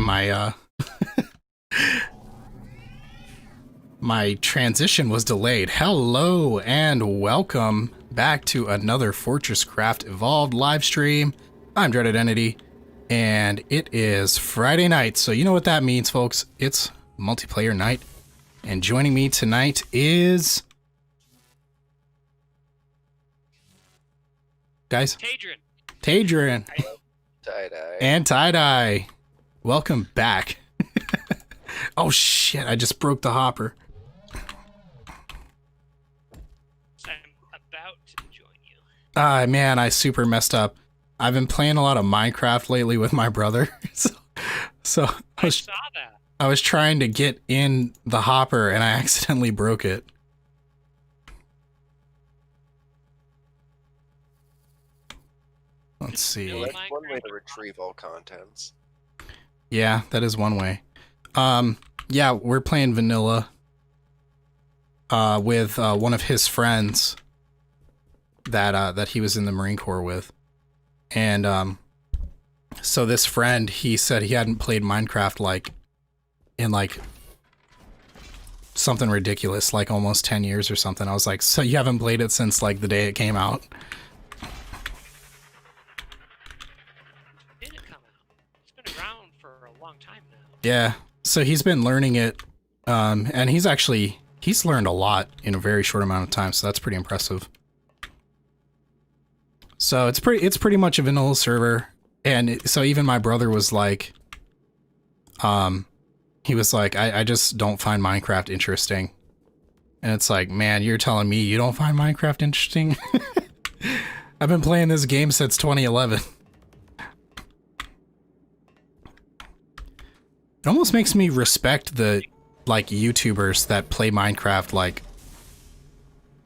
my my transition was delayed. Hello and welcome back to another FortressCraft Evolved live stream. I'm DreadedEntity, and it is Friday night, so you know what that means, folks. It's multiplayer night, and joining me tonight is... guys? Tadrin. Tie-dye. And Tie-dye. Welcome back. Oh shit, I just broke the hopper. I'm about to join you. Man, I super messed up. I've been playing a lot of Minecraft lately with my brother. so I saw that. I was trying to get in the hopper and I accidentally broke it. Let's see. That's one way to retrieve all contents. Yeah, that is one way. Yeah, we're playing vanilla with one of his friends that he was in the Marine Corps with. And so this friend, he said he hadn't played Minecraft in something ridiculous, like almost 10 years or something. I was like, so you haven't played it since like the day it came out? Did it come out? It's been around for a long time now. Yeah, so he's been learning it, and he's learned a lot in a very short amount of time, so that's pretty impressive. So it's pretty much a vanilla server, and so even my brother was like, he was like, I just don't find Minecraft interesting. And it's like, man, you're telling me you don't find Minecraft interesting? I've been playing this game since 2011. It almost makes me respect the, YouTubers that play Minecraft,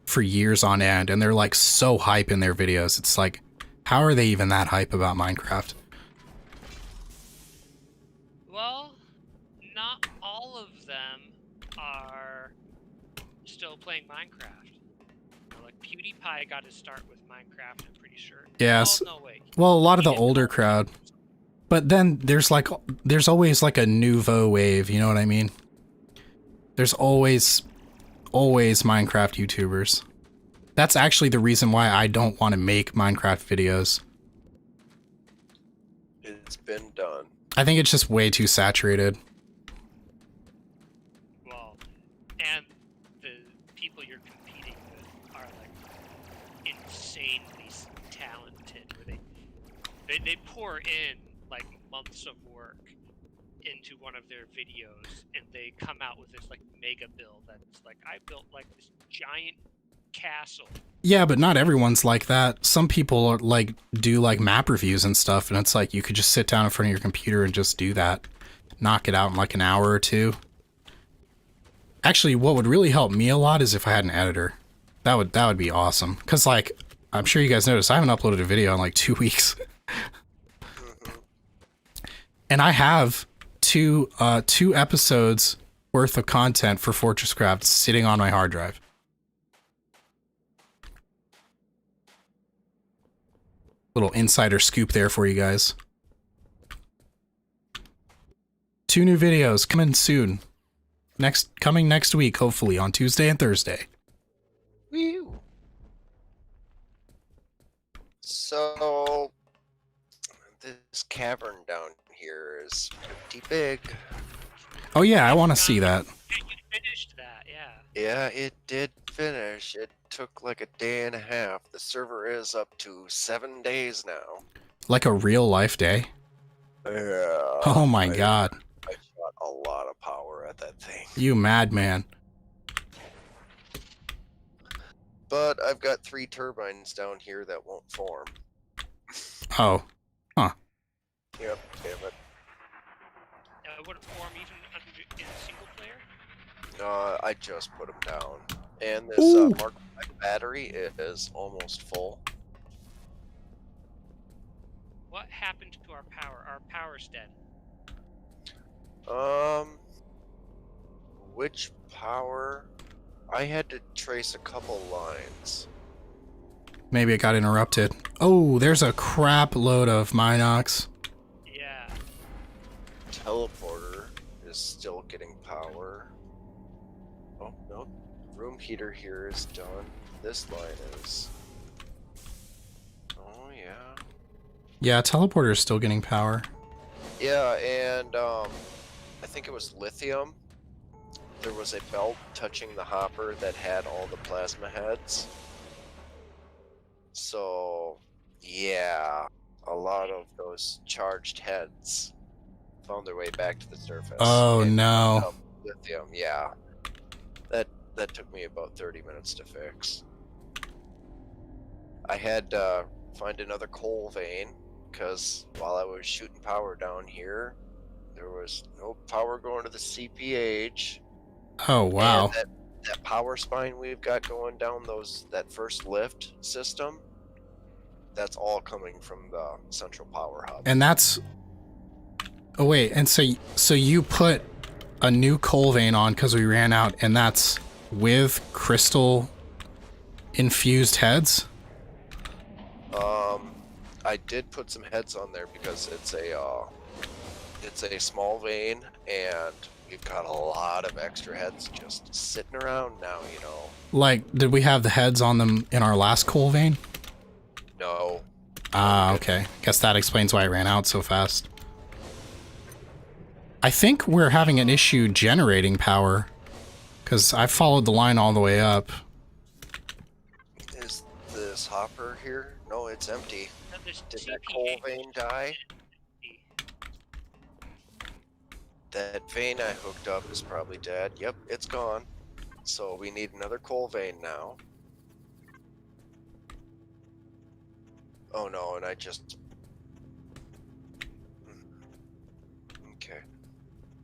for years on end, and they're, so hype in their videos. It's like, how are they even that hype about Minecraft? Well, not all of them are still playing Minecraft. Like PewDiePie got his start with Minecraft, I'm pretty sure. Yes. Oh, no, wait. Well, a lot of the older crowd. But then there's always a nouveau wave, you know what I mean? There's always Minecraft YouTubers. That's actually the reason why I don't want to make Minecraft videos. It's been done. I think it's just way too saturated. Well, and the people you're competing with are insanely talented. Where they pour in months of work into one of their videos, and they come out with this mega build that's I built this giant castle. Yeah, but not everyone's like that. Some people are do map reviews and stuff, and it's you could just sit down in front of your computer and just do that. Knock it out in an hour or two. Actually, what would really help me a lot is if I had an editor. That would be awesome. Cause I'm sure you guys noticed I haven't uploaded a video in 2 weeks. And I have two episodes worth of content for FortressCraft sitting on my hard drive. Little insider scoop there for you guys. 2 new videos coming soon. Coming next week, hopefully, on Tuesday and Thursday. Woo. So, this cavern down here is pretty big. Oh yeah, I want to see that. You finished that, yeah. Yeah, it did finish. It took a day and a half. The server is up to 7 days now. Like a real life day? Yeah. Oh my god. I shot a lot of power at that thing. You madman. But I've got 3 turbines down here that won't form. Oh. Huh. Yep, damn it. Would it form even in single player? I just put them down. And this Mark 5 battery is almost full. What happened to our power? Our power's dead. Which power? I had to trace a couple lines. Maybe it got interrupted. Oh, there's a crap load of Minox. Yeah. teleporter is still getting power. Oh, no. Room heater here is done. This line is. Oh, yeah. Yeah, teleporter is still getting power. Yeah, and I think it was lithium. There was a belt touching the hopper that had all the plasma heads. So, yeah, a lot of those charged heads found their way back to the surface. Oh, and no. Lithium, yeah. That took me about 30 minutes to fix. I had to find another coal vein, because while I was shooting power down here, there was no power going to the CPH. Oh, wow. And that power spine we've got going down that first lift system, that's all coming from the central power hub. And that's... Oh, wait. And so you put a new coal vein on because we ran out, and that's with crystal infused heads? I did put some heads on there because it's a small vein, and we've got a lot of extra heads just sitting around now, you know. Like, did we have the heads on them in our last coal vein? No. Ah, okay. Guess that explains why it ran out so fast. I think we're having an issue generating power, because I followed the line all the way up. Is this hopper here? No, it's empty. And there's Did that coal vein die? That vein I hooked up is probably dead. Yep, it's gone. So we need another coal vein now. Oh no, and I just... Okay.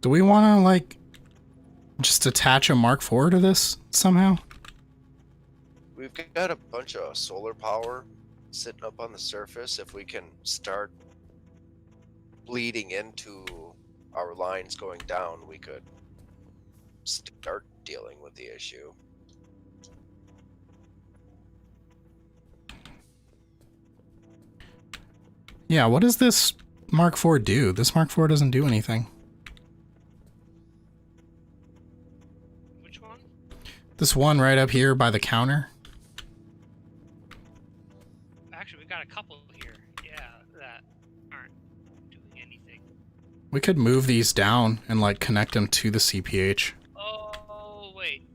Do we want to, like, just attach a Mark IV to this somehow? We've got a bunch of solar power sitting up on the surface. If we can start bleeding into our lines going down, we could start dealing with the issue. Yeah, what does this Mark IV do? This Mark IV doesn't do anything. Which one? This one right up here by the counter? Actually, we got a couple here. Yeah, that aren't doing anything. We could move these down and, like, connect them to the CPH. Oh, wait.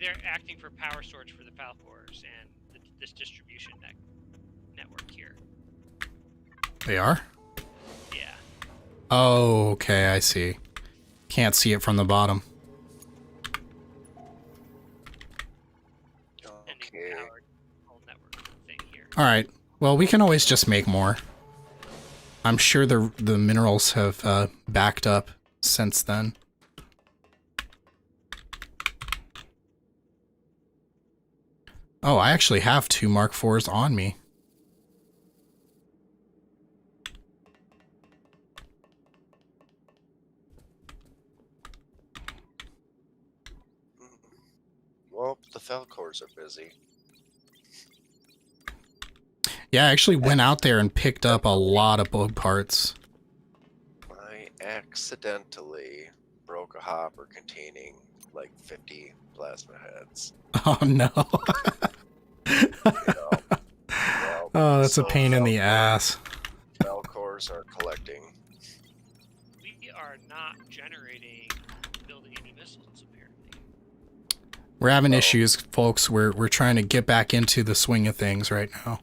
They're acting for power storage for the Falcors and this distribution network here. They are? Yeah. Oh, okay, I see. Can't see it from the bottom. And they power the whole network thing here. Alright, well, we can always just make more. I'm sure the minerals have backed up since then. Oh, I actually have 2 Mark IVs on me. Well, the Falcors are busy. Yeah, I actually went out there and picked up a lot of bug parts. I accidentally broke a hopper containing like 50 plasma heads. Oh no. You know, well, Oh, that's a so pain in the ass. Falcors are collecting. We are not building any missiles, apparently. We're having issues, folks. We're trying to get back into the swing of things right now.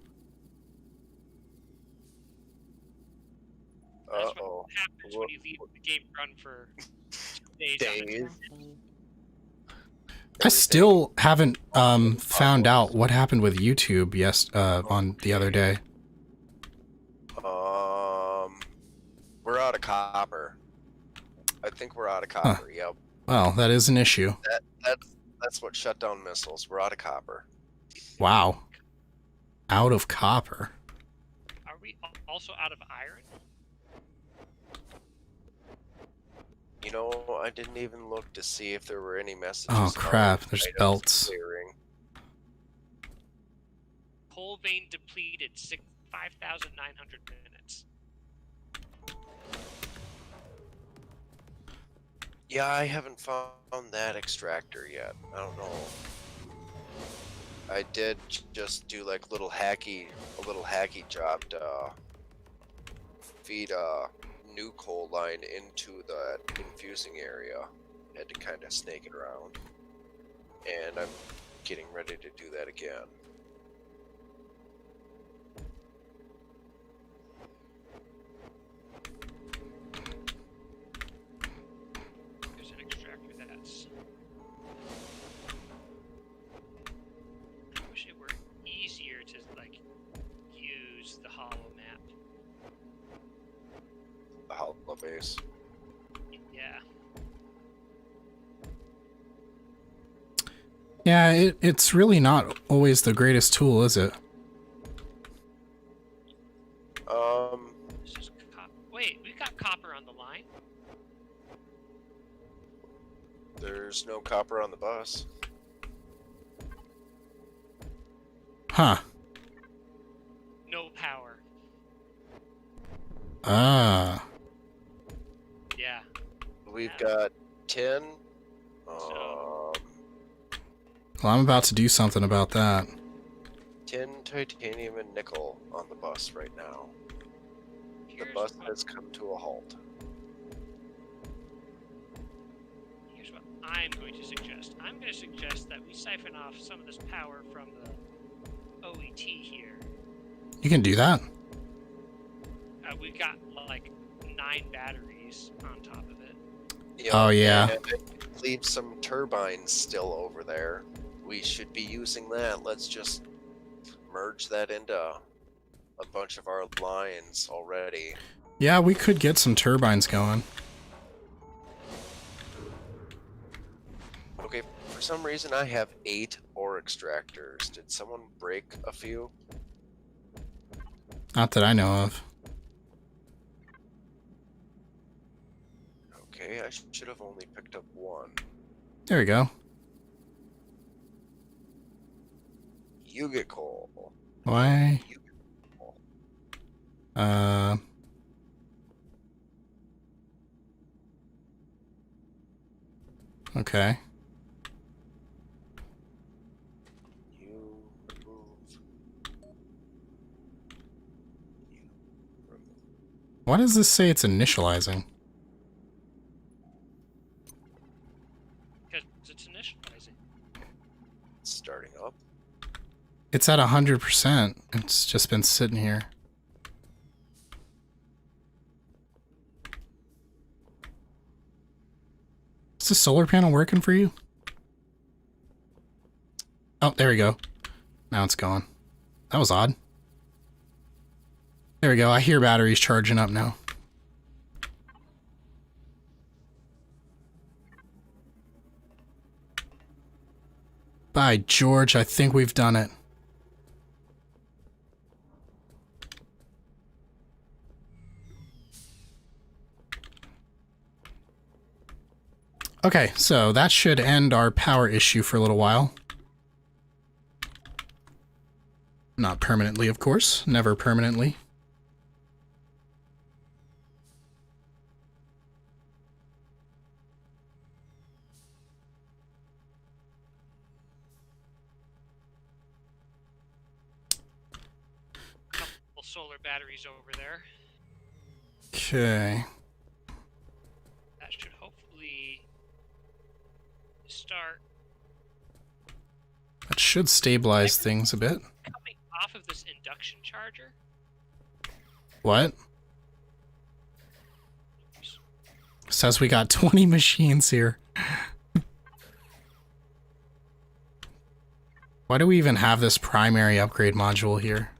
That's what happens when you leave the game run for days. I still haven't found out what happened with YouTube on the other day. We're out of copper. I think we're out of copper. Yep. Well, that is an issue. That's what shut down missiles. We're out of copper. Wow. Out of copper. Are we also out of iron? You know, I didn't even look to see if there were any messages. Oh crap, there's items belts. clearing. Coal vein depleted, 5,900 minutes. Yeah, I haven't found that extractor yet. I don't know. I did just do like a little hacky job to feed a new coal line into the infusing area. Had to kind of snake it around, and I'm getting ready to do that again. There's an extractor that's. I wish it were easier to like use the hollow map. The hollow base. Yeah. Yeah, it's really not always the greatest tool, is it? This is wait, we got copper on the line. There's no copper on the bus. Huh. No power. Ah. Yeah. We've Yeah. got tin. So- Well, I'm about to do something about that. Tin, titanium, and nickel on the bus right now. The Here's bus what- has come to a halt. Here's what I'm going to suggest. I'm going to suggest that we siphon off some of this power from the OET here. You can do that. We got like 9 batteries on top of it. Yep, Oh, yeah. And it leaves some turbines still over there. We should be using that. Let's just merge that into a bunch of our lines already. Yeah, we could get some turbines going. Okay, for some reason I have 8 ore extractors. Did someone break a few? Not that I know of. Okay, I should have only picked up 1. There we go. You get coal. Why? You get coal. Okay. You remove. You remove. Why does this say it's initializing? Because it's initializing. It's starting up. It's at 100%. It's just been sitting here. Is the solar panel working for you? Oh, there we go. Now it's gone. That was odd. There we go. I hear batteries charging up now. By George, I think we've done it. Okay, so that should end our power issue for a little while. Not permanently, of course. Never permanently. Couple solar batteries over there. Okay. That should hopefully start That should stabilize things a bit. coming off of this induction charger. What? Says we got 20 machines here. Why do we even have this primary upgrade module here?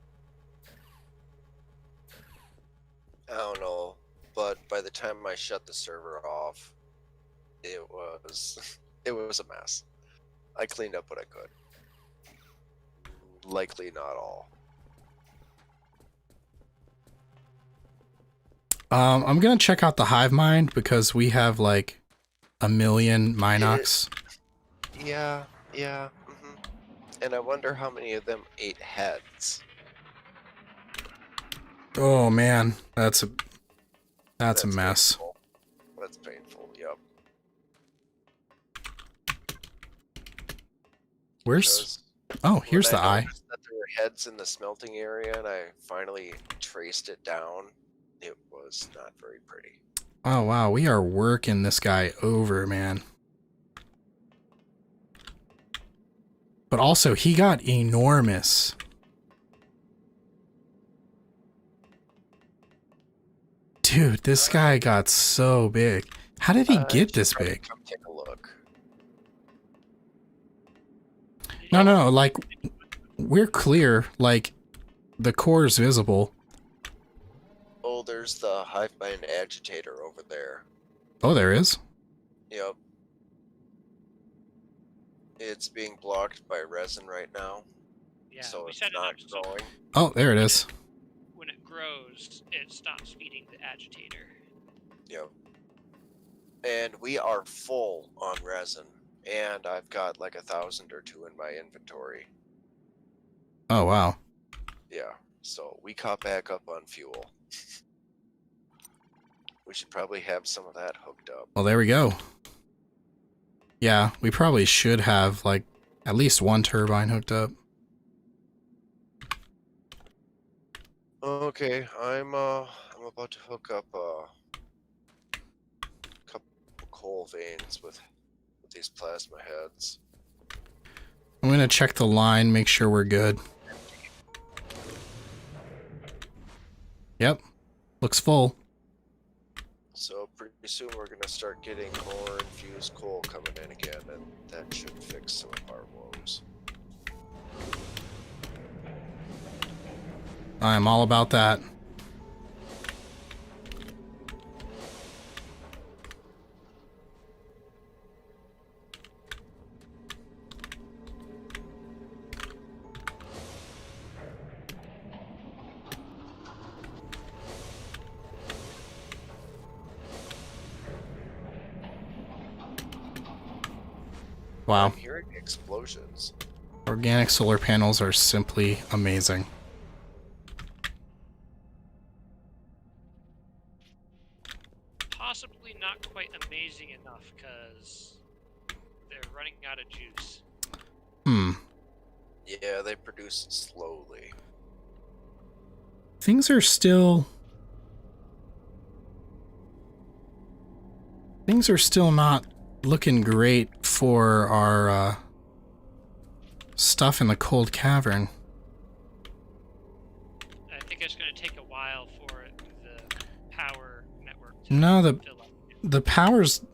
I don't know, but by the time I shut the server off, it was a mess. I cleaned up what I could. Likely not all. I'm gonna check out the hive mind because we have like 1 million Minox. Yeah. And I wonder how many of them ate heads. Oh man, that's a mess. Painful. That's painful. Yep. Where's... Oh, here's the eye. noticed that there were heads in the smelting area, and I finally traced it down. It was not very pretty. Oh, wow. We are working this guy over, man. But also, he got enormous. Dude, this guy got so big. How did he get this big? Come take a look. No, like, we're clear. Like, the core is visible. Oh, there's the hive mind agitator over there. Oh, there is? Yep. It's being blocked by resin right now, Yeah, so we it's set it not up so growing. Oh, there it is. when it grows, it stops feeding the agitator. Yep. And we are full on resin, and I've got like 1,000 or 2 in my inventory. Oh, wow. Yeah, so we caught back up on fuel. We should probably have some of that hooked up. Well, there we go. Yeah, we probably should have, like, at least one turbine hooked up. Okay, I'm about to hook up a couple coal veins with these plasma heads. I'm gonna check the line, make sure we're good. Yep, looks full. So pretty soon we're gonna start getting more infused coal coming in again, and that should fix some of our woes. I'm all about that. Wow. I'm hearing explosions. Organic solar panels are simply amazing. Possibly not quite amazing enough, because they're running out of juice. Yeah, they produce slowly. Things are still not looking great for our stuff in the cold cavern. I think it's going to take a while for the power network to No, fill up. the power's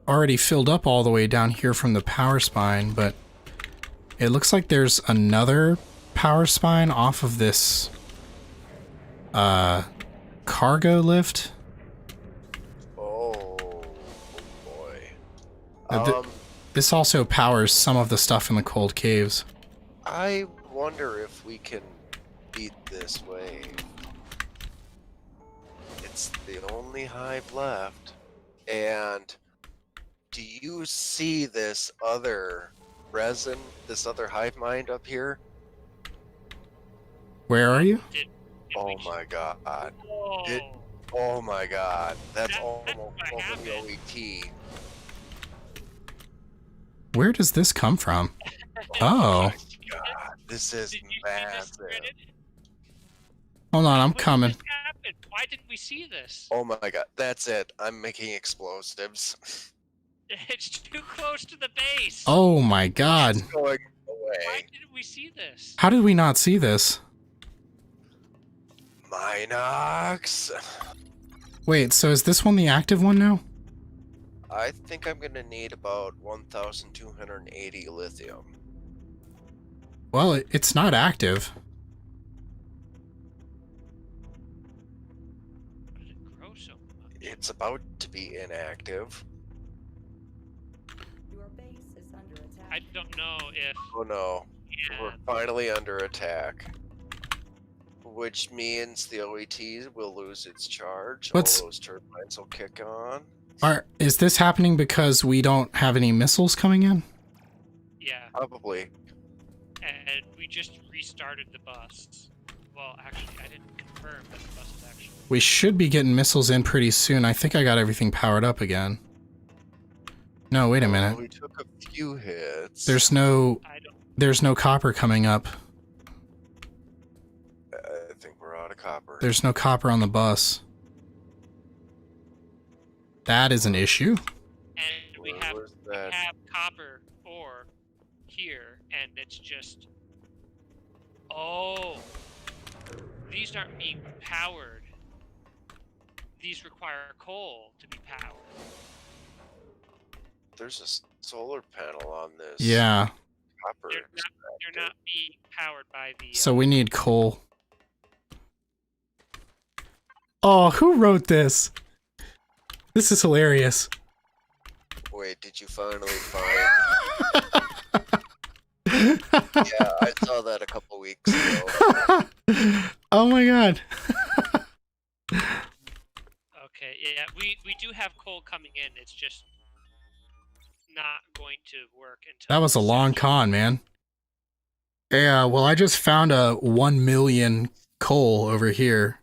already filled up all the way down here from the power spine, but it looks like there's another power spine off of this cargo lift. Oh boy. This also powers some of the stuff in the cold caves. I wonder if we can beat this wave. It's the only hive left. And do you see this other resin, this other hive mind up here? Where are you? Did Oh we my god. Whoa. Oh my god. That's That's almost what over happened. the OET. Where does this come from? Oh. God, this is Did you see this, massive. Dreaded? Hold on, I'm What coming. just happened? Why didn't we see this? Oh my god, that's it. I'm making explosives. It's too close to the base. Oh my god. It's going Why away. didn't we see this? How did we not see this? Minox. Wait, so is this one the active one now? I think I'm gonna need about 1,280 lithium. Well, it's not active. Why did it grow so much? It's about to be inactive. Your base is under attack. I don't know if Oh no, we're yeah, finally under attack. Which means the OET will lose its charge. What's- All those turbines will kick on. Is this happening because we don't have any missiles coming in? yeah, Probably. and we just restarted the bus. Well, actually, I didn't confirm that the bus is actually. We should be getting missiles in pretty soon. I think I got everything powered up again. No, wait a minute. We took a few hits. There's no there's no copper coming up. I think we're out of copper. There's no copper on the bus. That is an issue. And we have copper ore here, and it's just... Oh! These aren't being powered. These require coal to be powered. There's a solar panel on this. Yeah. Copper. They're not being powered by the... So we need coal. Oh, who wrote this? This is hilarious. Wait, did you finally find... Yeah, I saw that a couple weeks ago. Oh my god. Okay, yeah, we do have coal coming in. It's just not going to work until... That was a long con, man. Yeah, well, I just found a 1 million coal over here.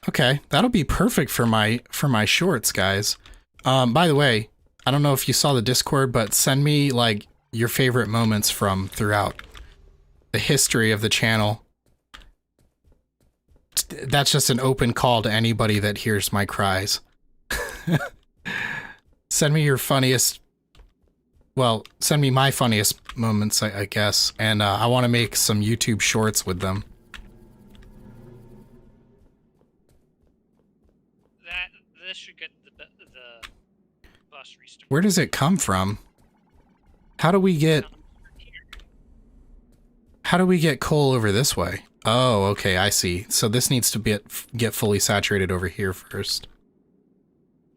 Okay, that'll be perfect for my shorts, guys. By the way, I don't know if you saw the Discord, but send me like your favorite moments from throughout the history of the channel. That's just an open call to anybody that hears my cries. Send me your funniest, well, send me my funniest moments, I guess, and I want to make some YouTube shorts with them. This should get the bus restarted. Where does it come from? How do we get coal over this way? Oh, okay, I see. So this needs to get fully saturated over here first.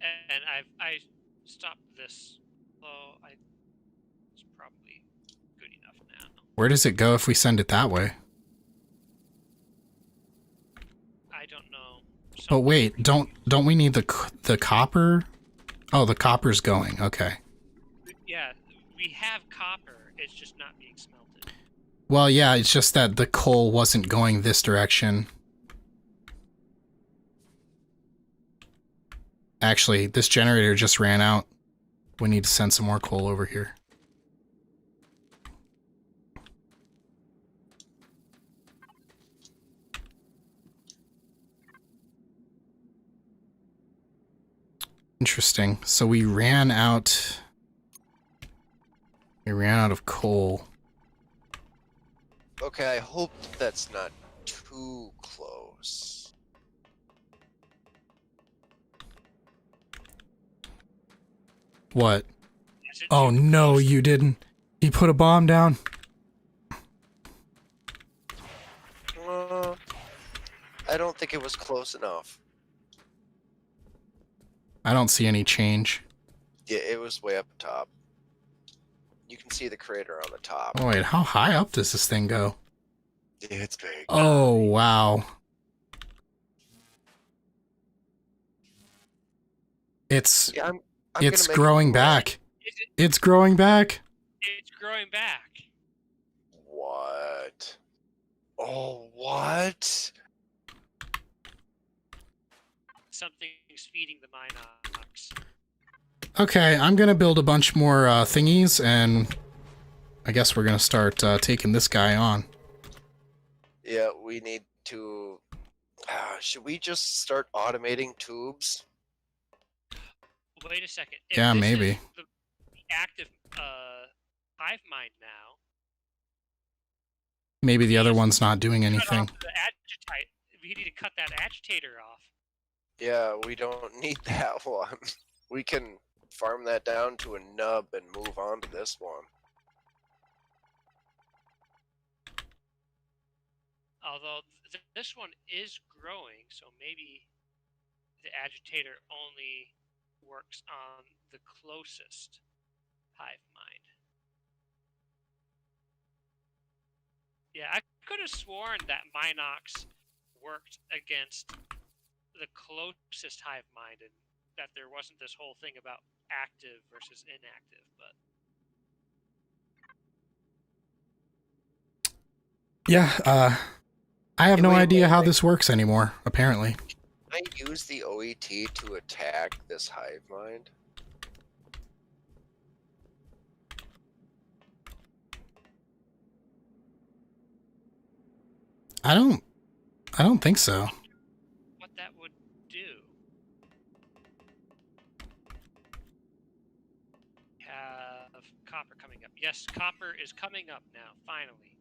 And I stopped this. Oh, it's probably good enough now. Where does it go if we send it that way? I don't know. But wait, don't we need the copper? Oh, the copper's going. Okay. Yeah, we have copper. It's just not being smelted. Well, yeah, it's just that the coal wasn't going this direction. Actually, this generator just ran out. We need to send some more coal over here. Interesting. So we ran out of coal. Okay, I hope that's not too close. What? Oh no, you didn't. He put a bomb down. I don't think it was close enough. I don't see any change. Yeah, it was way up top. You can see the crater on the top. Oh wait, how high up does this thing go? It's big. Oh wow. It's it's growing back. It's growing back. It's growing back. What? Oh, what? Something's feeding the Minox. Okay, I'm gonna build a bunch more thingies, and I guess we're gonna start taking this guy on. Yeah, we need to... should we just start automating tubes? Wait a second. If Yeah, this maybe. is the active hive mind now. Maybe the other one's not doing anything. We need to cut that agitator off. Yeah, we don't need that one. We can farm that down to a nub and move on to this one. Although this one is growing, so maybe the agitator only works on the closest hive mind. Yeah, I could have sworn that Minox worked against the closest hive mind, and that there wasn't this whole thing about active versus inactive, but Yeah, I have Hey, no wait, idea wait, how wait. this works anymore, apparently. Can I use the OET to attack this hive mind? I don't think so. What that would do? Have copper coming up. Yes, copper is coming up now. Finally,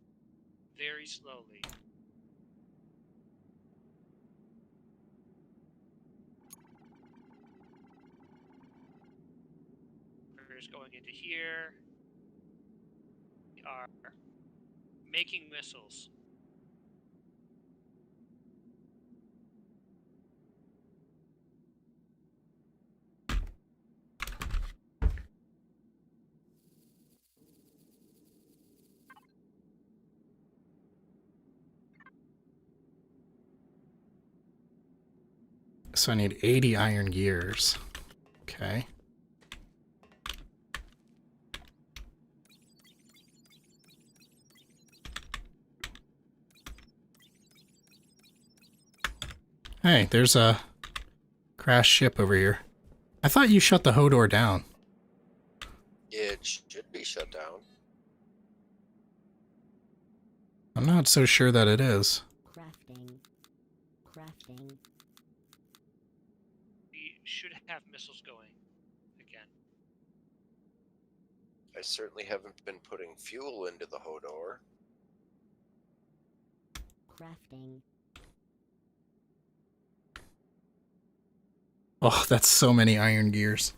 very slowly. Copper is going into here. We are making missiles. So I need 80 iron gears. Okay. Hey, there's a crashed ship over here. I thought you shut the Hodor down. It should be shut down. I'm not so sure that it is. Crafting. Crafting. We should have missiles going again. I certainly haven't been putting fuel into the Hodor. Crafting. Oh, that's so many iron gears.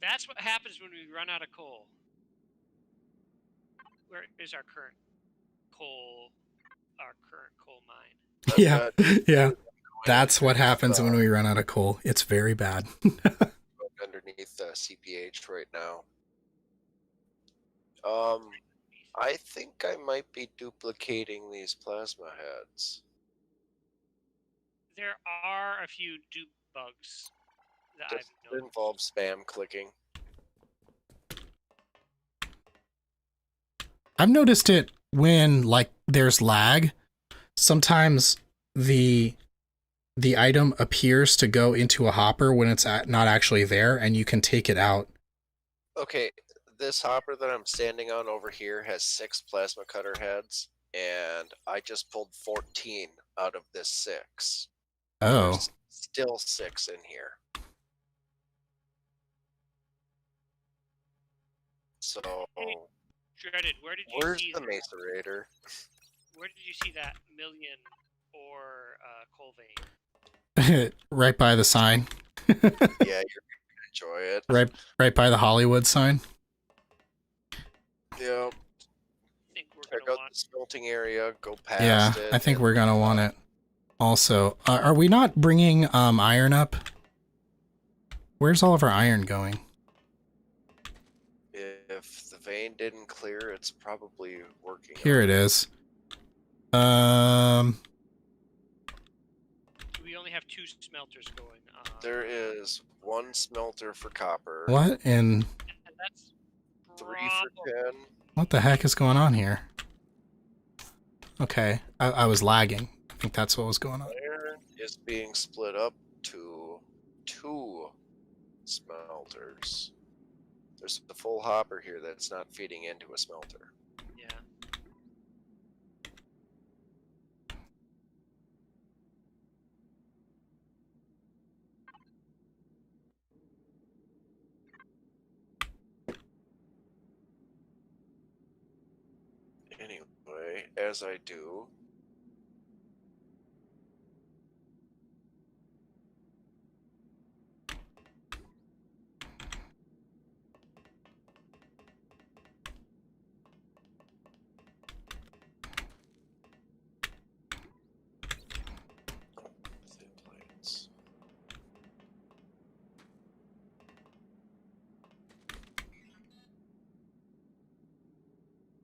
That's what happens when we run out of coal. Where is our current coal mine? I've Yeah, got yeah. going That's what happens when uh, we run out of coal. It's very bad. underneath the CPH right now. I think I might be duplicating these plasma heads. There are a few dupe bugs that Does I've it noticed. involve spam clicking? I've noticed it when, like, there's lag. Sometimes the item appears to go into a hopper when it's not actually there, and you can take it out. Okay, this hopper that I'm standing on over here has 6 plasma cutter heads, and I just pulled 14 out of this 6. Oh, There's still 6 in here. So, Dreaded, where did you where's see the that? macerator? Where did you see that million ore coal vein? right by the sign. Yeah, you're gonna enjoy it. Right by the Hollywood sign. Yep. I think we're Check gonna out want. the smelting area. Go past Yeah, it. I think we're gonna want it. Also, are we not bringing iron up? Where's all of our iron going? If the vein didn't clear, it's probably working. Here it is. We only have 2 smelters going. There is 1 smelter for copper. What in? And that's 3 probably for 10. What the heck is going on here? Okay, I was lagging. I think that's what was going on. Iron is being split up to 2 smelters. There's a full hopper here that's not feeding into a smelter. yeah. Anyway, as I do, thin plates.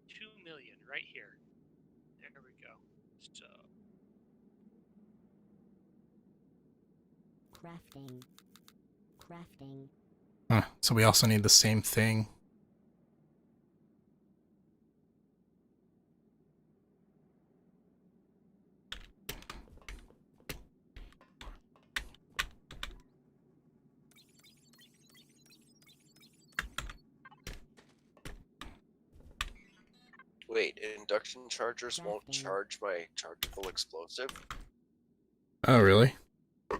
$2 million right here. There we go. So Crafting. Crafting. Huh, so we also need the same thing. Wait, induction chargers won't Crafting. charge my chargeable explosive? Oh, really?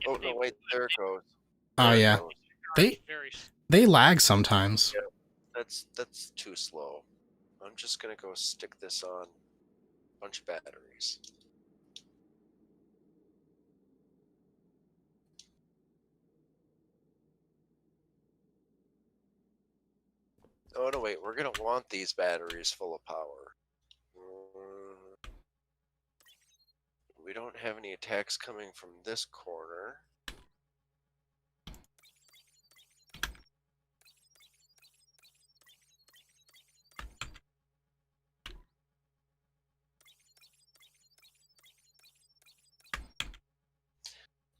Oh, no, wait, there it goes. Oh, There it yeah. goes. They Very they lag sometimes. Yeah. That's too slow. I'm just gonna go stick this on a bunch of batteries. Oh no, wait, we're gonna want these batteries full of power. We don't have any attacks coming from this corner.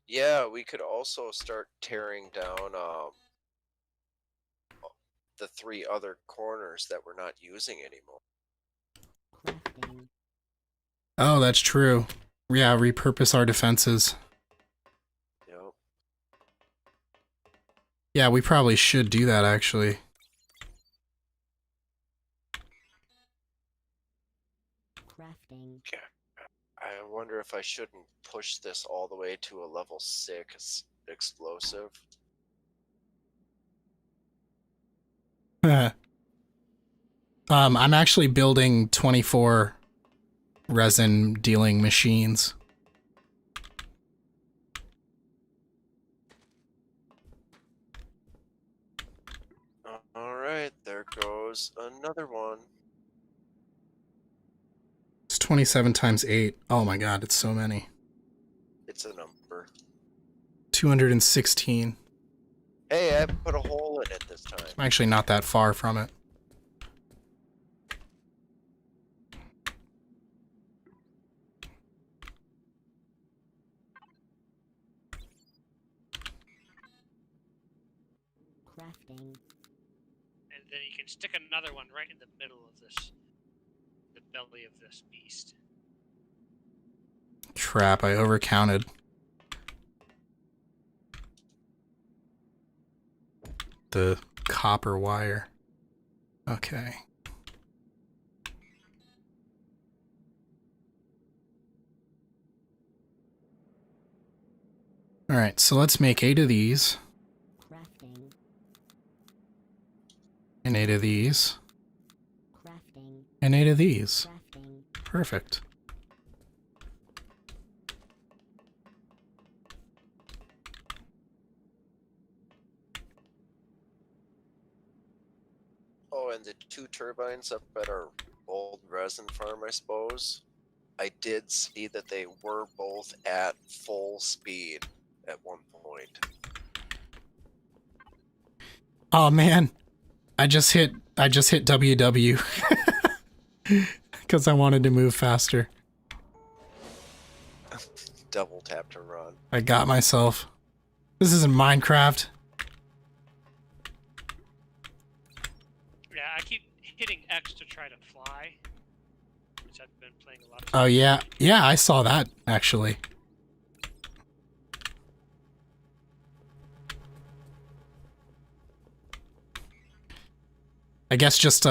Yeah, we could also start tearing down the 3 other corners that we're not using anymore. Crafting. Oh, that's true. Yeah, repurpose our defenses. Yep. Yeah, we probably should do that, actually. Crafting. I wonder if I shouldn't push this all the way to a level 6 explosive. I'm actually building 24 resin dealing machines. Alright, there goes another one. It's 27 times 8. Oh my god, it's so many. It's a number. 216. Hey, I put a hole in it this time. I'm actually not that far from it. Crafting. And then you can stick another one right in the middle of this, the belly of this beast. Crap, I overcounted. The copper wire. Okay. Alright, so let's make 8 of these. Crafting. And 8 of these. Crafting. And 8 of these. Crafting. Perfect. Oh, and the 2 turbines up at our old resin farm, I suppose. I did see that they were both at full speed at one point. Oh man. I just hit WW. Because I wanted to move faster. Double tap to run. I got myself. This isn't Minecraft. Yeah, I keep hitting X to try to fly, which I've been playing a lot of. Oh yeah. Yeah, I saw that actually. I guess just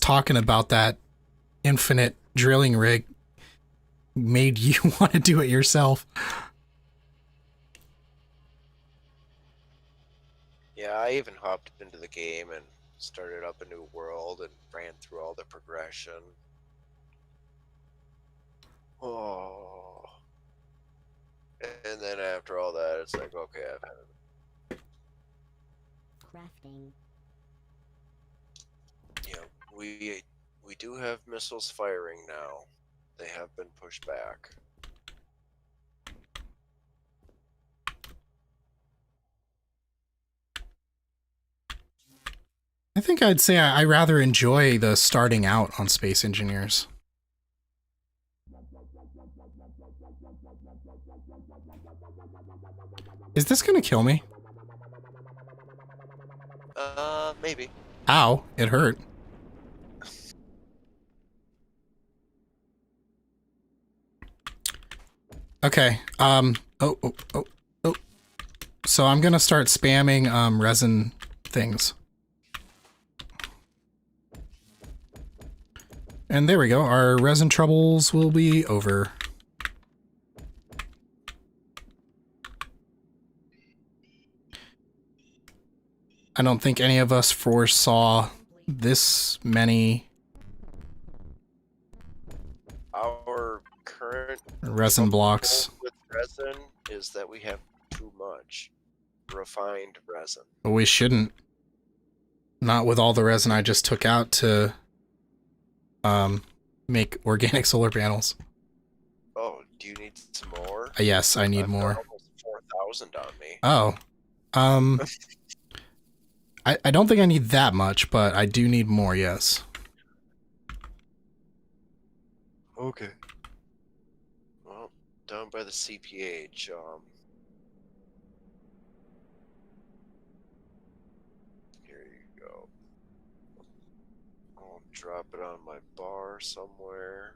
talking about that infinite drilling rig made you want to do it yourself. Yeah, I even hopped into the game and started up a new world and ran through all the progression. Oh. And then after all that, it's like, okay, I've had it. Crafting. Yeah, we do have missiles firing now. They have been pushed back. I think I'd say I rather enjoy the starting out on Space Engineers. Is this gonna kill me? Maybe. Ow, it hurt. Okay, oh. So I'm gonna start spamming, resin things. And there we go. Our resin troubles will be over. I don't think any of us foresaw this many Our current resin blocks. trouble with resin is that we have too much refined resin. But we shouldn't. Not with all the resin I just took out to make organic solar panels. Oh, do you need some more? Yes, I need I've more. got almost 4,000 on me. Oh. I don't think I need that much, but I do need more, yes. Okay. Well, down by the CPH, here you go. I'll drop it on my bar somewhere.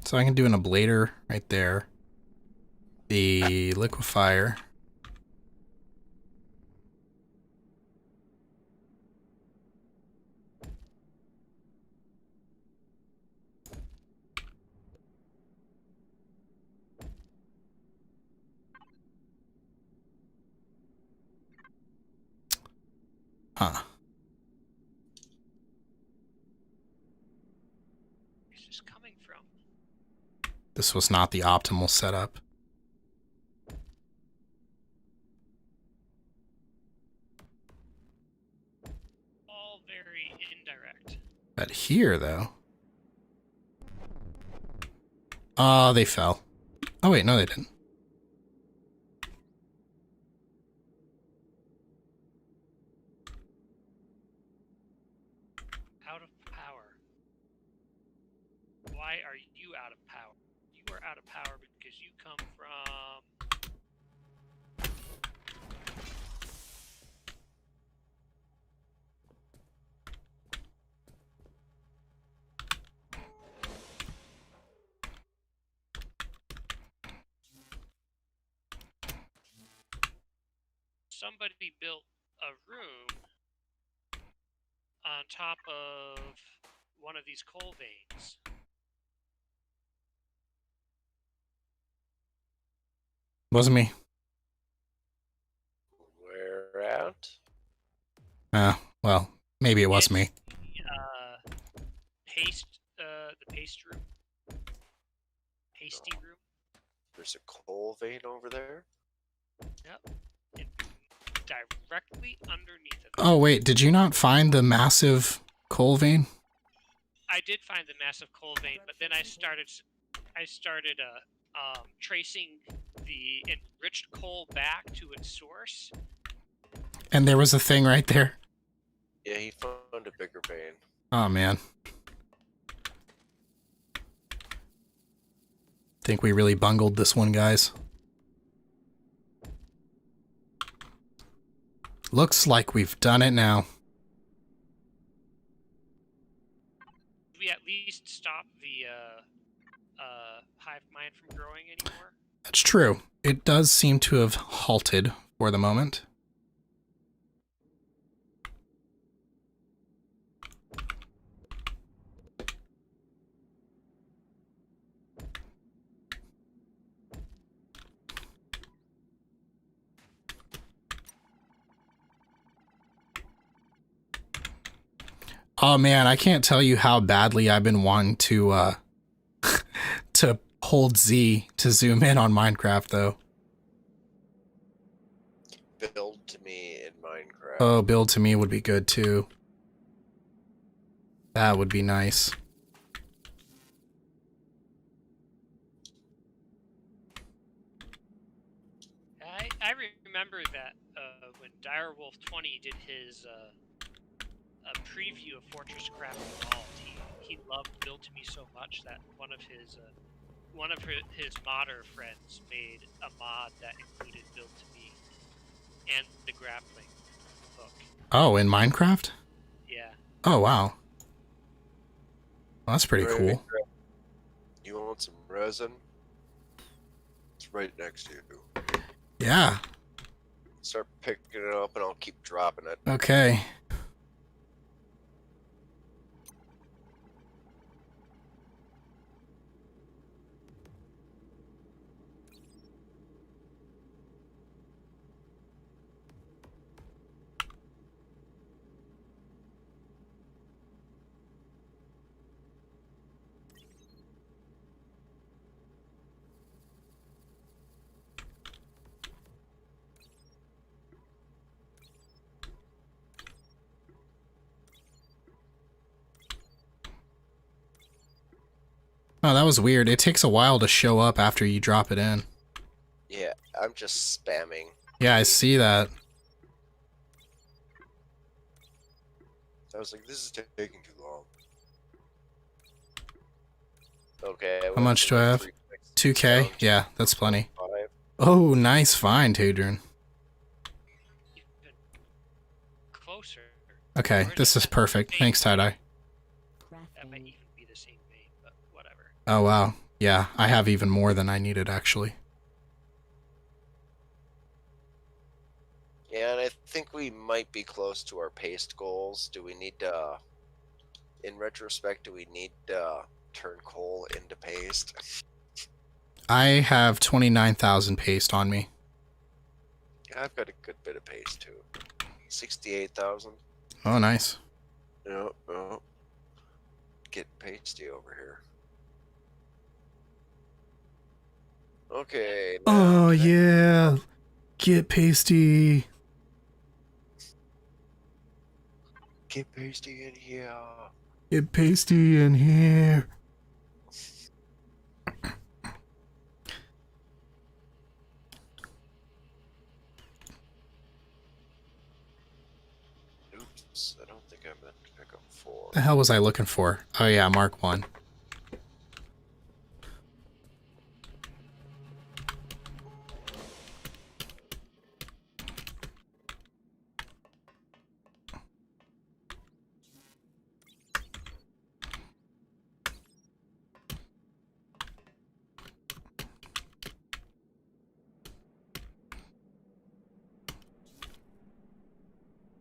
So I can do an ablator right there. The liquefier. Huh. Where's this coming from? This was not the optimal setup. All very indirect. But here, though. Oh, they fell. Oh, wait, no, they didn't. Out of power. Why are you out of power? You are out of power because you come from... Somebody built a room on top of one of these coal veins. Wasn't me. Where at? Well, maybe it was It's me. The paste room. Pasty room. There's a coal vein over there? Yep. And directly underneath it. Oh, wait, did you not find the massive coal vein? I did find the massive coal vein, but then I started tracing the enriched coal back to its source. And there was a thing right there. Yeah, he found a bigger vein. Oh, man. Think we really bungled this one, guys. Looks like we've done it now. Did we at least stop the hive mind from growing anymore? That's true. It does seem to have halted for the moment. Oh man, I can't tell you how badly I've been wanting to to hold Z to zoom in on Minecraft though. Build to me in Minecraft. Oh, build to me would be good too. That would be nice. I remember that when Direwolf 20 did his a preview of FortressCraft Evolved, he loved Build to Me so much that one of his modder friends made a mod that included Build to Me and the grappling book. Oh, in Minecraft? Yeah. Oh wow. Well, that's pretty Right, cool. You want some resin? It's right next to you. Yeah. Start picking it up and I'll keep dropping it. Okay. Oh, that was weird. It takes a while to show up after you drop it in. Yeah, I'm just spamming. Yeah, I see that. I was like, this is taking too long. Okay. I How went much from do I like have? 360 2K? down to Yeah, that's plenty. 5. Oh, nice find, Hadrian. Even closer. Okay, Where's this is that perfect. vein? Thanks, Tie-Dye. That might Crafting. even be the same vein, but whatever. Oh, wow. Yeah, I have even more than I needed, actually. Yeah, and I think we might be close to our paste goals. Do we need in retrospect, do we need to turn coal into paste? I have 29,000 paste on me. Yeah, I've got a good bit of paste too. 68,000. Oh, nice. Yep, yep. Get pasty over here. Okay. Now, Oh, yeah. Get pasty. Get pasty in here. Get pasty in here. Oops, I don't think I meant to pick up 4. The hell was I looking for? Oh, yeah, Mark 1.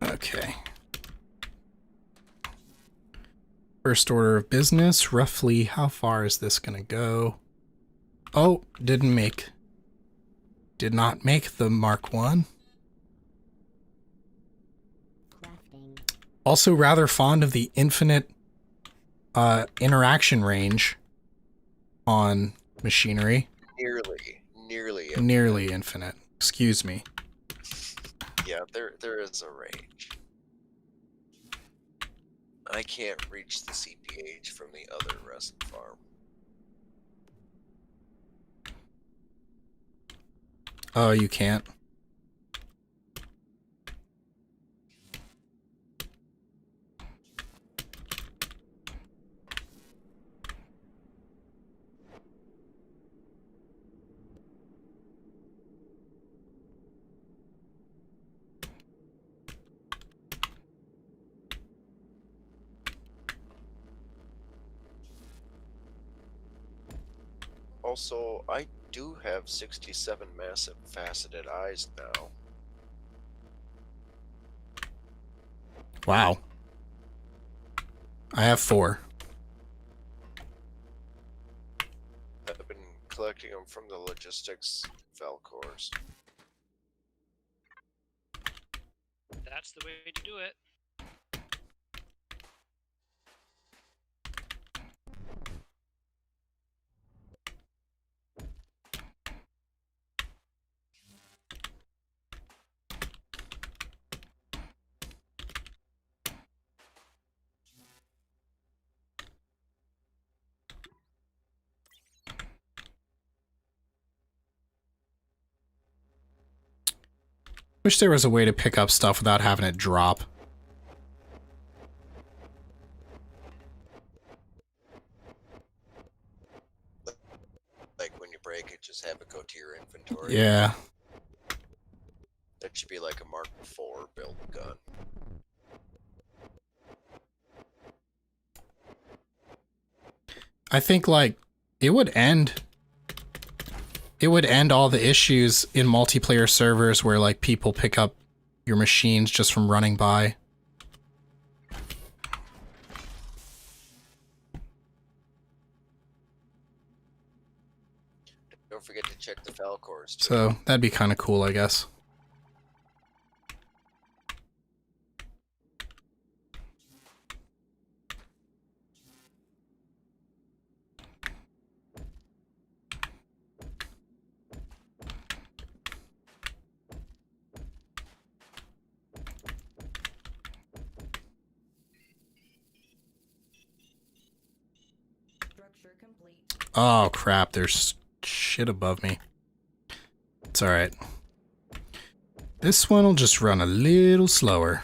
Okay. First order of business, roughly how far is this gonna go? Oh, did not make the Mark 1. Crafting. Also rather fond of the infinite interaction range on machinery. Nearly. Nearly infinite. Excuse me. Yeah, there is a range. I can't reach the CPH from the other resin farm. Oh, you can't? Also, I do have 67 massive faceted eyes now. Wow. I have 4. I've been collecting them from the logistics Valcors. That's the way to do it. Wish there was a way to pick up stuff without having it drop. Like when you break it, just have it go to your inventory. Yeah. That should be like a Mark IV build gun. I think, like, it would end all the issues in multiplayer servers where, like, people pick up your machines just from running by. Don't forget to check the Valcors too. So, that'd be kind of cool, I guess. Structure complete. Oh crap, there's shit above me. It's alright. This one will just run a little slower.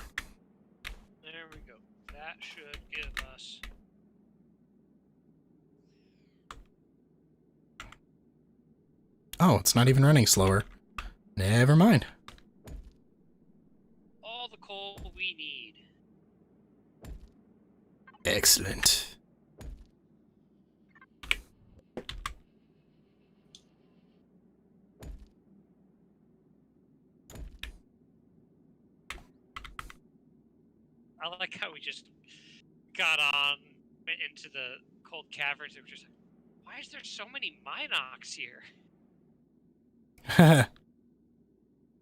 There we go. That should give us. Oh, it's not even running slower. Never mind. All the coal we need. Excellent. I like how we just got on, went into the cold caverns, and we're just like, why is there so many Minox here?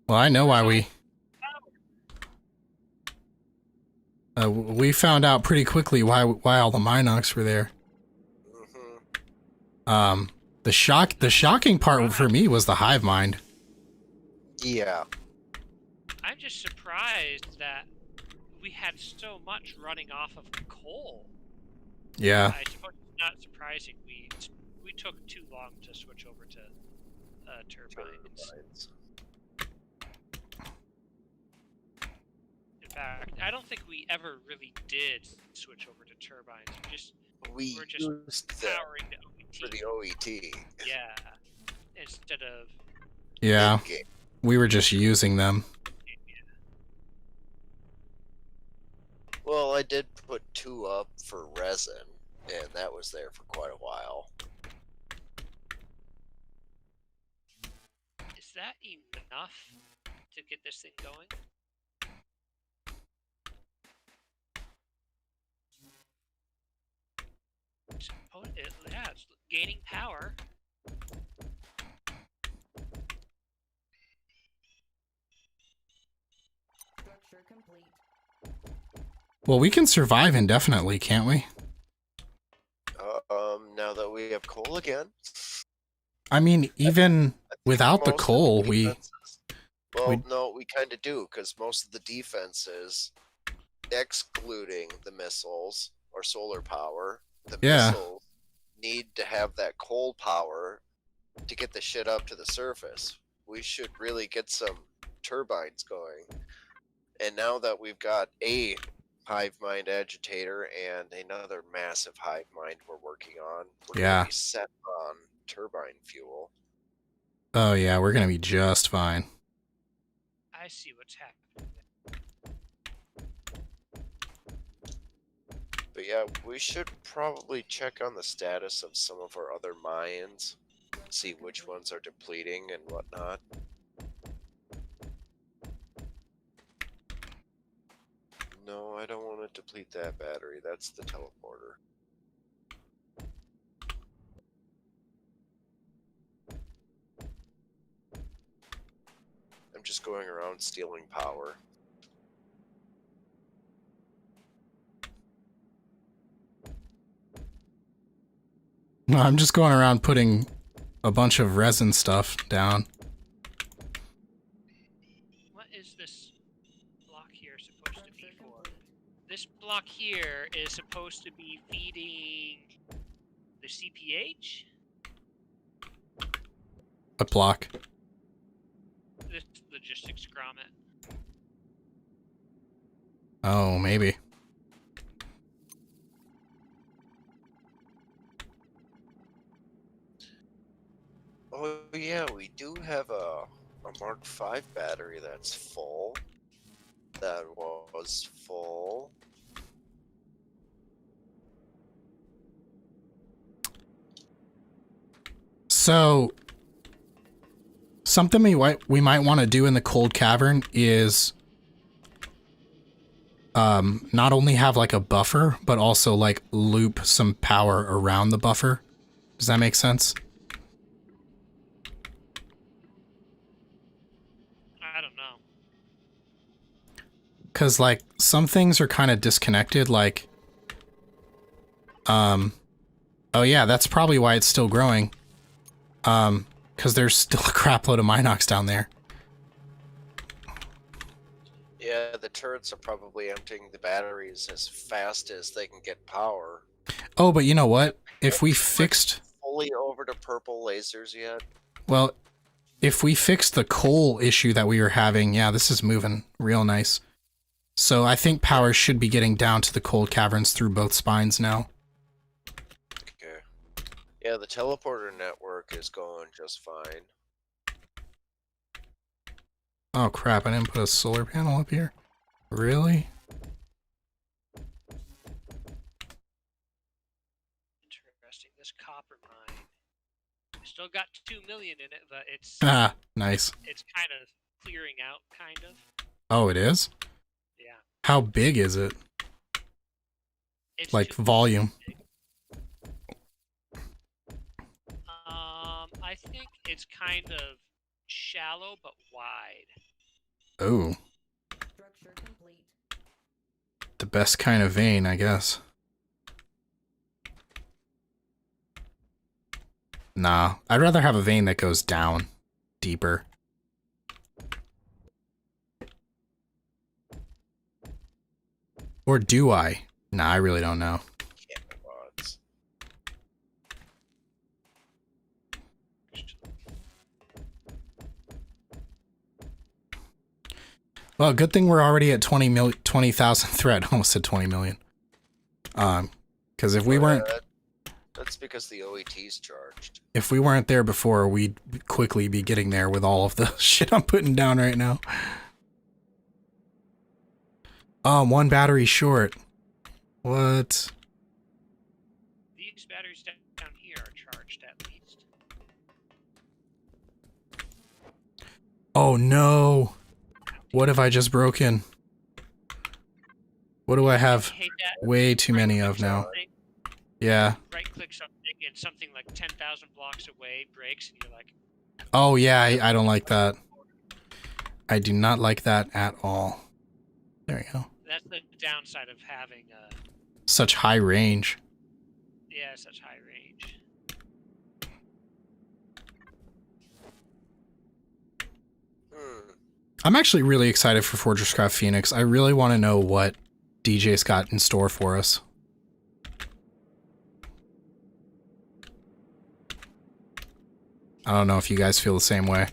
Well, I know why we found out pretty quickly why all the Minox were there. Mm-hmm. The shocking part for me was the hive mind. Yeah. I'm just surprised that we had so much running off of coal. Yeah. I suppose it's not surprising we took too long to switch over to turbines. In fact, I don't think we ever really did switch over to turbines. We We're just used them powering the OET. for the OET. Yeah. Instead of Yeah. in-game. We were just using them. Well, I did put 2 up for resin, and that was there for quite a while. Is that enough to get this thing going? Yeah, it's gaining power. Structure complete. Well, we can survive indefinitely, can't we? Now that we have coal again. I mean, even without the Most of coal, defenses- Well, we- no, we kind of do, because most of the defenses, excluding the missiles or solar power, the Yeah. missiles need to have that coal power to get the shit up to the surface. We should really get some turbines going. And now that we've got a hive mind agitator and another massive hive mind we're working on, we're Yeah. gonna be set on turbine fuel. Oh yeah, we're gonna be just fine. I see what's happening. But yeah, we should probably check on the status of some of our other mines, see which ones are depleting and whatnot. No, I don't want to deplete that battery. That's the teleporter. I'm just going around stealing power. No, I'm just going around putting a bunch of resin stuff down. What is this block here supposed to be for? This block here is supposed to be feeding the CPH? A block. This logistics grommet. Oh, maybe. Oh yeah, we do have a Mark V battery that's full. That was full. So, something we might want to do in the cold cavern is not only have like a buffer, but also like loop some power around the buffer. Does that make sense? I don't know. Because like some things are kind of disconnected, like oh yeah, that's probably why it's still growing. Because there's still a crap load of Minox down there. Yeah, the turrets are probably emptying the batteries as fast as they can get power. Oh, but you know what? if we fixed... fully over to purple lasers yet? Well, if we fixed the coal issue that we were having, yeah, this is moving real nice. So I think power should be getting down to the cold caverns through both spines now. Okay. Yeah, the teleporter network is going just fine. Oh crap, I didn't put a solar panel up here. Really? Interesting. This copper mine. Still got 2 million in it, but it's Ah, nice. it's kind of clearing out, kind of. Oh, it is? Yeah. How big is it? It's Like just volume? big. I think it's kind of shallow but wide. Oh, Structure complete. the best kind of vein, I guess. Nah, I'd rather have a vein that goes down deeper. Or do I? Nah, I really don't know. Camerabots. Well, good thing we're already at 20,000 thread. Almost said 20 million. Because if we weren't... That's because the OET's charged. If we weren't there before, we'd quickly be getting there with all of the shit I'm putting down right now. Oh, one battery short. What? These batteries down here are charged at least. Oh no. What have I just broken? What do I have Hate that. way too many of now? Yeah. Right click something and something like 10,000 blocks away breaks, and you're like, Oh yeah, I don't like that. I do not like that at all. There we go. that's the downside of having Such high range. yeah, such high range. I'm actually really excited for FortressCraft Phoenix. I really want to know what DJ's got in store for us. I don't know if you guys feel the same way.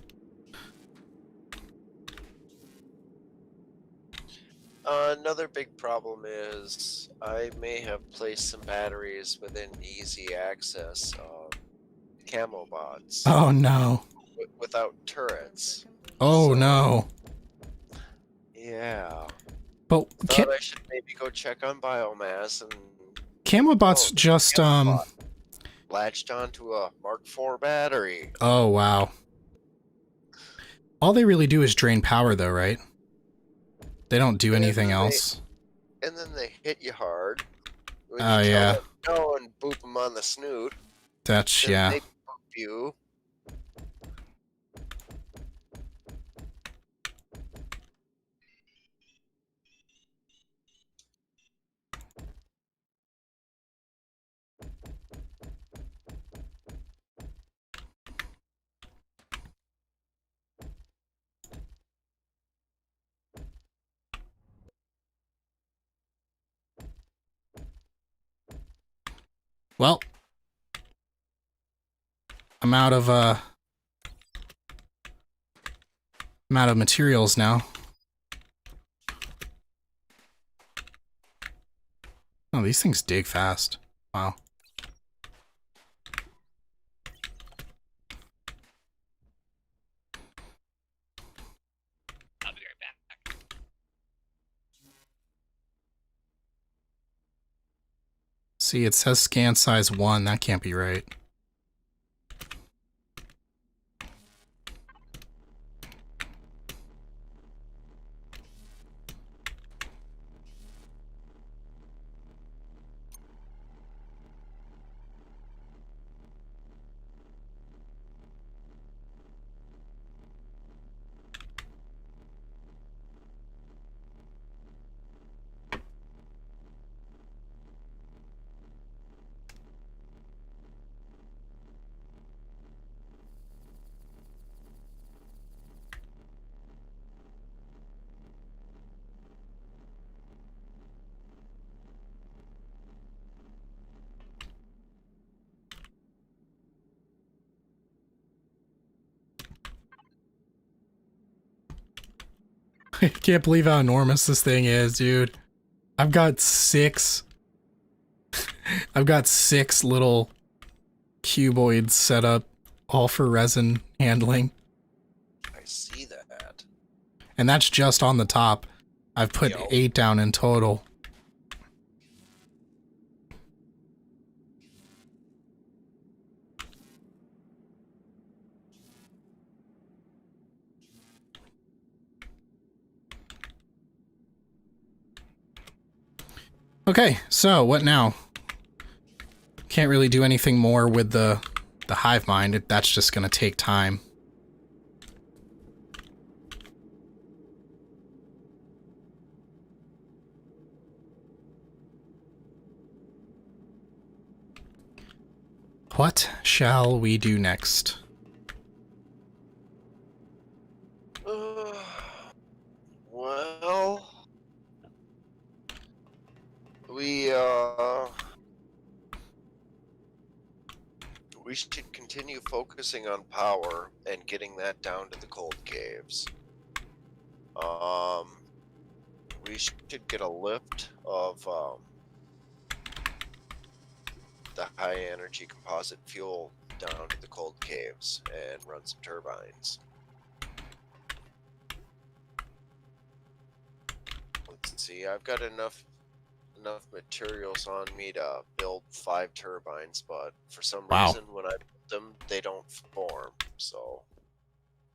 Another big problem is I may have placed some batteries within easy access camo bots Oh no. without turrets. Oh So- no. Yeah. But Thought I should maybe go check on biomass and Camobots Oh, just Camobot latched onto a Mark IV battery. Oh wow. All they really do is drain power though, right? They don't do anything else. And then they hit you hard. When Oh, you tell yeah. them no and boop them on the snoot. That's Then yeah. they boop you. Well, I'm out of materials now. Oh, these things dig fast. Wow. I'll be right back. See, it says scan size 1. That can't be right. I can't believe how enormous this thing is, dude. I've got 6. I've got 6 little cuboids set up, all for resin handling. I see that. And that's just on the top. I've put 8 down in total. Okay, so what now? Can't really do anything more with the hive mind. That's just going to take time. What shall we do next? Well, we should continue focusing on power and getting that down to the cold caves. We should get a lift of the high energy composite fuel down to the cold caves and run some turbines. Let's see, I've got enough materials on me to build 5 turbines, but for some reason when I build them they don't form, so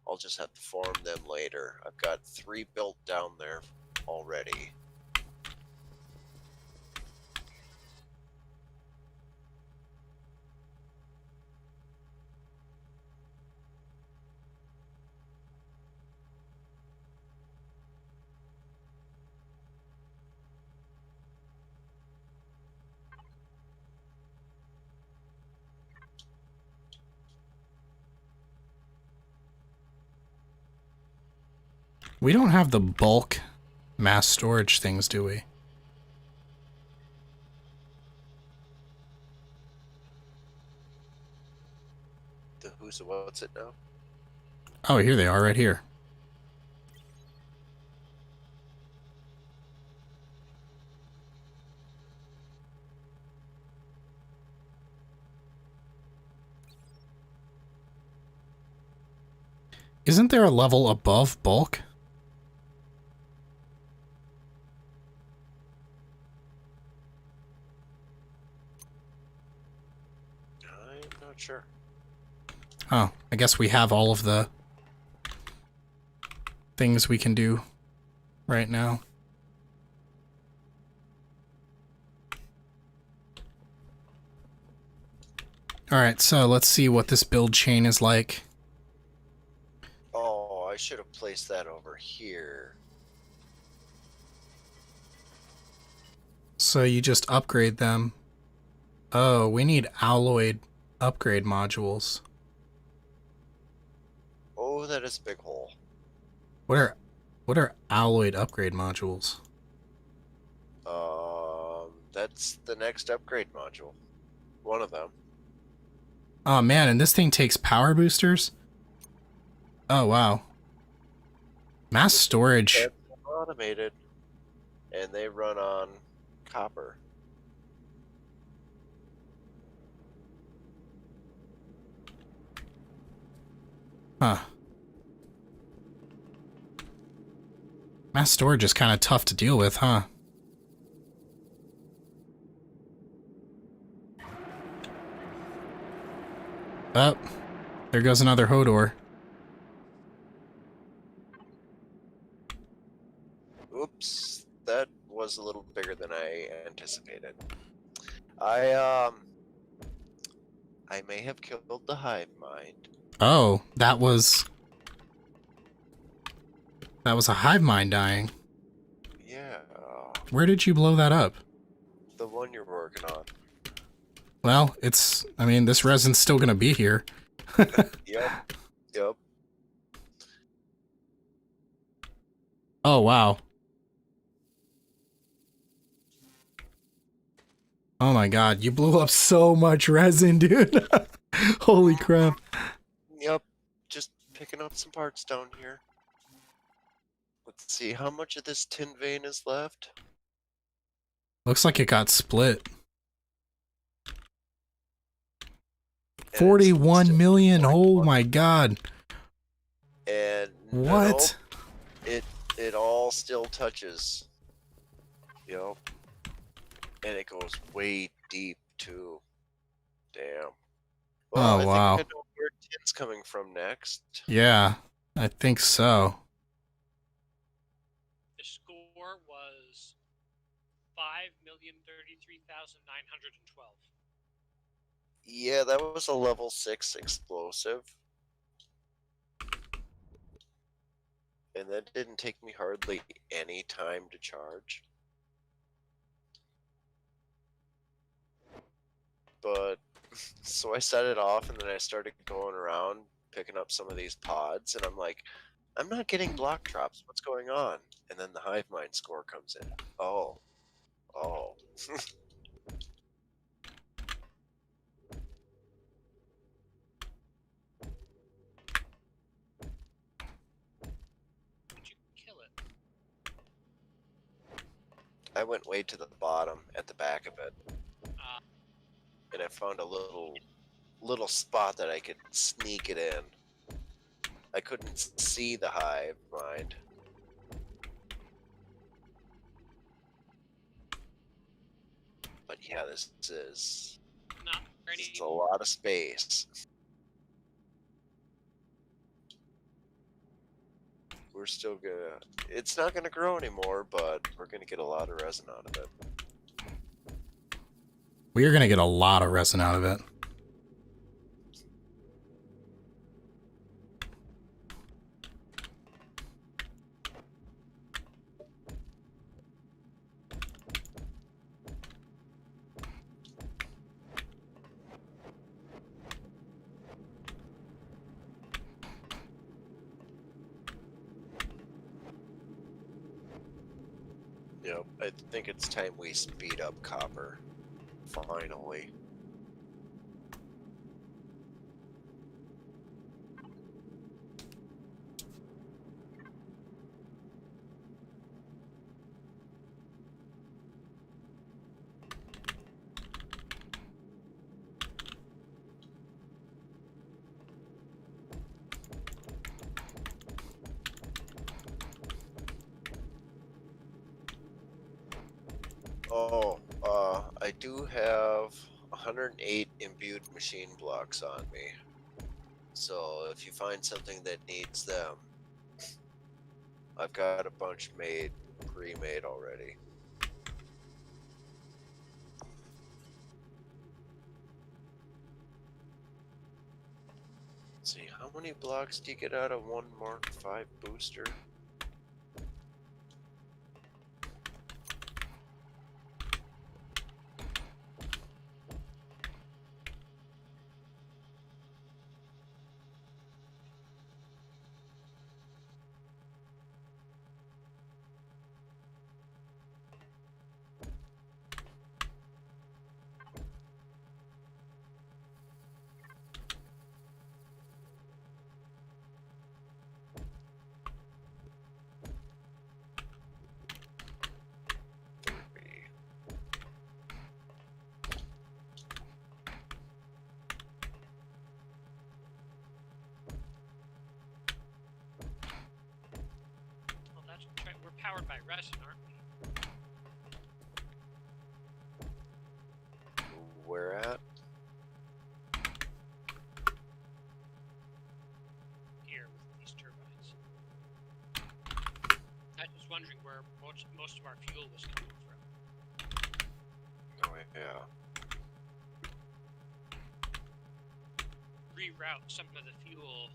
I'll just have to form them later. I've got 3 built down there already. We don't have the bulk mass storage things, do we? The who's the what's it now? Oh, here they are, right here. Isn't there a level above bulk? I'm not sure. Oh, I guess we have all of the things we can do right now. Alright, so let's see what this build chain is like. Oh, I should have placed that over here. So you just upgrade them. Oh, we need alloyed upgrade modules. Oh, that is a big hole. What are alloyed upgrade modules? That's the next upgrade module. One of them. Oh man, and this thing takes power boosters? Oh wow. Mass storage. They're automated, and they run on copper. Huh. Mass storage is kind of tough to deal with, huh? Oh, there goes another Hodor. Oops, that was a little bigger than I anticipated. I may have killed the hive mind. Oh, that was a hive mind dying. Yeah, Where did you blow that up? the one you're working on. Well, I mean, this resin's still gonna be here. Yep. Yep. Oh, wow. Oh my god, you blew up so much resin, dude. Holy crap. Yep. Just picking up some parts down here. Let's see, how much of this tin vein is left? Looks like it got split. And it's 41 still million. Oh 41. my god. And What? nope, it all still touches. Yep. And it goes way deep too. Damn. Well, Oh, I wow. think I know where tin's coming from next. Yeah, I think so. The score was 5,033,912. Yeah, that was a level 6 explosive. And that didn't take me hardly any time to charge. But, so I set it off and then I started going around picking up some of these pods and I'm like, I'm not getting block drops. What's going on? And then the hive mind score comes in. Oh. Oh. Did you kill it? I went way to the bottom at the back of it. Uh, And I found a little spot that I could sneak it in. I couldn't see the hive mind. But yeah, this is not ready. a lot of space. We're still gonna. It's not gonna grow anymore, but we're gonna get a lot of resin out of it. We are going to get a lot of resin out of it. Yep, I think it's time we speed up copper. Finally. Oh, I do have 108 imbued machine blocks on me. So if you find something that needs them, I've got a bunch made, pre-made already. Let's see, how many blocks do you get out of one Mark V booster? Well, that's right. We're powered by resin, aren't we? Where at? Here with these turbines. I was wondering where most of our fuel was coming from. Oh yeah. Reroute some of the fuel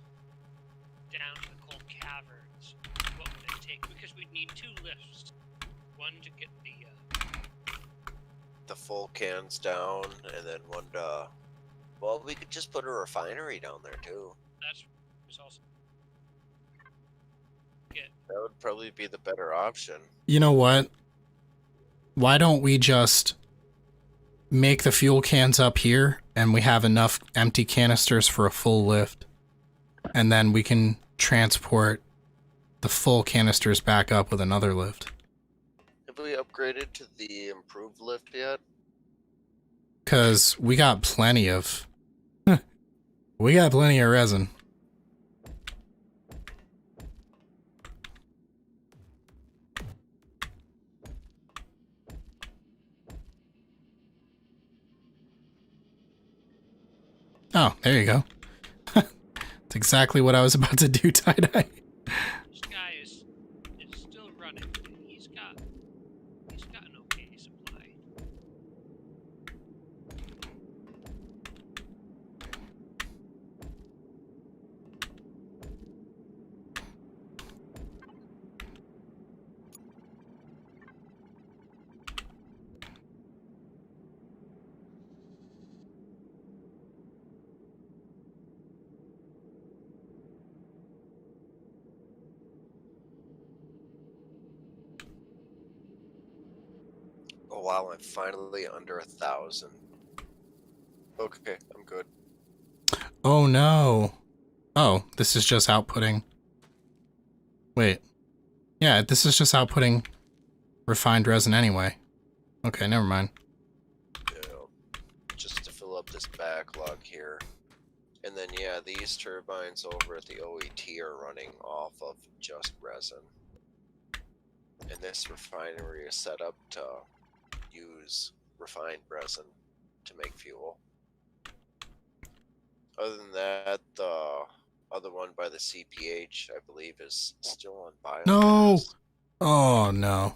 down to the cold caverns. What would it take? Because we'd need 2 lifts. One to get The full cans down, and then one to. Well, we could just put a refinery down there too. that's was also get That would probably be the better option. You know what? Why don't we just make the fuel cans up here and we have enough empty canisters for a full lift? And then we can transport the full canisters back up with another lift. Have we upgraded to the improved lift yet? Because we got plenty of... we got plenty of resin. Oh, there you go. That's exactly what I was about to do, tie-dye. This guy is still running. He's got an okay supply. Oh wow, I'm finally under 1,000. Okay, I'm good. Oh no. Oh, this is just outputting. Wait. Yeah, this is just outputting refined resin anyway. Okay, never mind. Yeah, just to fill up this backlog here. And then yeah, these turbines over at the OET are running off of just resin. And this refinery is set up to use refined resin to make fuel. Other than that, the other one by the CPH, I believe, is still on biomass. No! Oh no.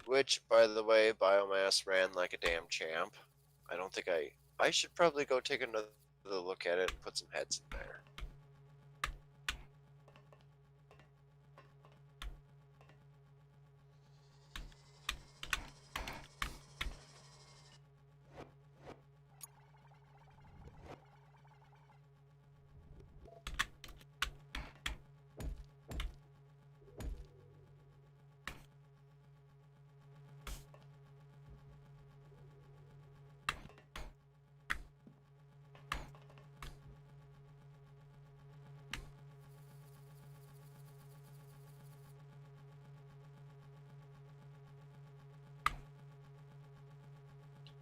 Which, by the way, biomass ran like a damn champ. I don't think I should probably go take another look at it and put some heads in there.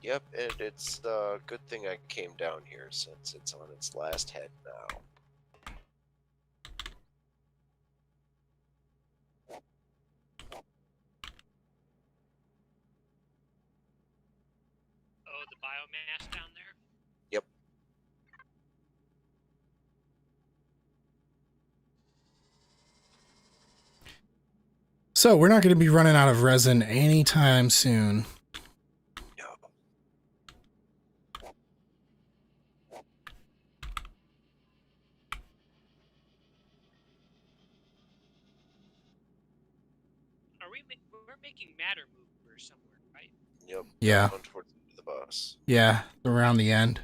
Yep, and it's a good thing I came down here since it's on its last head now. Oh, the biomass down there? Yep. So we're not going to be running out of resin anytime soon. No. We're making matter movers somewhere, right? Yep. Yeah. Going towards the bus. Yeah, around the end.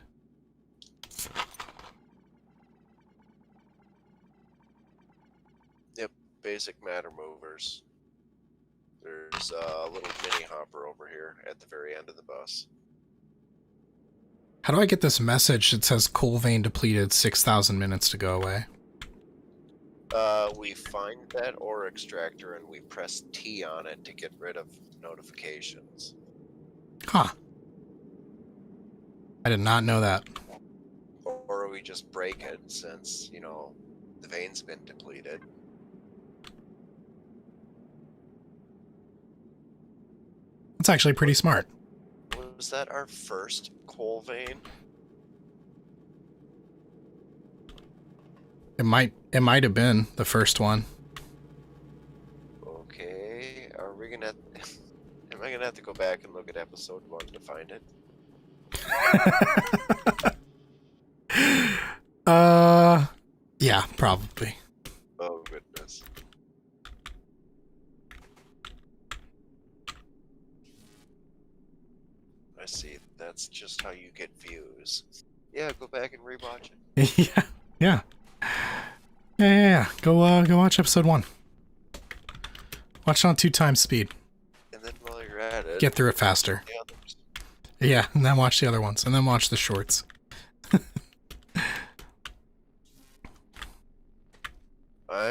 Yep. Basic matter movers. There's a little mini hopper over here at the very end of the bus. How do I get this message that says coal vein depleted, 6,000 minutes to go away? We find that ore extractor and we press T on it to get rid of notifications. Huh. I did not know that. Or we just break it since, you know, the vein's been depleted. That's actually pretty smart. Was that our first coal vein? It might have been the first one. Okay, are we gonna am I gonna have to go back and look at episode 1 to find it? Yeah, probably. Oh goodness. I see, that's just how you get views. Yeah, go back and rewatch it. Yeah. Yeah. Go watch episode 1. Watch it on 2 times speed. And then while you're at it, Get through it faster. the others. Yeah, and then watch the other ones, and then watch the shorts.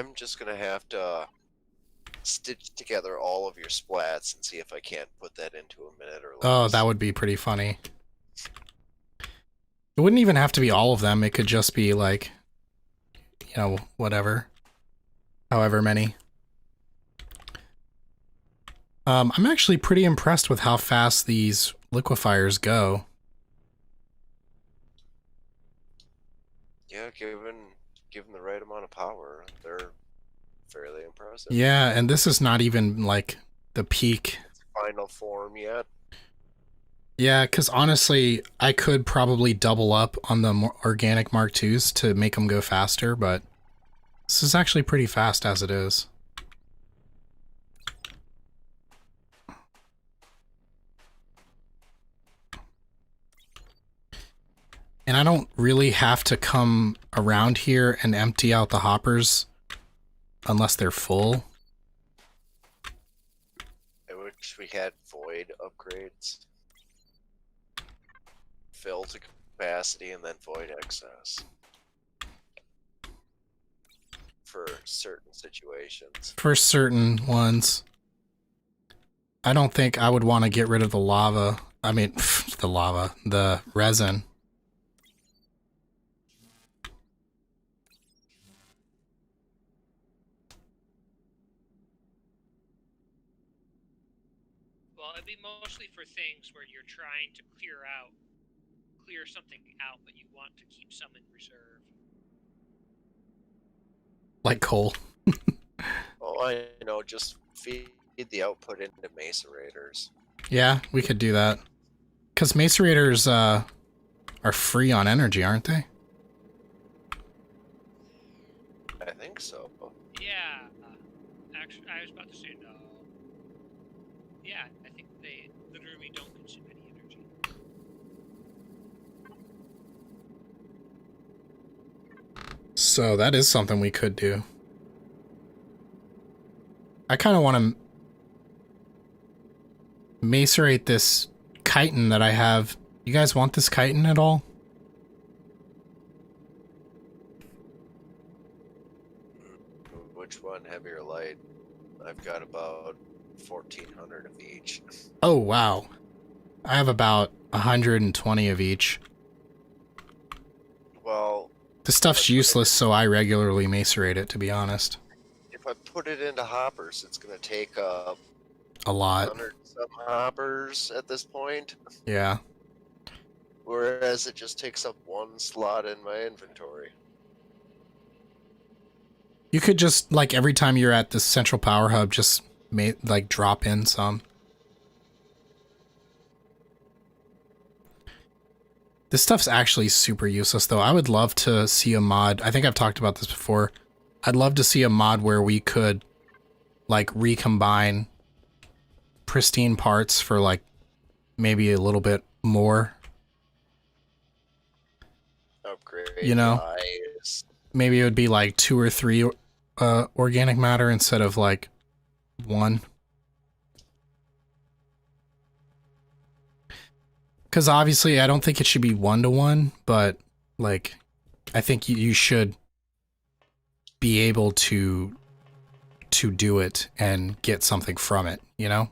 I'm just gonna have to stitch together all of your splats and see if I can't put that into a minute or less. Oh, that would be pretty funny. It wouldn't even have to be all of them. It could just be like, you know, whatever. However many. I'm actually pretty impressed with how fast these liquefiers go. Yeah, given the right amount of power, they're fairly impressive. Yeah, and this is not even like the peak. Final form yet. Yeah, because honestly, I could probably double up on the more organic Mark IIs to make them go faster, but this is actually pretty fast as it is. And I don't really have to come around here and empty out the hoppers unless they're full. I wish we had void upgrades. Fill to capacity and then void excess. For certain situations. For certain ones. I don't think I would want to get rid of the lava. I mean, the resin. Well, it'd be mostly for things where you're trying to clear something out, but you want to keep some in reserve. Like coal. Oh, I know, just feed the output into macerators. Yeah, we could do that. Because macerators are free on energy, aren't they? I think so. Yeah. Actually, I was about to say no. Yeah, I think they literally don't consume any energy. So that is something we could do. I kind of want to macerate this chitin that I have. You guys want this chitin at all? Which one, heavy or light? I've got about 1,400 of each. Oh, wow. I have about 120 of each. Well, This stuff's useless, so I regularly macerate it, to be honest. if I put it into hoppers, it's going to take up A lot. 100 some hoppers at this point. Yeah. Whereas it just takes up one slot in my inventory. You could just, like, every time you're at this central power hub, just, like, drop in some. This stuff's actually super useless, though. I would love to see a mod. I think I've talked about this before. I'd love to see a mod where we could, like, recombine pristine parts for, like, maybe a little bit more. Upgrade. You know? Nice. Maybe it would be, like, 2 or 3 organic matter instead of, like, 1. Because obviously, I don't think it should be 1-to-1, but, like, I think you should be able to do it and get something from it, you know?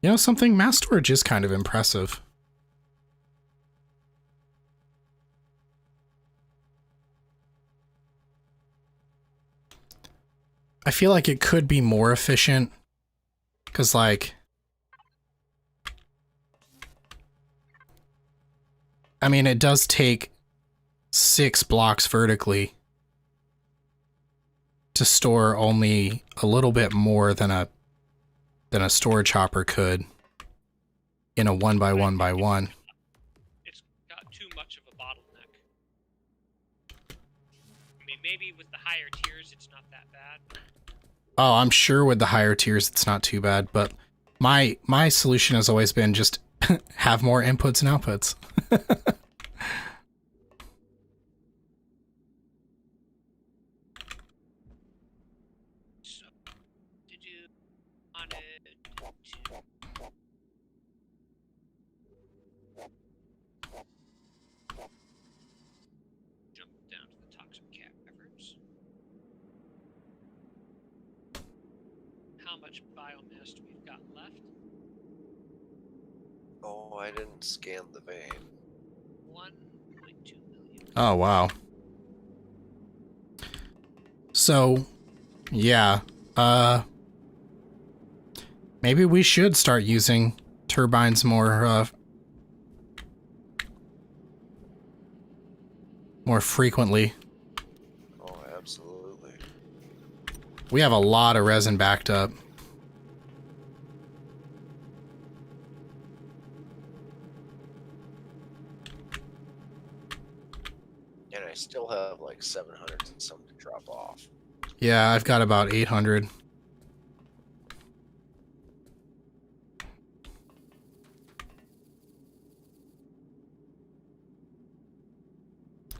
You know something? Mass storage is kind of impressive. I feel like it could be more efficient, because, like, I mean, it does take 6 blocks vertically to store only a little bit more than a storage hopper could in a 1x1x1. It's got too much of a bottleneck. I mean, maybe with the higher tiers, it's not that bad. Oh, I'm sure with the higher tiers, it's not too bad, but my solution has always been just have more inputs and outputs. So, much biomass we've got left. Oh, I didn't scan the vein. 1.2 million. Oh, wow. So, yeah. Maybe we should start using turbines more frequently. Oh, absolutely. We have a lot of resin backed up. And I still have like 700 and some to drop off. Yeah, I've got about 800.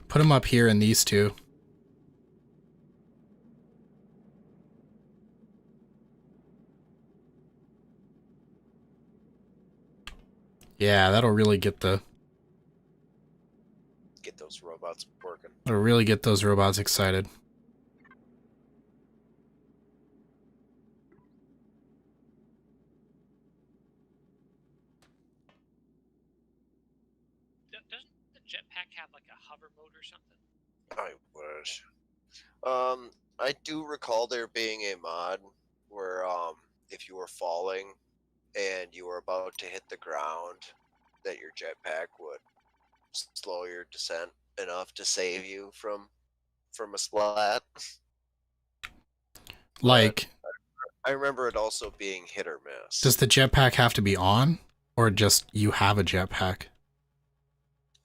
Put them up here in these two. Yeah, that'll really get those robots working. That'll really get those robots excited. Doesn't the jetpack have like a hover mode or something? I wish. I do recall there being a mod where if you were falling and you were about to hit the ground, that your jetpack would slow your descent enough to save you from a splat. Like, I remember it also being hit or miss. does the jetpack have to be on? Or just you have a jetpack?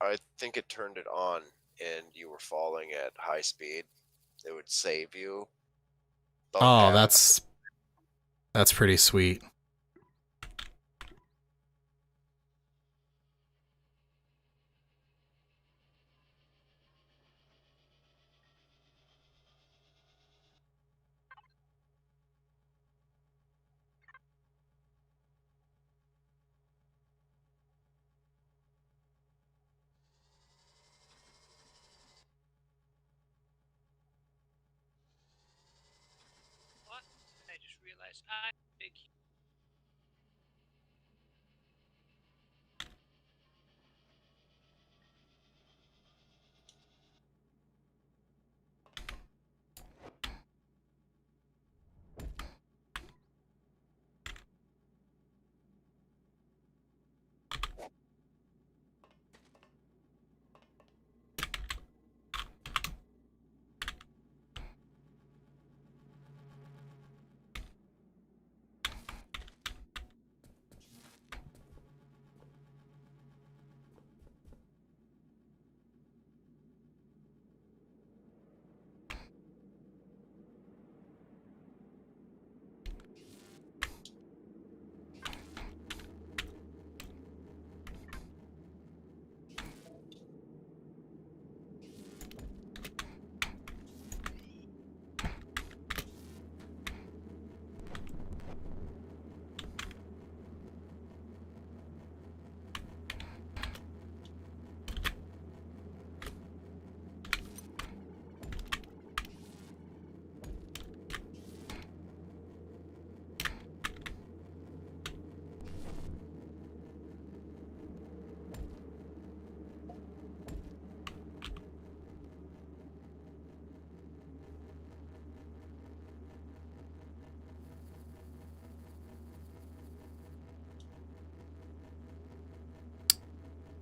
I think it turned it on and you were falling at high speed. It would save you. Oh, that's pretty sweet. What? I just realized I'm big.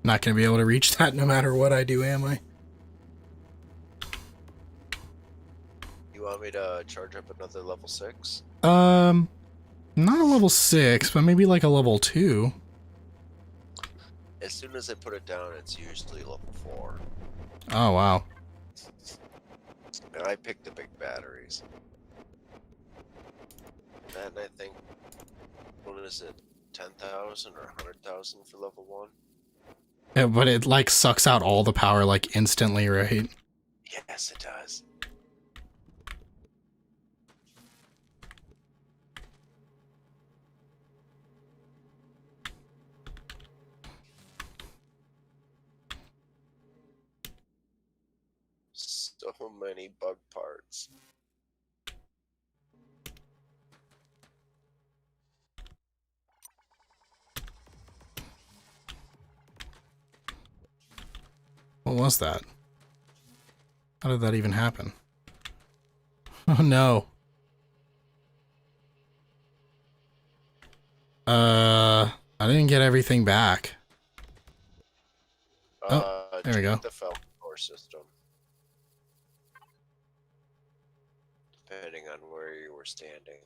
Not going to be able to reach that no matter what I do, am I? You want me to charge up another level 6? Not a level 6, but maybe like a level 2. As soon as I put it down, it's usually level 4. Oh, wow. And I picked the big batteries. And I think, what is it, 10,000 or 100,000 for level 1? Yeah, but it like sucks out all the power like instantly, right? Yes, it does. So many bug parts. What was that? How did that even happen? Oh no. I didn't get everything back. Oh, there we go. Check the Falcon core system. Depending on where you were standing.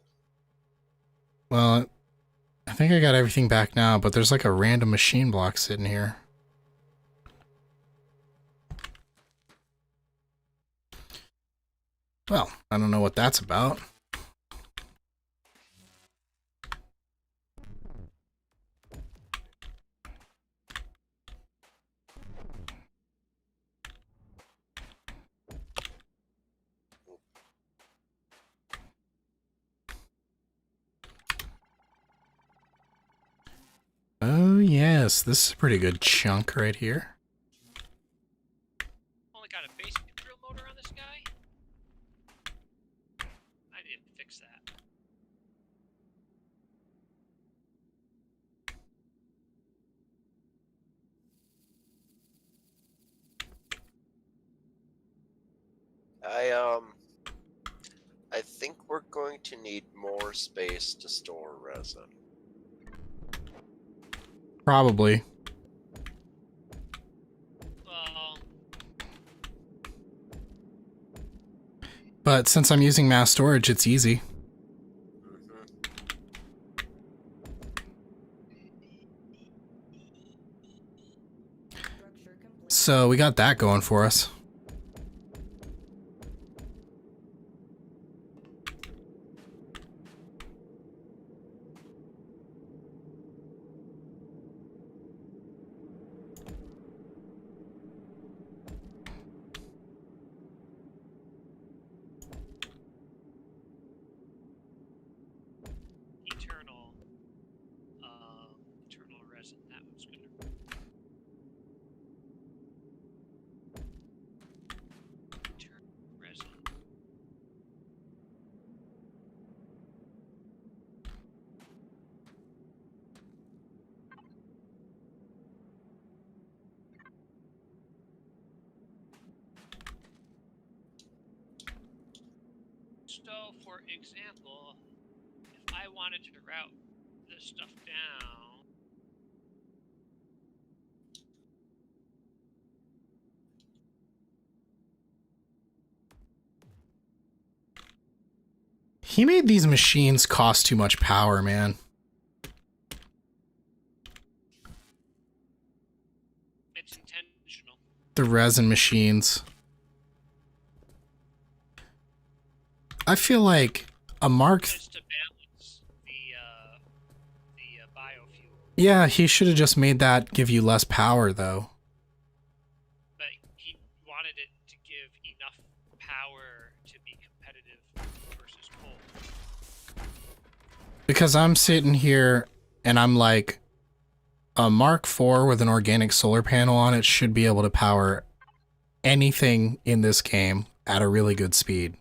Well, I think I got everything back now, but there's like a random machine block sitting here. Well, I don't know what that's about. Oh yes, this is a pretty good chunk right here. Only got a basic drill motor on this guy. I didn't fix that. I think we're going to need more space to store resin. Probably. Well, But since I'm using mass storage, it's easy. Structure complete. So we got that going for us. eternal resin. That was gonna. Eternal resin. So, for example, if I wanted to route this stuff down, He made these machines cost too much power, man. it's intentional. The resin machines. I feel like a Mark... Just to balance the biofuel. Yeah, he should have just made that give you less power, though. But he wanted it to give enough power to be competitive versus coal. Because I'm sitting here and I'm like, a Mark IV with an organic solar panel on it should be able to power anything in this game at a really good speed.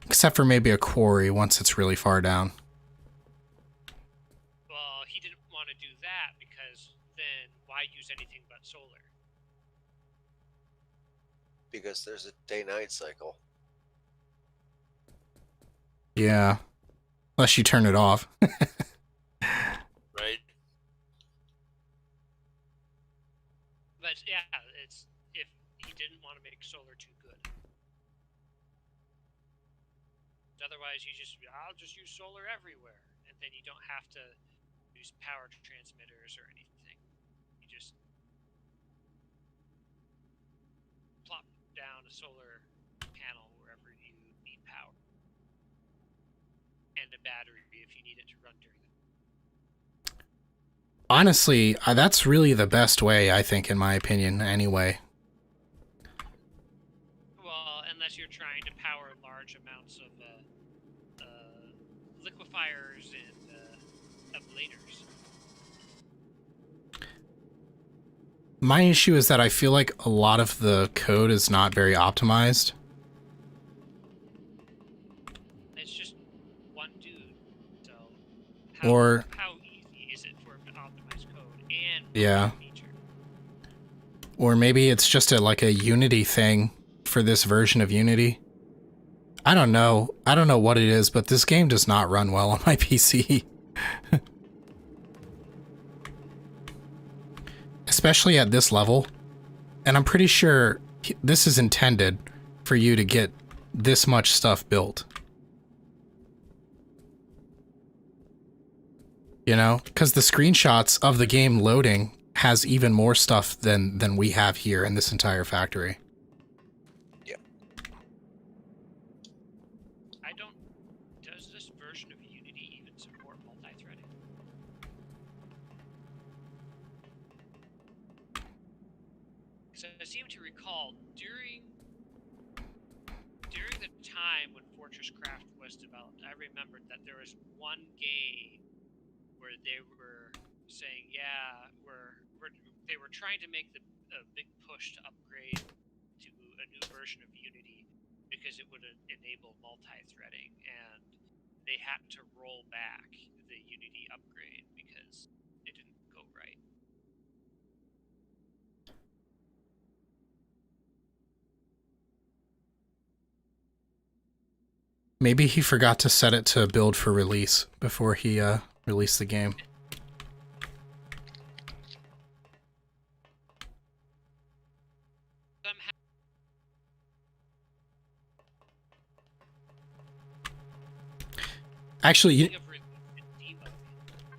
Except for maybe a quarry once it's really far down. Well, he didn't want to do that because then why use anything but solar? Because there's a day-night cycle. Yeah. Unless you turn it off. Right? But yeah, it's if he didn't want to make solar too good. Otherwise, I'll just use solar everywhere, and then you don't have to use power transmitters or anything. You just plop down a solar panel wherever you need power, and a battery if you need it to run during the. Honestly, that's really the best way, I think, in my opinion, anyway. Well, unless you're trying to power large amounts of liquefiers and ablators. My issue is that I feel like a lot of the code is not very optimized. It's just one dude, so how easy is it for him to optimize code and Yeah. feature. Or maybe it's just like a Unity thing for this version of Unity. I don't know. I don't know what it is, but this game does not run well on my PC. Especially at this level. And I'm pretty sure this is intended for you to get this much stuff built. You know? Because the screenshots of the game loading has even more stuff than we have here in this entire factory. Does this version of Unity even support multi-threading? So I seem to recall during the time when FortressCraft was developed, I remembered that there was one game where they were saying, yeah, they were trying to make a big push to upgrade to a new version of Unity because it would enable multi-threading, and they had to roll back the Unity upgrade because it didn't go right. Maybe he forgot to set it to build for release before he released the game. Somehow, Actually,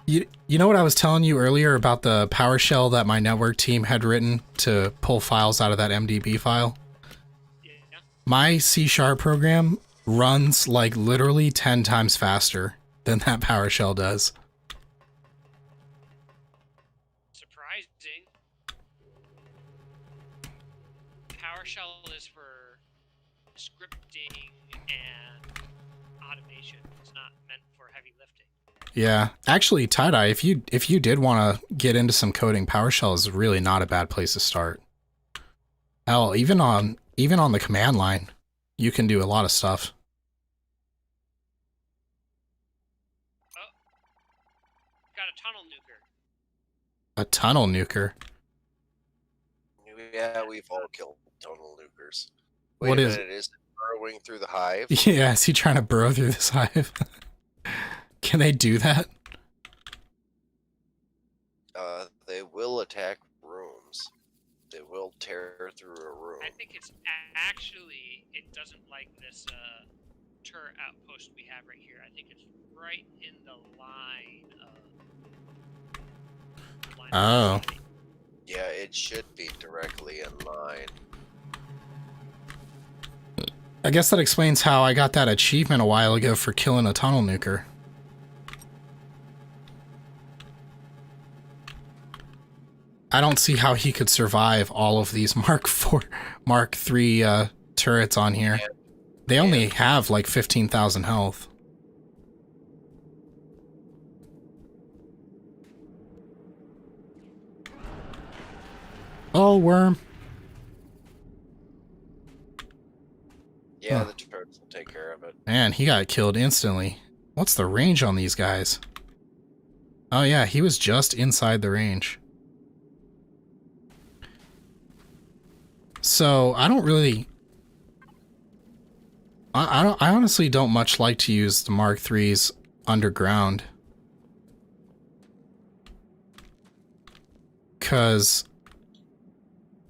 you know what I was telling you earlier about the PowerShell that my network team had written to pull files out of that MDB file? yeah. My C# program runs like literally 10 times faster than that PowerShell does. Surprising. PowerShell is for scripting and automation. It's not meant for heavy lifting. Yeah, actually, Tie-Dye, if you did want to get into some coding, PowerShell is really not a bad place to start. Hell, even on the command line, you can do a lot of stuff. Oh, got a tunnel nuker. A tunnel nuker? Yeah, we've all killed tunnel nukers. What Wait a is- minute, is it burrowing through the hive? Yeah, is he trying to burrow through this hive? Can they do that? They will attack rooms. They will tear through a room. I think it's actually, it doesn't like this turret outpost we have right here. I think it's right in the line of... Oh. Yeah, it should be directly in line. I guess that explains how I got that achievement a while ago for killing a tunnel nuker. I don't see how he could survive all of these Mark III turrets on here. They only have like 15,000 health. Oh, worm. Yeah, Huh. the turrets will take care of it. Man, he got killed instantly. What's the range on these guys? Oh yeah, he was just inside the range. So I don't really... I honestly don't much like to use the Mark IIIs underground. Cause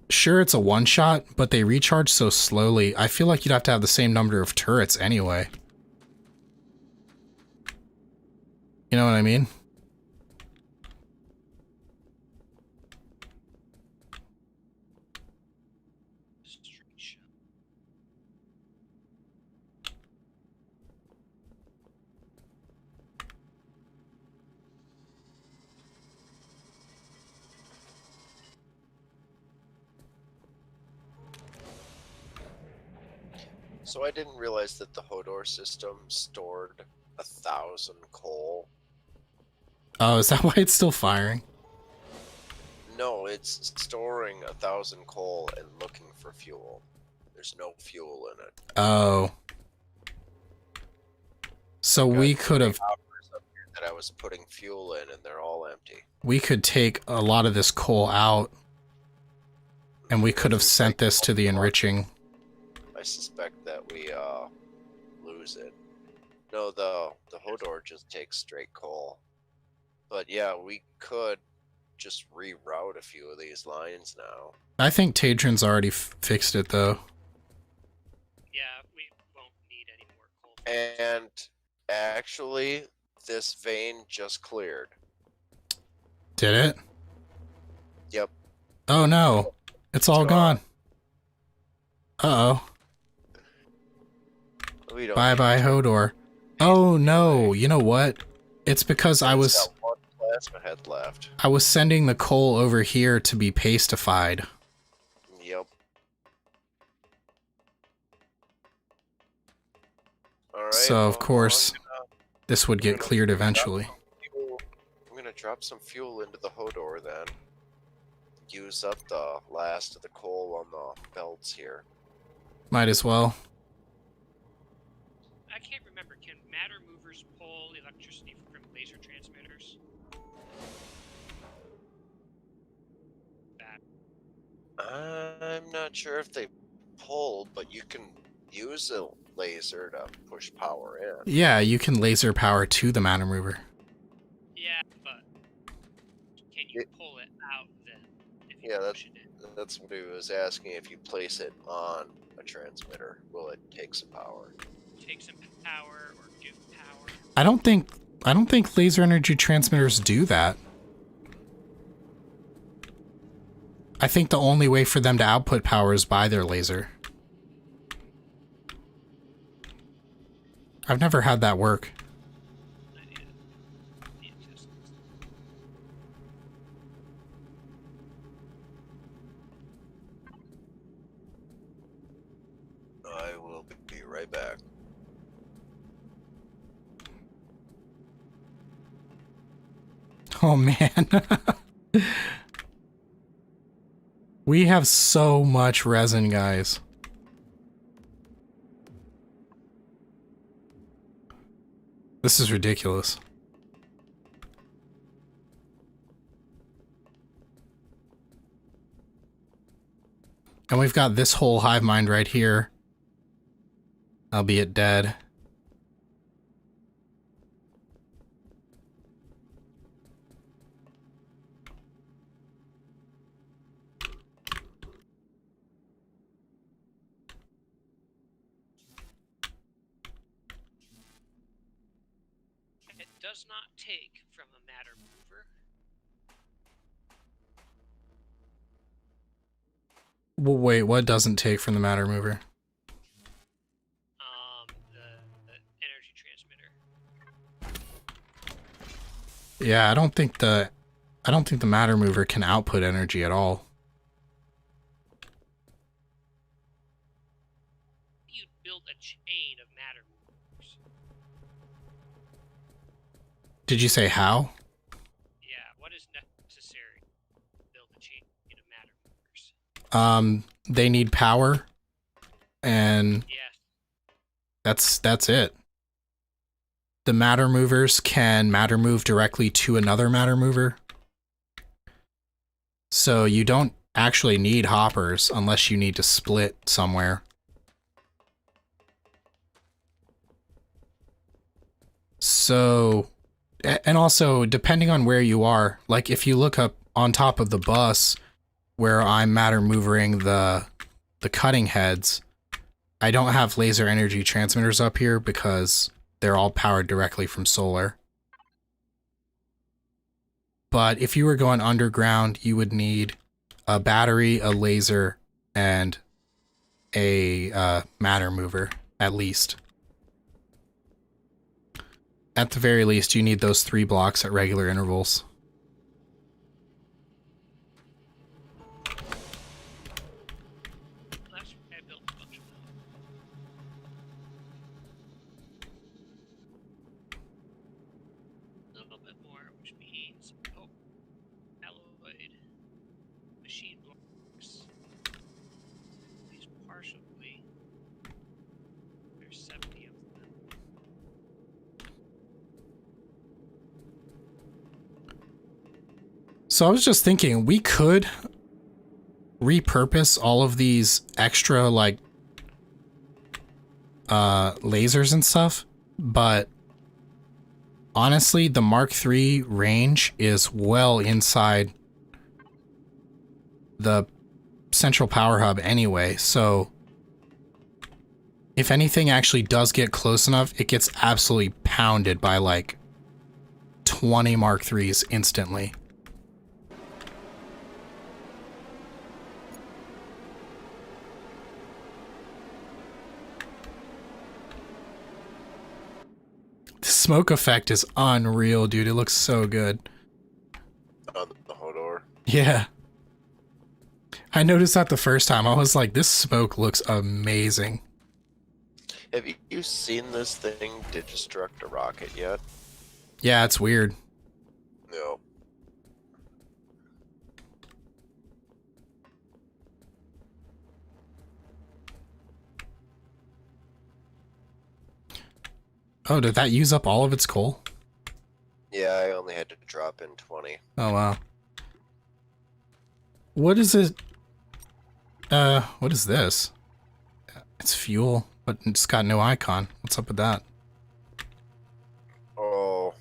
sure, it's a one-shot, but they recharge so slowly. I feel like you'd have to have the same number of turrets anyway. You know what I mean? Street shot. So I didn't realize that the Hodor system stored 1,000 coal. Oh, is that why it's still firing? No, it's storing 1,000 coal and looking for fuel. There's no fuel in it. Oh. So we could have... Hoppers up here that I was putting fuel in, and they're all empty. We could take a lot of this coal out, and we could have If we sent break this to the coal, enriching. I suspect that we lose it. No, the Hodor just takes straight coal. But yeah, we could just reroute a few of these lines now. I think Tadrin's already fixed it, though. Yeah, we won't need any more coal. And actually, this vein just cleared. Did it? Yep. Oh no, it's all gone. Uh-oh. We don't Bye-bye, need to. Hodor. Oh no, you know what? It's because I It's was got one plasma head left. sending the coal over here to be pastified. Yep. Alright. So of course, I'm this would get gonna cleared drop eventually. some fuel- I'm gonna drop some fuel into the Hodor then. Use up the last of the coal on the belts here. Might as well. I can't remember. Can matter movers pull electricity from laser transmitters? Bad. I'm not sure if they pull, but you can use a laser to push power in. Yeah, you can laser power to the matter mover. Yeah, but can you pull it out then? If you Yeah, push it in? That's what he was asking. If you place it on a transmitter, will it take some power? Take some power or do power? I don't think laser energy transmitters do that. I think the only way for them to output power is by their laser. I've never had that work. I will be right back. Oh man. We have so much resin, guys. This is ridiculous. And we've got this whole hive mind right here, albeit dead. It does not take from a matter mover. Well, wait, what doesn't take from the matter mover? The energy transmitter. Yeah, I don't think the matter mover can output energy at all. You'd build a chain of matter movers. Did you say how? Yeah, what is necessary to build a chain of matter movers? They need power, and Yes. that's it. The matter movers can matter move directly to another matter mover. So you don't actually need hoppers unless you need to split somewhere. So, and also depending on where you are, like if you look up on top of the bus where I'm matter movering the cutting heads, I don't have laser energy transmitters up here because they're all powered directly from solar. But if you were going underground, you would need a battery, a laser, and a matter mover, at least. At the very least, you need those 3 blocks at regular intervals. That's why I built a bunch of them. A little bit more, which means alloyed machine blocks. These partially. There's 70 of them. So I was just thinking we could repurpose all of these extra like lasers and stuff, but honestly the Mark III range is well inside the central power hub anyway, so if anything actually does get close enough, it gets absolutely pounded by like 20 Mark IIIs instantly. The smoke effect is unreal, dude. It looks so good. On the Hodor. Yeah. I noticed that the first time. I was like, this smoke looks amazing. Have you seen this thing destruct a rocket yet? Yeah, it's weird. No. Oh, did that use up all of its coal? Yeah, I only had to drop in 20. Oh, wow. What is it? What is this? It's fuel, but it's got no icon. What's up with that? Oh,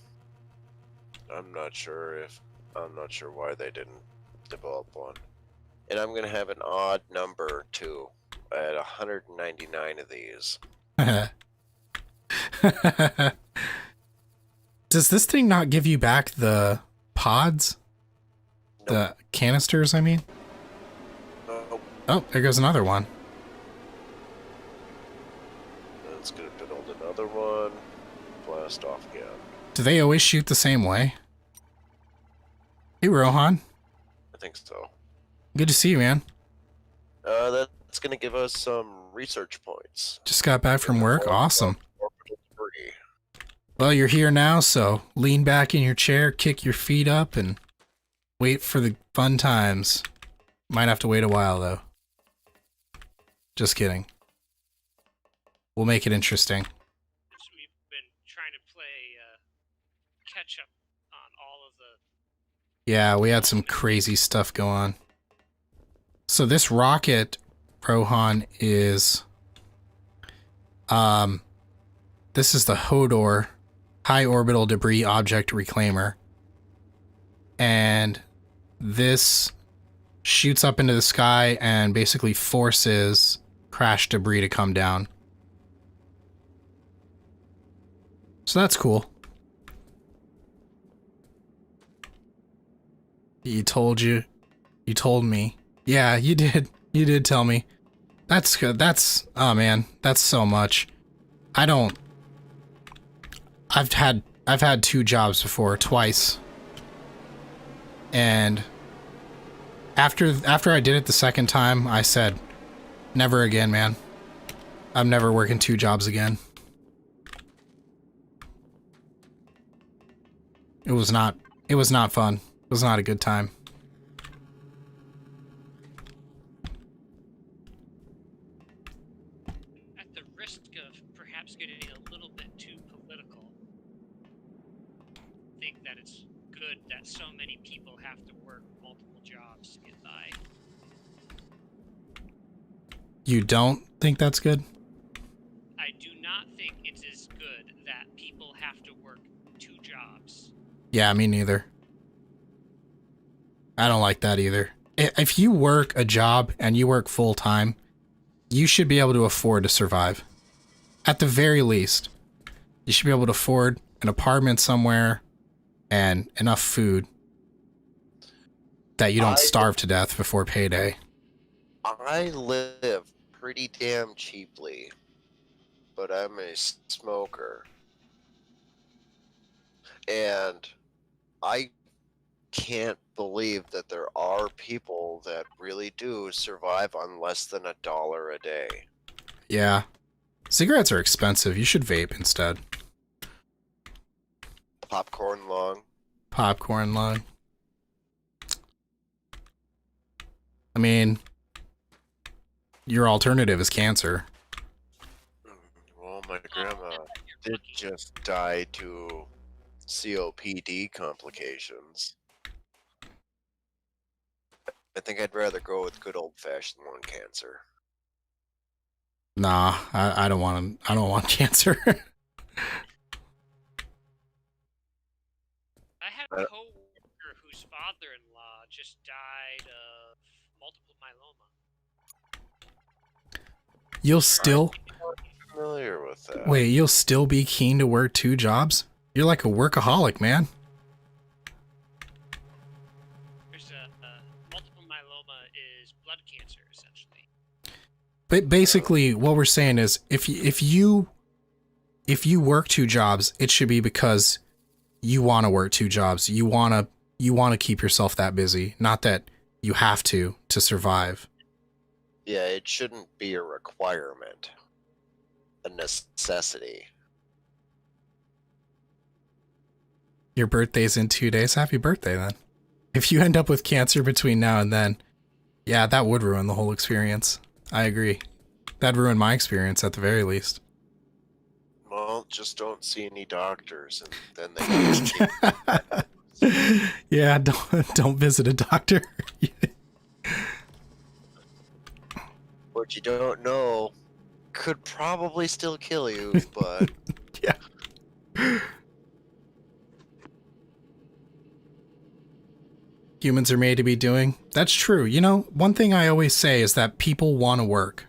I'm not sure why they didn't develop one. And I'm gonna have an odd number too. I had 199 of these. Does this thing not give you back the pods? Nope. The canisters, I mean? Nope. Oh, there goes another one. It's gonna build another one. Blast off again. Do they always shoot the same way? Hey, Rohan. I think so. Good to see you, man. That's gonna give us some research points. Just got back from work. Awesome. Orbital debris. Well, you're here now, so lean back in your chair, kick your feet up, and wait for the fun times. Might have to wait a while, though. Just kidding. We'll make it interesting. We've been trying to play catch up on all of the. Yeah, we had some crazy stuff go on. So this rocket, Rohan, is this is the Hodor High Orbital Debris Object Reclaimer. And this shoots up into the sky and basically forces crash debris to come down. So that's cool. You told me. Yeah, you did. You did tell me. That's good. Oh man, that's so much. I've had 2 jobs before, twice. And after I did it the second time, I said, never again, man. I'm never working 2 jobs again. It was not fun. It was not a good time. At the risk of perhaps getting a little bit too political, I think that it's good that so many people have to work multiple jobs to get by. You don't think that's good? I do not think it is good that people have to work 2 jobs. Yeah, me neither. I don't like that either. If you work a job and you work full time, you should be able to afford to survive. At the very least, you should be able to afford an apartment somewhere and enough food that you don't starve to death before payday. I live pretty damn cheaply, but I'm a smoker. And I can't believe that there are people that really do survive on less than $1 a day. Yeah. Cigarettes are expensive. You should vape instead. Popcorn lung. Popcorn lung. I mean, your alternative is cancer. Well, my grandma did just die to COPD complications. I think I'd rather go with good old-fashioned lung cancer. Nah, I don't want I don't want cancer. I had a Uh, coworker whose father-in-law just died of multiple myeloma. You'll still Familiar with that. wait. You'll still be keen to work 2 jobs? You're like a workaholic, man. There's multiple myeloma is blood cancer, essentially. But basically, what we're saying is, if you work 2 jobs, it should be because you want to work 2 jobs. You want to keep yourself that busy, not that you have to survive. Yeah, it shouldn't be a requirement, a necessity. Your birthday's in 2 days. Happy birthday, then. If you end up with cancer between now and then, yeah, that would ruin the whole experience. I agree. That'd ruin my experience at the very least. Well, just don't see any doctors, and then they can just keep Yeah, don't visit a doctor. what you don't know could probably still kill you, but Yeah. Humans are made to be doing. That's true. You know, one thing I always say is that people want to work.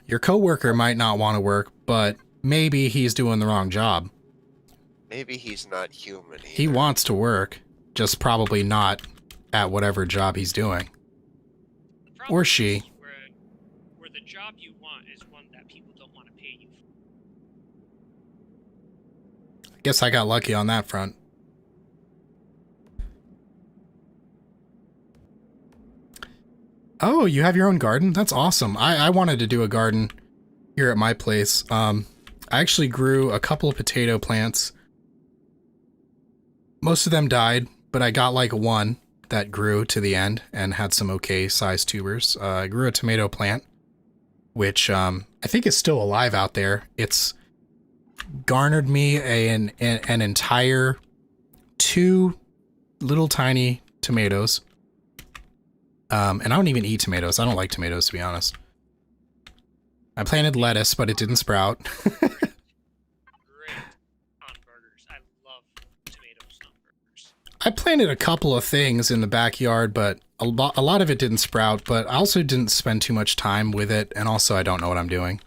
Your coworker might not want to work, but maybe he's doing the wrong job. maybe he's not human either. He wants to work, just probably not at whatever job he's doing. The problem Or she. is where the job you want is one that people don't want to pay you for. I guess I got lucky on that front. Oh, you have your own garden? That's awesome. I wanted to do a garden here at my place. I actually grew a couple of potato plants. Most of them died, but I got like one that grew to the end and had some okay sized tubers. I grew a tomato plant, which I think is still alive out there. It's garnered me an entire 2 little tiny tomatoes. And I don't even eat tomatoes. I don't like tomatoes, to be honest. I planted lettuce, but it didn't sprout. Great on burgers. I love tomatoes on burgers. I planted a couple of things in the backyard, but a lot of it didn't sprout, but I also didn't spend too much time with it, and also I don't know what I'm doing.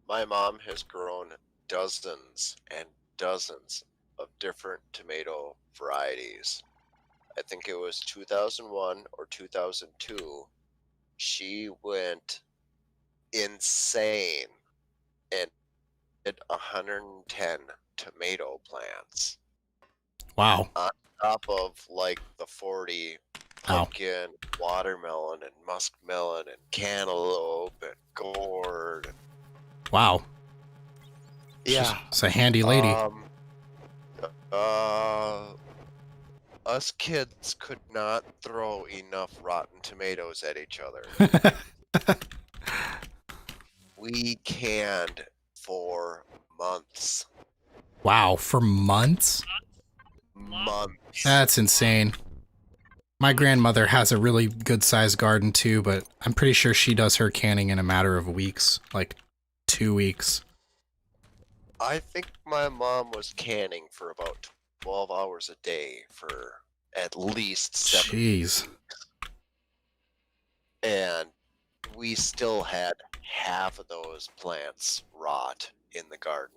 My mom has grown dozens and dozens of different tomato varieties. I think it was 2001 or 2002. She went insane and did 110 tomato plants Wow. on top of like the 40 pumpkin, watermelon, and muskmelon, and cantaloupe, and gourd. Wow. Yeah. She's a handy lady. Us kids could not throw enough rotten tomatoes at each other. We canned for months. Wow, for months? Months. That's insane. My grandmother has a really good sized garden too, but I'm pretty sure she does her canning in a matter of weeks, like 2 weeks. I think my mom was canning for about 12 hours a day for at least 7 Jeez. and we still had half of those plants rot in the garden.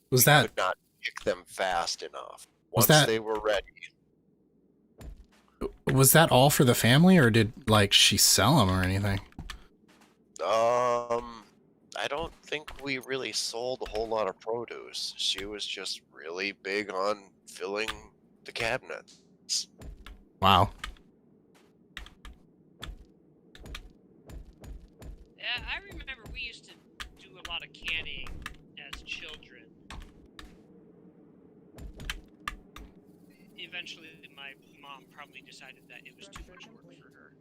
Was We that could not pick them fast enough. Was Once that- they were ready, all for the family, or did like she sell them or anything? I don't think we really sold a whole lot of produce. She was just really big on filling the cabinets. Wow. Yeah, I remember we used to do a lot of canning as children. Eventually, my mom probably decided that it was too much work for her.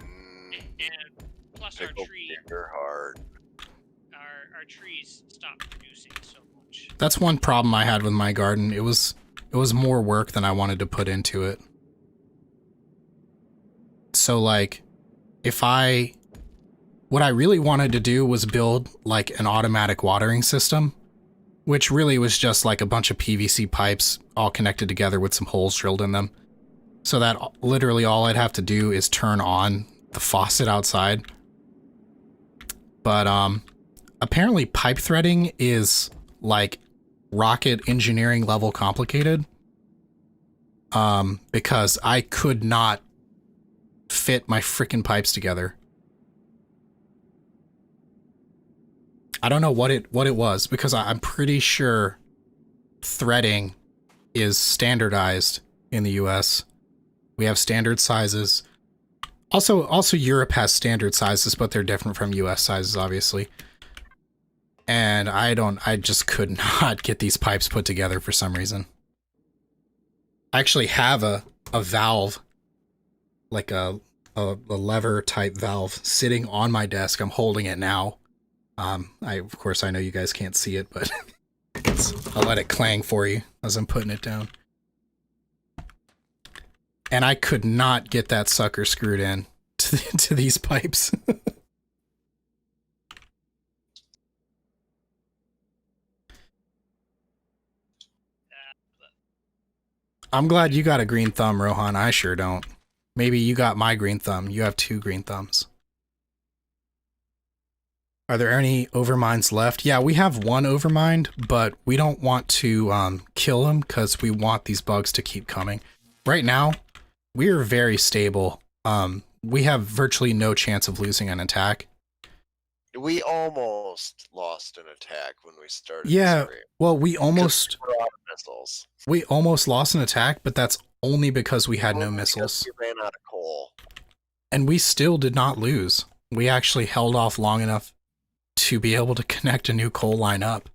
Mm, And plus, our pickled tree, finger hard. our our trees stop producing so much. That's one problem I had with my garden. It was more work than I wanted to put into it. So like, what I really wanted to do was build like an automatic watering system, which really was just like a bunch of PVC pipes all connected together with some holes drilled in them. So that literally all I'd have to do is turn on the faucet outside. But apparently pipe threading is like rocket engineering level complicated. Because I could not fit my frickin' pipes together. I don't know what it was, because I'm pretty sure threading is standardized in the US. We have standard sizes. Also Europe has standard sizes, but they're different from US sizes, obviously. And I just could not get these pipes put together for some reason. I actually have a valve, like a lever type valve sitting on my desk. I'm holding it now. Of course I know you guys can't see it, but I'll let it clang for you as I'm putting it down. And I could not get that sucker screwed in to these pipes. I'm glad you got a green thumb, Rohan. I sure don't. Maybe you got my green thumb. You have 2 green thumbs. Are there any overminds left? Yeah, we have 1 overmind, but we don't want to kill him because we want these bugs to keep coming. Right now, we're very stable. We have virtually no chance of losing an attack. We almost lost an attack when we started. Yeah, this raid. well, we almost Missiles. we almost lost an attack, but that's only because we had no missiles. We ran out of coal. And we still did not lose. We actually held off long enough to be able to connect a new coal line up.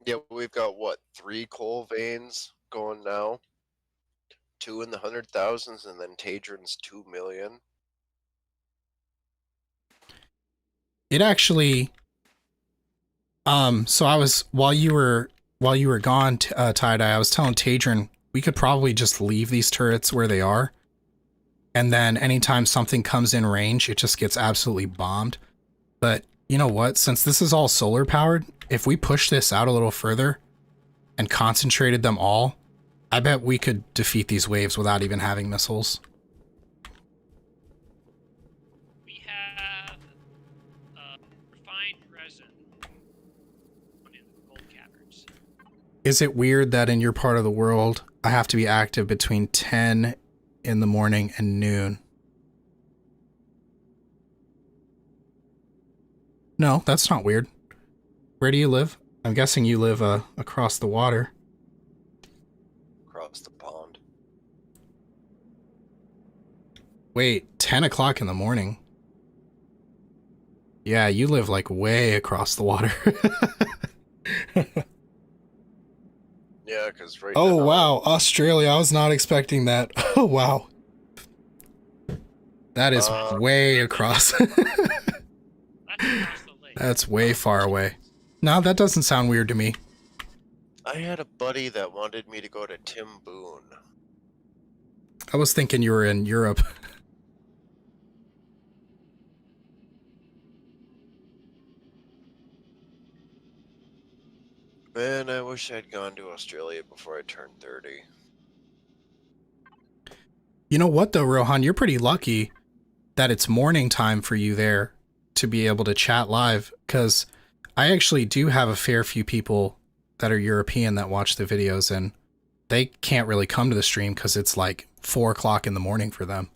Yeah, we've got what, 3 coal veins going now? 2 in the 100,000s, and then Tadrin's 2 million. It actually, so I was, while you were gone, Tie-Dye, I was telling Tadrin we could probably just leave these turrets where they are. And then anytime something comes in range, it just gets absolutely bombed. But you know what? Since this is all solar powered, if we push this out a little further and concentrated them all, I bet we could defeat these waves without even having missiles. We have refined resin in the gold caverns. Is it weird that in your part of the world, I have to be active between 10 in the morning and noon? No, that's not weird. Where do you live? I'm guessing you live across the water. Across the pond. Wait, 10 o'clock in the morning? Yeah, you live like way across the water. Yeah, because right Oh, now... wow. Australia, I was not expecting that. Oh, wow. That is way across. That's across the lake. That's way far away. No, that doesn't sound weird to me. I had a buddy that wanted me to go to Tim Boone. I was thinking you were in Europe. Man, I wish I'd gone to Australia before I turned 30. You know what though, Rohan? You're pretty lucky that it's morning time for you there to be able to chat live, because I actually do have a fair few people that are European that watch the videos, and they can't really come to the stream because it's like 4 o'clock in the morning for them.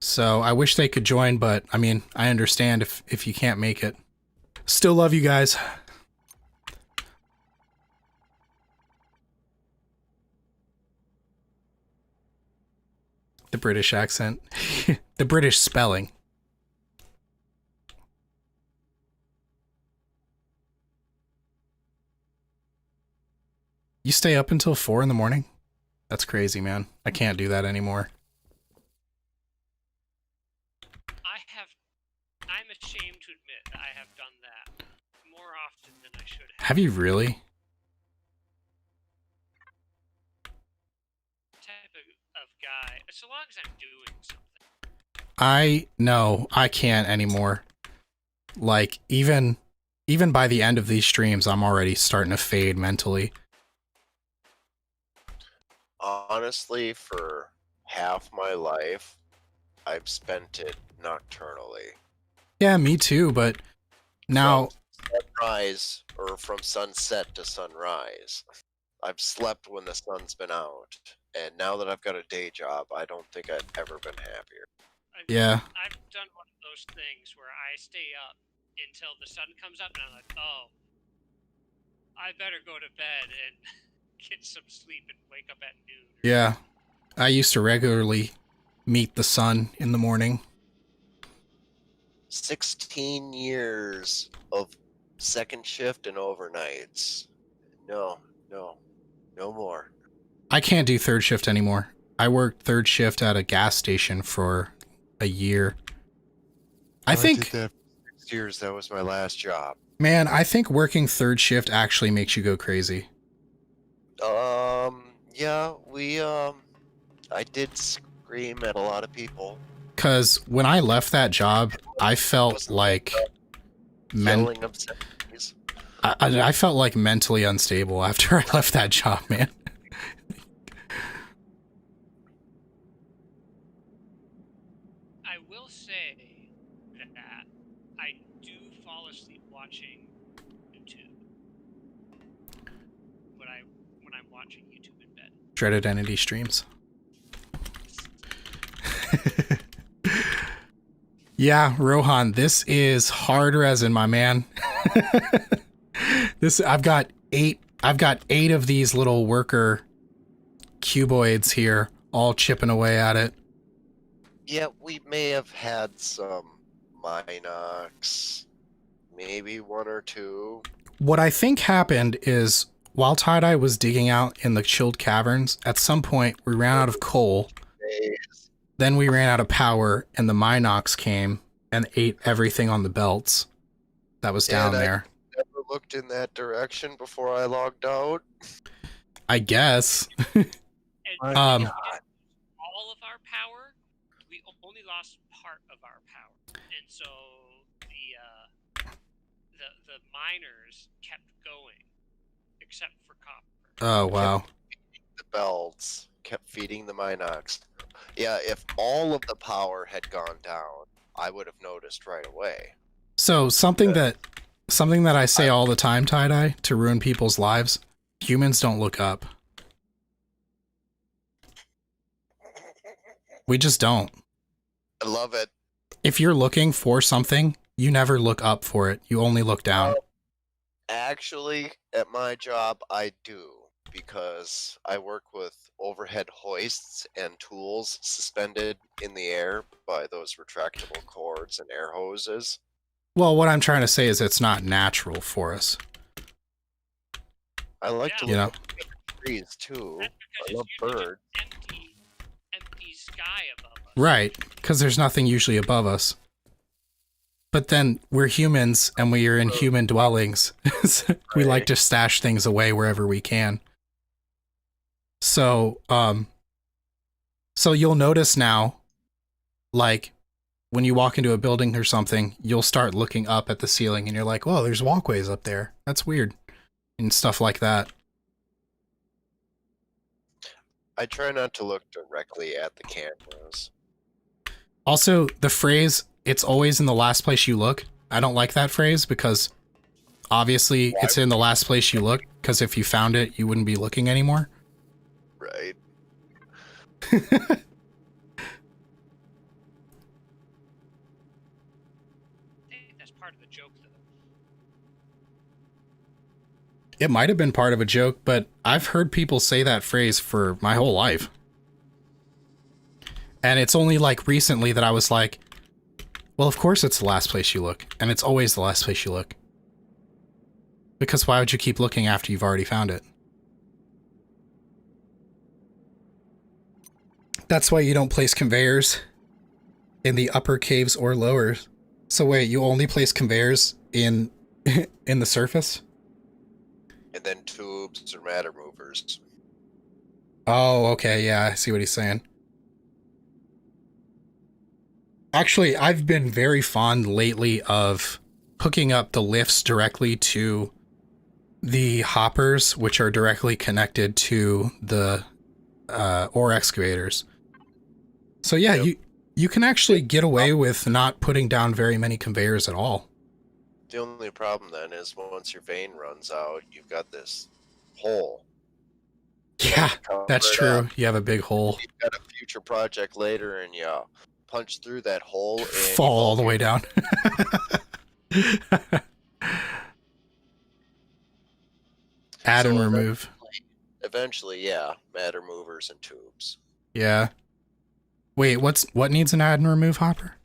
So I wish they could join, but I mean, I understand if you can't make it. Still love you guys. The British accent. The British spelling. You stay up until 4 in the morning? That's crazy, man. I can't do that anymore. I'm ashamed to admit that I have done that more often than I should have. Have you really? Type of guy, so long as I'm doing something. I can't anymore. Like, even by the end of these streams, I'm already starting to fade mentally. Honestly, for half my life, I've spent it nocturnally. Yeah, me too, but now... From sunrise, or from sunset to sunrise. I've slept when the sun's been out, and now that I've got a day job, I don't think I've ever been happier. I've done one of those things where I stay up until the sun comes up, and I'm like, oh, I better go to bed and get some sleep and wake up at noon. Yeah, I used to regularly meet the sun in the morning. 16 years of second shift and overnights. No more. I can't do third shift anymore. I worked third shift at a gas station for a year. I think did that for 6 years. That was my last job. Man, I think working third shift actually makes you go crazy. Yeah, I did scream at a lot of people. Because when I left that job, I felt like... Yelling obscenities. I felt like mentally unstable after I left that job, man. I will say that I do fall asleep watching YouTube when I'm watching YouTube in bed. DreadedEntity streams. Yeah, Rohan, this is hard resin, my man. I've got eight of these little worker cuboids here, all chipping away at it. Yeah, we may have had some Minox, maybe one or two. What I think happened is while Tie-Dye was digging out in the chilled caverns, at some point we ran out of coal. Then we ran out of power, and the Minox came and ate everything on the belts that was down there. I never looked in that direction before I logged out. I guess. And we didn't lose all of our power. We only lost part of our power, and so the miners kept going, except for copper. Oh wow. The belts kept feeding the Minox. Yeah, if all of the power had gone down, I would have noticed right away. So something that I say all the time, Tie-Dye, to ruin people's lives, humans don't look up. We just don't. I love it. If you're looking for something, you never look up for it. You only look down. Actually, at my job, I do, because I work with overhead hoists and tools suspended in the air by those retractable cords and air hoses. Well, what I'm trying to say is it's not natural for us. I like to You know? look at the trees too. That's because I love it's usually birds. just empty sky above us. Right, because there's nothing usually above us. But then we're humans and we are in human dwellings. We like to stash things away wherever we can. So, so you'll notice now, like, when you walk into a building or something, you'll start looking up at the ceiling and you're like, oh, there's walkways up there. That's weird. And stuff like that. I try not to look directly at the cameras. Also, the phrase, it's always in the last place you look. I don't like that phrase because obviously it's in the last place you look, because if you found it, you wouldn't be looking anymore. Right. I think that's part of the joke, though. It might have been part of a joke, but I've heard people say that phrase for my whole life. And it's only like recently that I was like, well, of course it's the last place you look, and it's always the last place you look. Because why would you keep looking after you've already found it? That's why you don't place conveyors in the upper caves or lower. So wait, you only place conveyors in in the surface? And then tubes or matter movers. Oh, okay, yeah, I see what he's saying. Actually, I've been very fond lately of hooking up the lifts directly to the hoppers, which are directly connected to the ore excavators. So yeah, Yep. you can actually get away with not putting down very many conveyors at all. The only problem then is once your vein runs out, you've got this hole. Yeah, Cover that's it true. up. You have a big hole. You've got a future project later, and you punch through that hole and you Fall all the way down. Add and So remove. Eventually, yeah, matter movers and tubes. Yeah. Wait, what needs an add and remove hopper?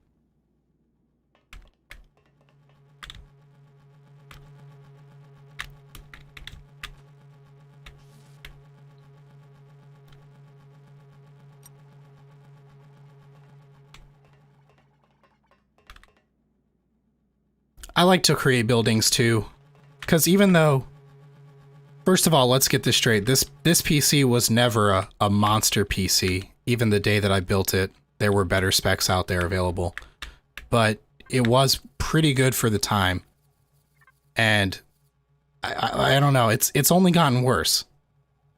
I like to create buildings too, because even though, first of all, let's get this straight. This PC was never a monster PC. Even the day that I built it, there were better specs out there available, but it was pretty good for the time. And I don't know, it's only gotten worse.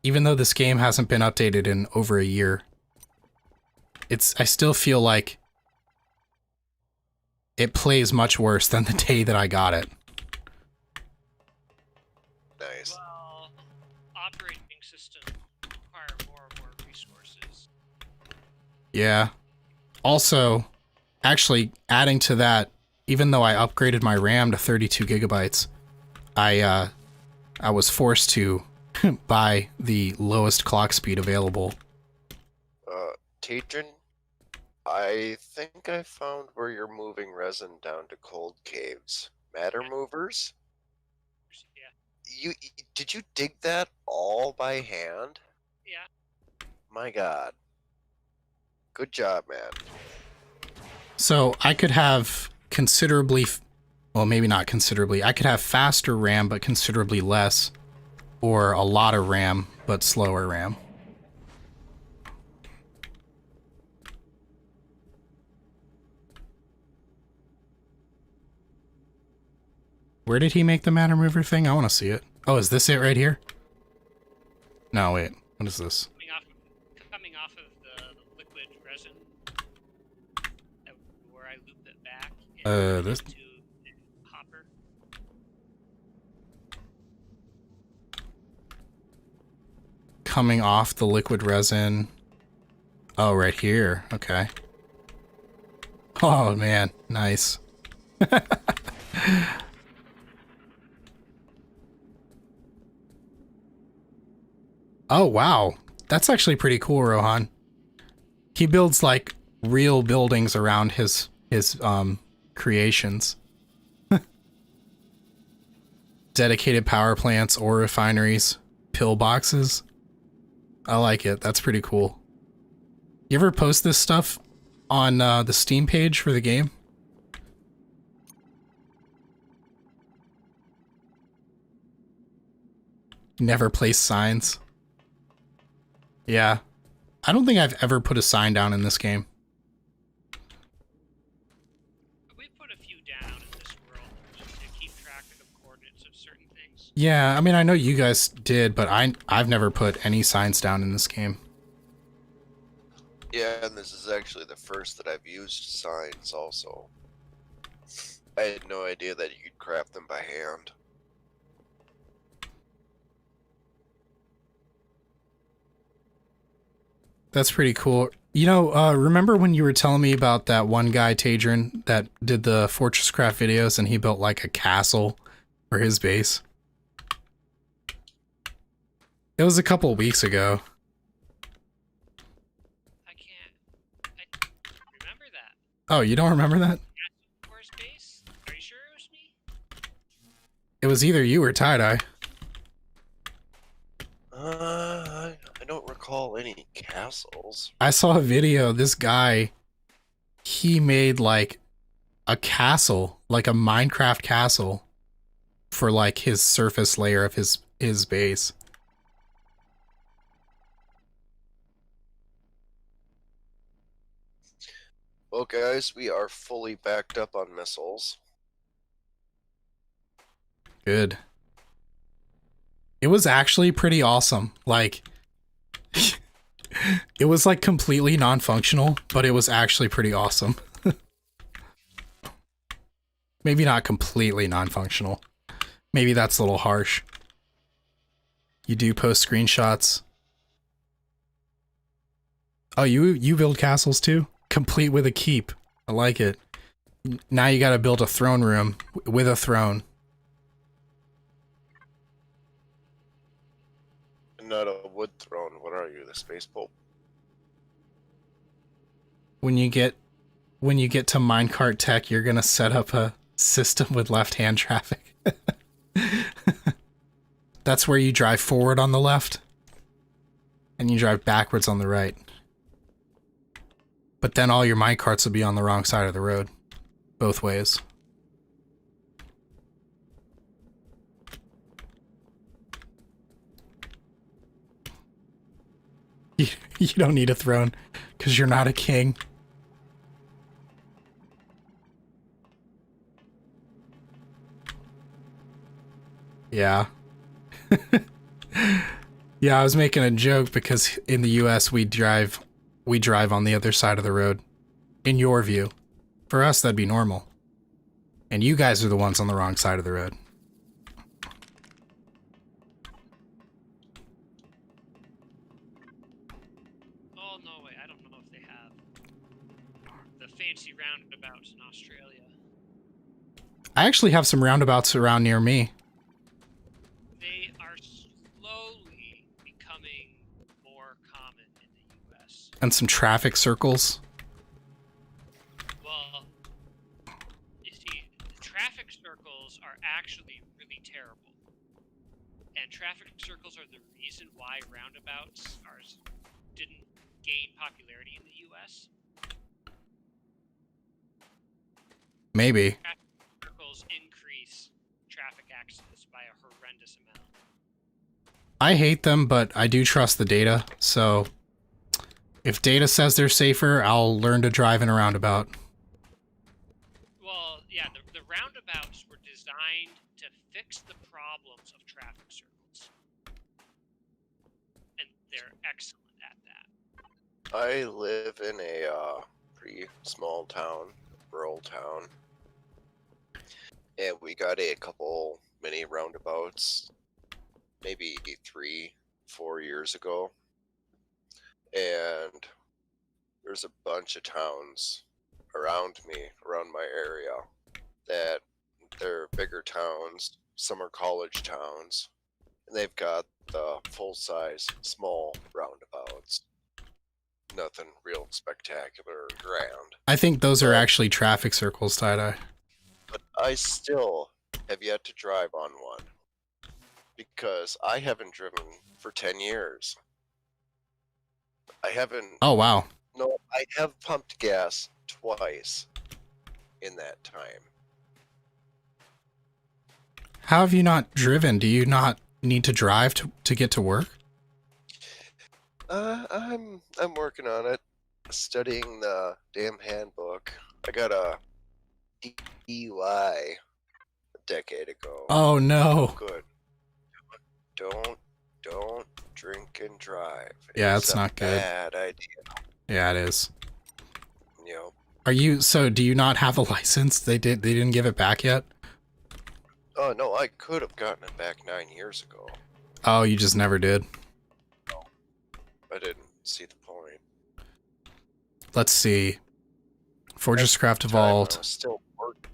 Even though this game hasn't been updated in over a year, I still feel like it plays much worse than the day that I got it. Nice. Well, operating systems require more and more resources. Yeah. Also, actually, adding to that, even though I upgraded my RAM to 32 gigabytes, I was forced to buy the lowest clock speed available. Tatron, I think I found where you're moving resin down to cold caves. Matter movers? Yeah, Did you dig that all by hand? yeah. My God. Good job, man. So I could have considerably, well, maybe not considerably, I could have faster RAM but considerably less, or a lot of RAM but slower RAM. Where did he make the matter mover thing? I want to see it. Oh, is this it right here? No, wait. What is this? Coming off of the liquid resin, where I loop it back. This. To the hopper. Coming off the liquid resin. Oh, right here. Okay. Oh, man. Nice. Oh, wow. That's actually pretty cool, Rohan. He builds, like, real buildings around his creations. Dedicated power plants, ore refineries, pillboxes. I like it. That's pretty cool. You ever post this stuff on the Steam page for the game? Never place signs. Yeah. I don't think I've ever put a sign down in this game. We put a few down in this world just to keep track of coordinates of certain things. Yeah, I mean, I know you guys did, but I've never put any signs down in this game. Yeah, and this is actually the first that I've used signs also. I had no idea that you could craft them by hand. That's pretty cool. You know, remember when you were telling me about that one guy, Tadrin, that did the FortressCraft videos and he built like a castle for his base? It was a couple weeks ago. I remember that. Oh, you don't remember that? Force base? Are you sure it was me? It was either you or Tie-Dye. I don't recall any castles. I saw a video. This guy, he made like a castle, like a Minecraft castle, for like his surface layer of his base. Well, guys, we are fully backed up on missiles. Good. It was actually pretty awesome. Like, it was like completely non-functional, but it was actually pretty awesome. Maybe not completely non-functional. Maybe that's a little harsh. You do post screenshots. Oh, you build castles too? Complete with a keep. I like it. Now you gotta build a throne room with a throne. Not a wood throne. What are you, the space pope? When you get to minecart tech, you're gonna set up a system with left-hand traffic. That's where you drive forward on the left, and you drive backwards on the right. But then all your minecarts will be on the wrong side of the road, both ways. You don't need a throne, because you're not a king. Yeah. Yeah, I was making a joke because in the US we drive on the other side of the road. In your view. For us that'd be normal. And you guys are the ones on the wrong side of the road. Oh, no, wait, I don't know if they have the fancy roundabouts in Australia. I actually have some roundabouts around near me. They are slowly becoming more common in the US. And some traffic circles. Well, you see, the traffic circles are actually really terrible. And traffic circles are the reason why roundabouts didn't gain popularity in the US. Maybe. Traffic circles increase traffic accidents by a horrendous amount. I hate them, but I do trust the data, so if data says they're safer, I'll learn to drive in a roundabout. Well, yeah, the roundabouts were designed to fix the problems of traffic circles. And they're excellent at that. I live in a pretty small town, rural town. And we got a couple mini roundabouts, maybe 3-4 years ago. And there's a bunch of towns around me, around my area, that they're bigger towns. Some are college towns. And they've got the full-size, small roundabouts. Nothing real spectacular or grand. I think those are actually traffic circles, tie-dye. But I still have yet to drive on one. Because I haven't driven for 10 years. I haven't... Oh, wow. No, I have pumped gas twice in that time. How have you not driven? Do you not need to drive to get to work? I'm working on it. Studying the damn handbook. I got a DUI a decade ago. Oh, no. Good. Don't drink and drive. Yeah, It's that's a not good. Bad idea. Yeah, it is. Yep. Are you, so do you not have a license? They didn't give it back yet? Oh no, I could have gotten it back 9 years ago. Oh, you just never did. I didn't see the point. Let's see. FortressCraft Time I Evolved was still working.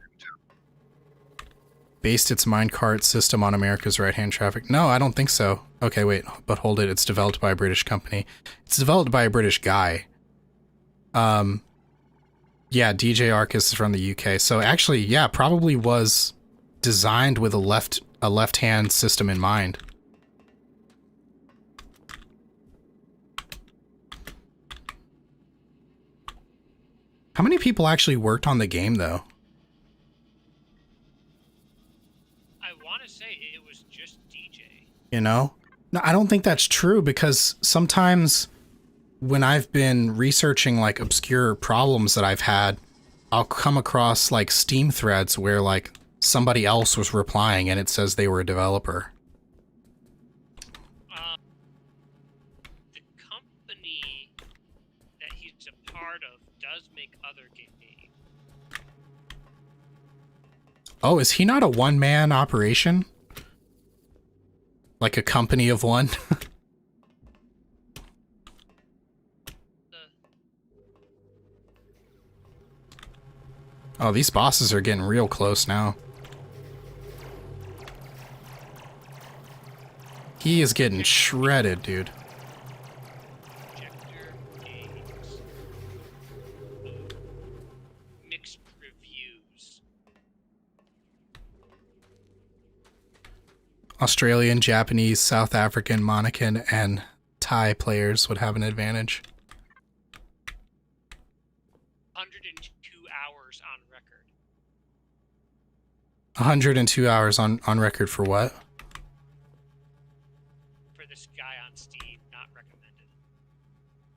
based its minecart system on America's right-hand traffic. No, I don't think so. Okay, wait, but hold it. It's developed by a British company. It's developed by a British guy. Yeah, DJ Arcus is from the UK. So actually, yeah, probably was designed with a left-hand system in mind. How many people actually worked on the game, though? I want to say it was just DJ. You know? No, I don't think that's true, because sometimes when I've been researching like obscure problems that I've had, I'll come across like Steam threads where like somebody else was replying and it says they were a developer. The company that he's a part of does make other games. Oh, is he not a one-man operation? Like a company of one? Oh, these bosses are getting real close now. He is getting shredded, dude. Projector games. Mixed reviews. Australian, Japanese, South African, Monacan, and Thai players would have an advantage. 102 hours on record. 102 hours on record for what? For this guy on Steam, not recommended.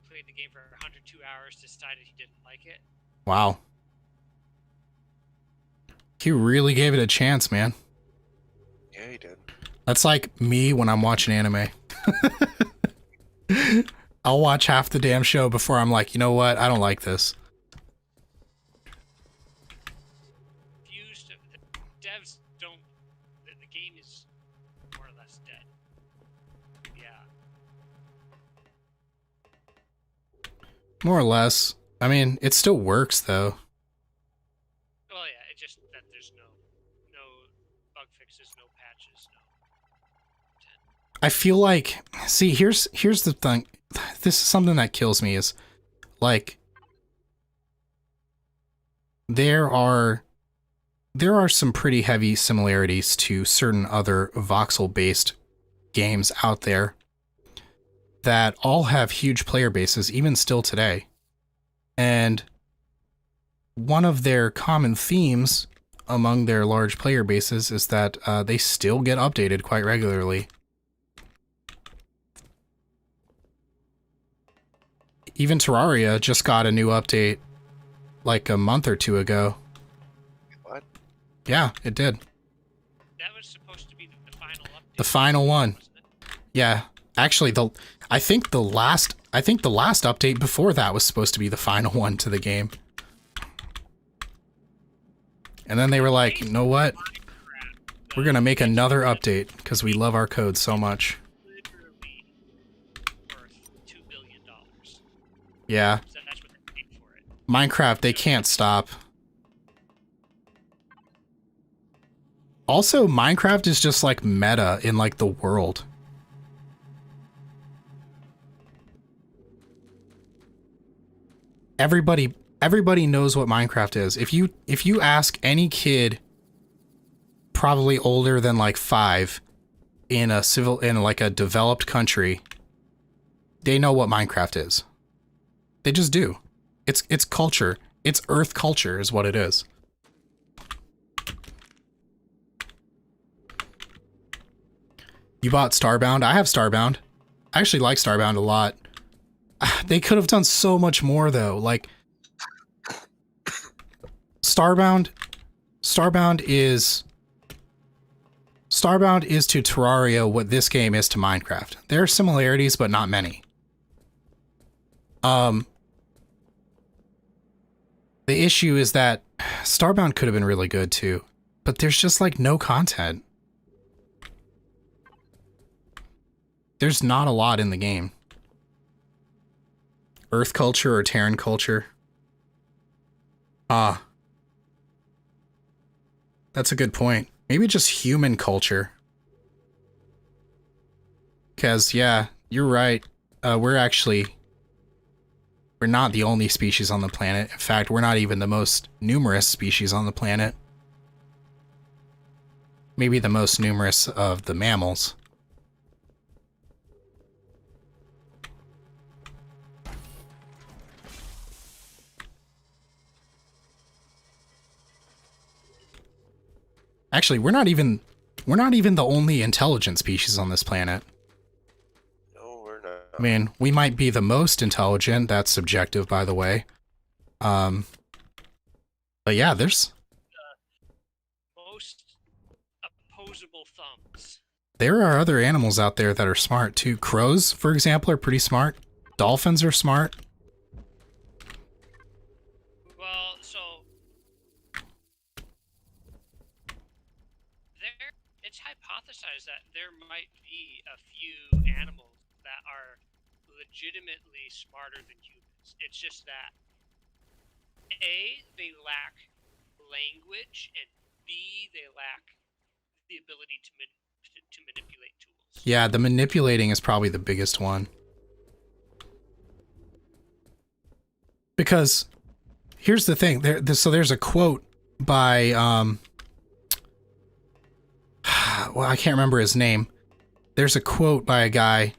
Played the game for 102 hours, decided he didn't like it. Wow. He really gave it a chance, man. Yeah, he did. That's like me when I'm watching anime. I'll watch half the damn show before I'm like, you know what? I don't like this. Confused. The devs don't. The game is more or less dead. Yeah. More or less. I mean, it still works, though. Well, yeah. It just that there's no bug fixes, no patches, no. I feel like, see, here's the thing. This is something that kills me is, like, there are some pretty heavy similarities to certain other voxel-based games out there that all have huge player bases, even still today. And one of their common themes among their large player bases is that they still get updated quite regularly. Even Terraria just got a new update like a month or two ago. What? Yeah, it did. That was supposed to be the final update. The final one. Wasn't it? Yeah. Actually, I think the last update before that was supposed to be the final one to the game. And then they were like, you know what? We're going to make another update because we love our code so much. Literally worth $2 billion. Yeah. So that's what they paid for it. Minecraft, they can't stop. Also, Minecraft is just like meta in like the world. Everybody knows what Minecraft is. If you ask any kid probably older than like 5 in like a developed country, they know what Minecraft is. They just do. It's culture. It's Earth culture is what it is. You bought Starbound? I have Starbound. I actually like Starbound a lot. They could have done so much more though. Like Starbound is to Terraria what this game is to Minecraft. There are similarities, but not many. The issue is that Starbound could have been really good too, but there's just like no content. There's not a lot in the game. Earth culture or Terran culture? Ah. That's a good point. Maybe just human culture. Because, yeah, you're right. We're not the only species on the planet. In fact, we're not even the most numerous species on the planet. Maybe the most numerous of the mammals. Actually, we're not even the only intelligent species on this planet. No, we're not. I mean, we might be the most intelligent. That's subjective, by the way. But yeah, there's Most opposable thumbs. there are other animals out there that are smart too. Crows, for example, are pretty smart. Dolphins are smart. Well, so it's hypothesized that there might be a few animals that are legitimately smarter than humans. It's just that A, they lack language, and B, they lack the ability to manipulate tools. Yeah, the manipulating is probably the biggest one. Because here's the thing, so there's a quote by well, I can't remember his name. There's a quote by a guy,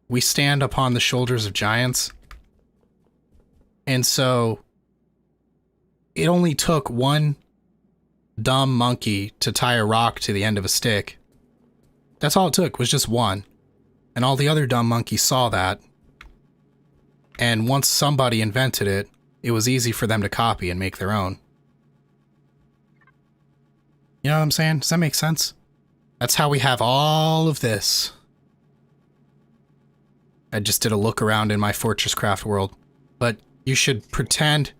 "We stand upon the shoulders of giants." And so it only took one dumb monkey to tie a rock to the end of a stick. That's all it took, was just one. And all the other dumb monkeys saw that. And once somebody invented it, it was easy for them to copy and make their own. You know what I'm saying? Does that make sense? That's how we have all of this. I just did a look around in my FortressCraft world. But you should pretend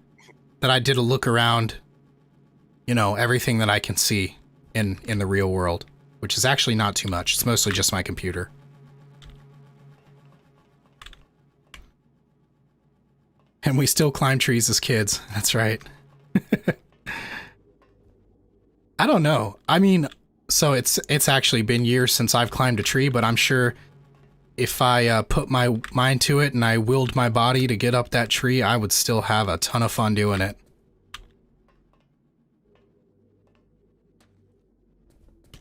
that I did a look around, you know, everything that I can see in the real world. Which is actually not too much. It's mostly just my computer. And we still climb trees as kids. That's right. I don't know. I mean, so it's actually been years since I've climbed a tree, but I'm sure if I put my mind to it and I willed my body to get up that tree, I would still have a ton of fun doing it.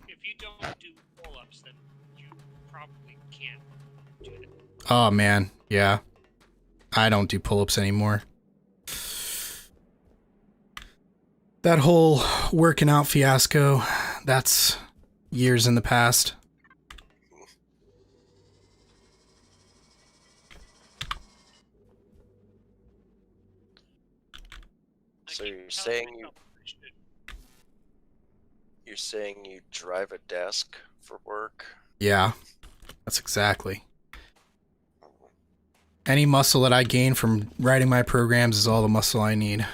If you don't do pull-ups, then you probably can't do it. Oh man, yeah. I don't do pull-ups anymore. That whole working out fiasco, that's years in the past. So you're saying you drive a desk for work? Yeah, that's exactly. Any muscle that I gain from writing my programs is all the muscle I need.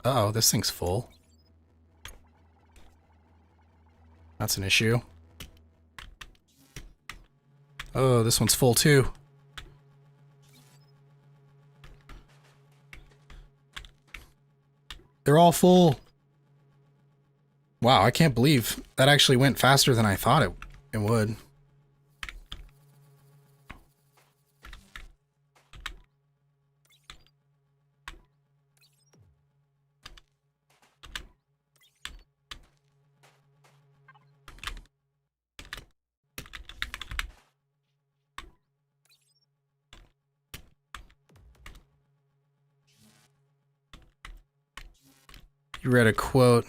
Uh-oh, this thing's full. That's an issue. Oh, this one's full too. They're all full. Wow, I can't believe that actually went faster than I thought it would. You read a quote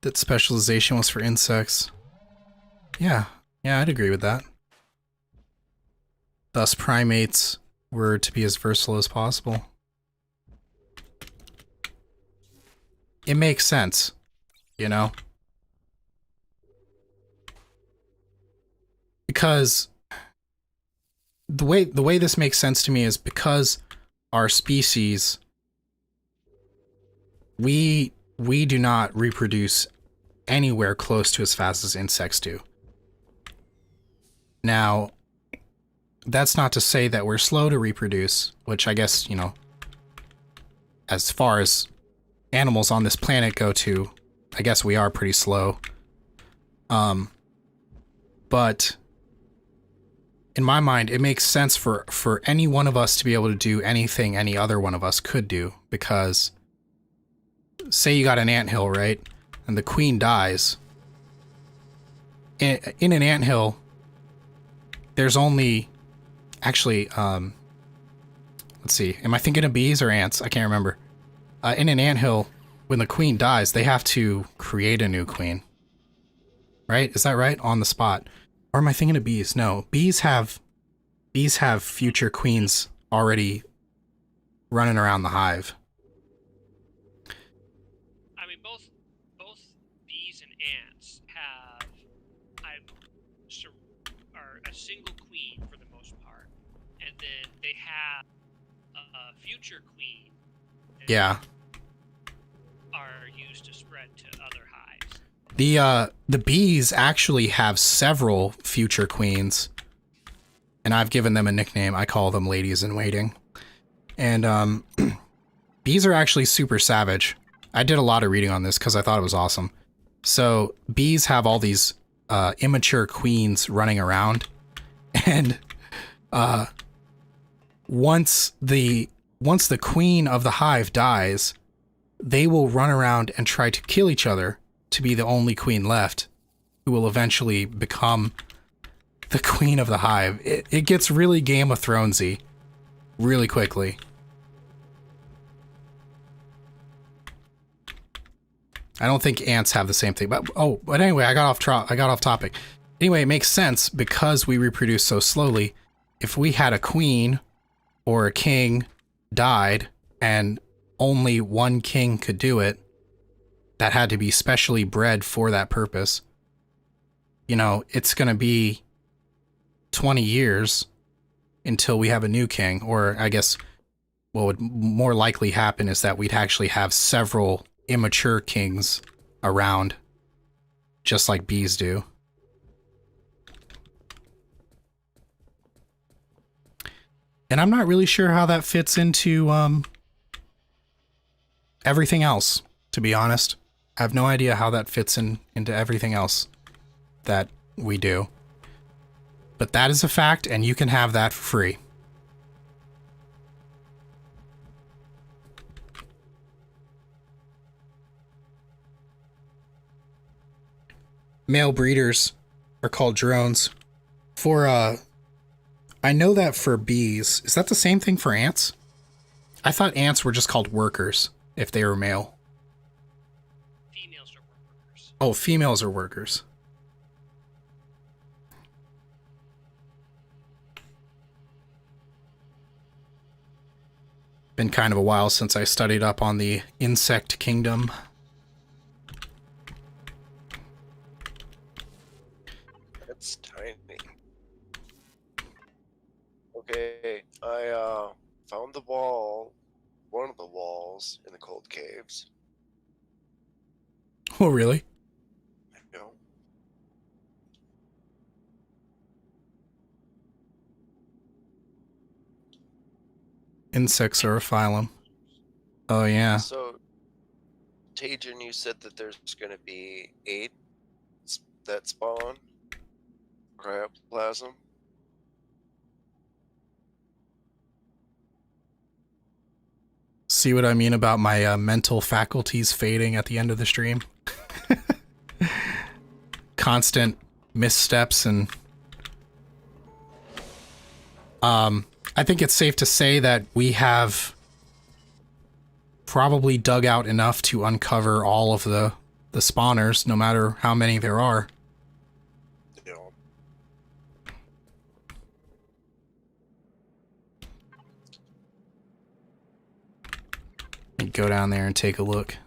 that specialization was for insects. Yeah, I'd agree with that. Thus, primates were to be as versatile as possible. It makes sense, you know? Because the way this makes sense to me is because our species, we do not reproduce anywhere close to as fast as insects do. Now, that's not to say that we're slow to reproduce, which I guess, you know, as far as animals on this planet go to, I guess we are pretty slow. But in my mind, it makes sense for any one of us to be able to do anything any other one of us could do, because say you got an anthill, right? And the queen dies. In an anthill, there's only... Actually, let's see. Am I thinking of bees or ants? I can't remember. in an anthill, when the queen dies, they have to create a new queen. Right? Is that right? On the spot. Or am I thinking of bees? No. Bees have future queens already running around the hive. I mean, both bees and ants have are a single queen for the most part, and then they have a future queen. Yeah. Are used to spread to other hives. The bees actually have several future queens, and I've given them a nickname. I call them ladies in waiting. And bees are actually super savage. I did a lot of reading on this because I thought it was awesome. So bees have all these immature queens running around, and once the queen of the hive dies, they will run around and try to kill each other to be the only queen left, who will eventually become the queen of the hive. It gets really Game of Thronesy really quickly. I don't think ants have the same thing, but anyway, I got off topic. Anyway, it makes sense because we reproduce so slowly. If we had a queen or a king died and only one king could do it, that had to be specially bred for that purpose, you know, it's going to be 20 years until we have a new king. Or I guess what would more likely happen is that we'd actually have several immature kings around, just like bees do. And I'm not really sure how that fits into everything else, to be honest. I have no idea how that fits into everything else that we do. But that is a fact, and you can have that for free. Male breeders are called drones. I know that for bees. Is that the same thing for ants? I thought ants were just called workers if they were male. Females are workers. Oh, females are workers. Been kind of a while since I studied up on the insect kingdom. That's tiny. Okay, I found the wall, one of the walls in the cold caves. Oh, really? You know, Insects are a phylum. Oh, yeah. so Tajin, you said that there's going to be 8 that spawn cryoplasm. See what I mean about my mental faculties fading at the end of the stream? Constant missteps and... I think it's safe to say that we have probably dug out enough to uncover all of the spawners, no matter how many there are. You know, And go down there and take a look.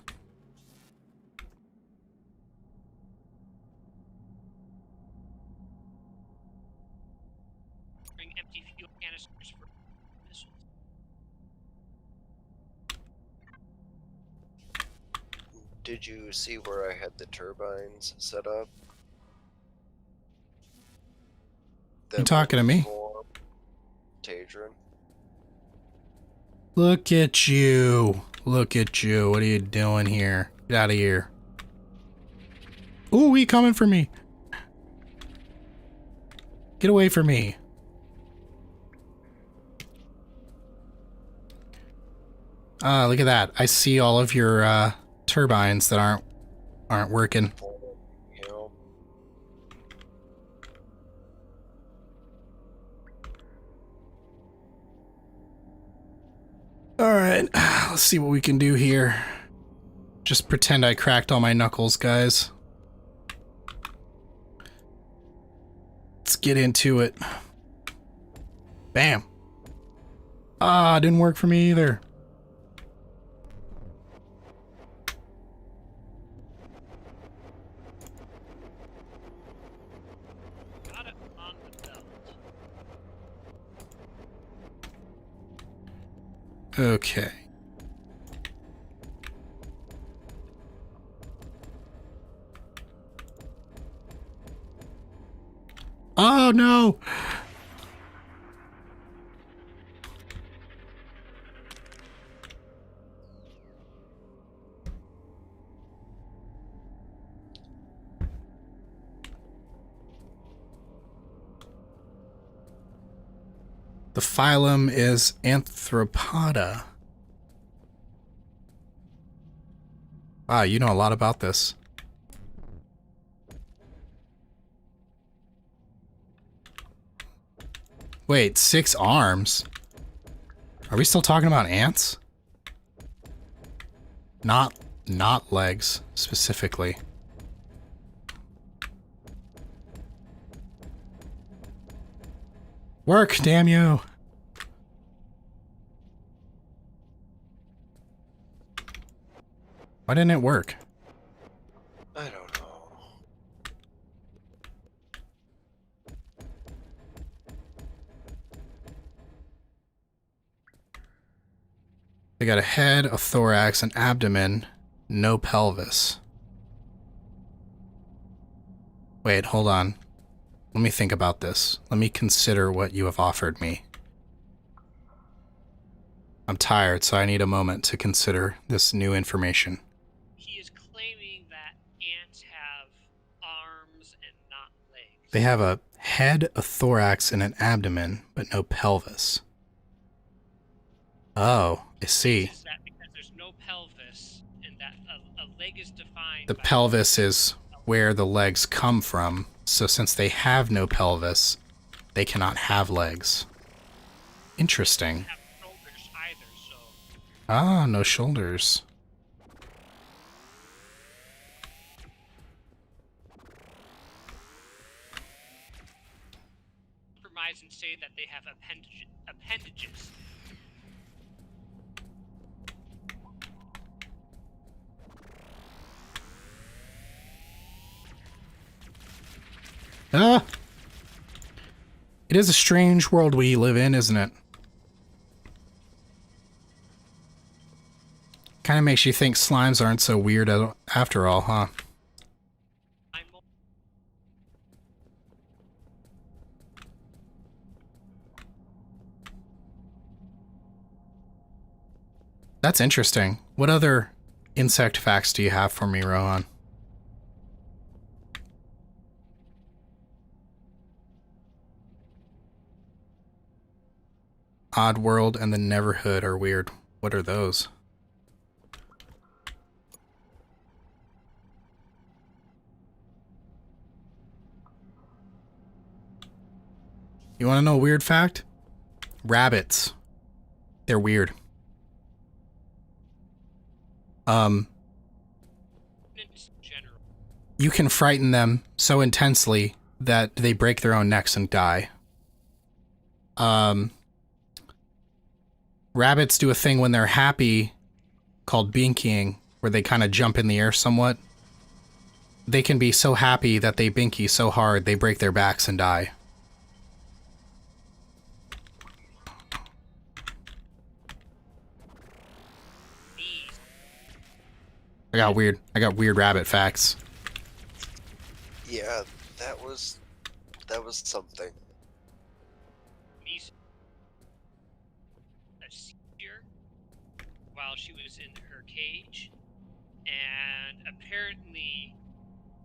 Bring empty fuel canisters for missiles. did you see where I had the turbines set up? You talking to me? Tajin. Look at you. Look at you. What are you doing here? Get out of here. Ooh, he coming for me. Get away from me. Look at that. I see all of your turbines that aren't working. You know, All right, Let's see what we can do here. Just pretend I cracked all my knuckles, guys. Let's get into it. Bam. Ah, didn't work for me either. Got it on the belt. Okay. Oh no! The phylum is Arthropoda. Wow, you know a lot about this. Wait, 6 arms? Are we still talking about ants? Not legs, specifically. Work, damn you! Why didn't it work? I don't know. They got a head, a thorax, an abdomen, no pelvis. Wait, hold on. Let me think about this. Let me consider what you have offered me. I'm tired, so I need a moment to consider this new information. He is claiming that ants have arms and not legs. They have a head, a thorax, and an abdomen, but no pelvis. Oh, I see. Is that because there's no pelvis and that a leg is defined The by pelvis is where the legs come from, so since they have no pelvis, they cannot have legs. Interesting. have shoulders either, so Ah, no shoulders. compromise and say that they have appendages. Ah! It is a strange world we live in, isn't it? Kind of makes you think slimes aren't so weird after all, huh? That's interesting. What other insect facts do you have for me, Rohan? Oddworld and the Neverhood are weird. What are those? You want to know a weird fact? Rabbits. They're weird. You can frighten them so intensely that they break their own necks and die. Rabbits do a thing when they're happy called binkying, where they kind of jump in the air somewhat. They can be so happy that they binky so hard they break their backs and die. I got weird rabbit facts. Yeah, that was something. A seizure while she was in her cage, and apparently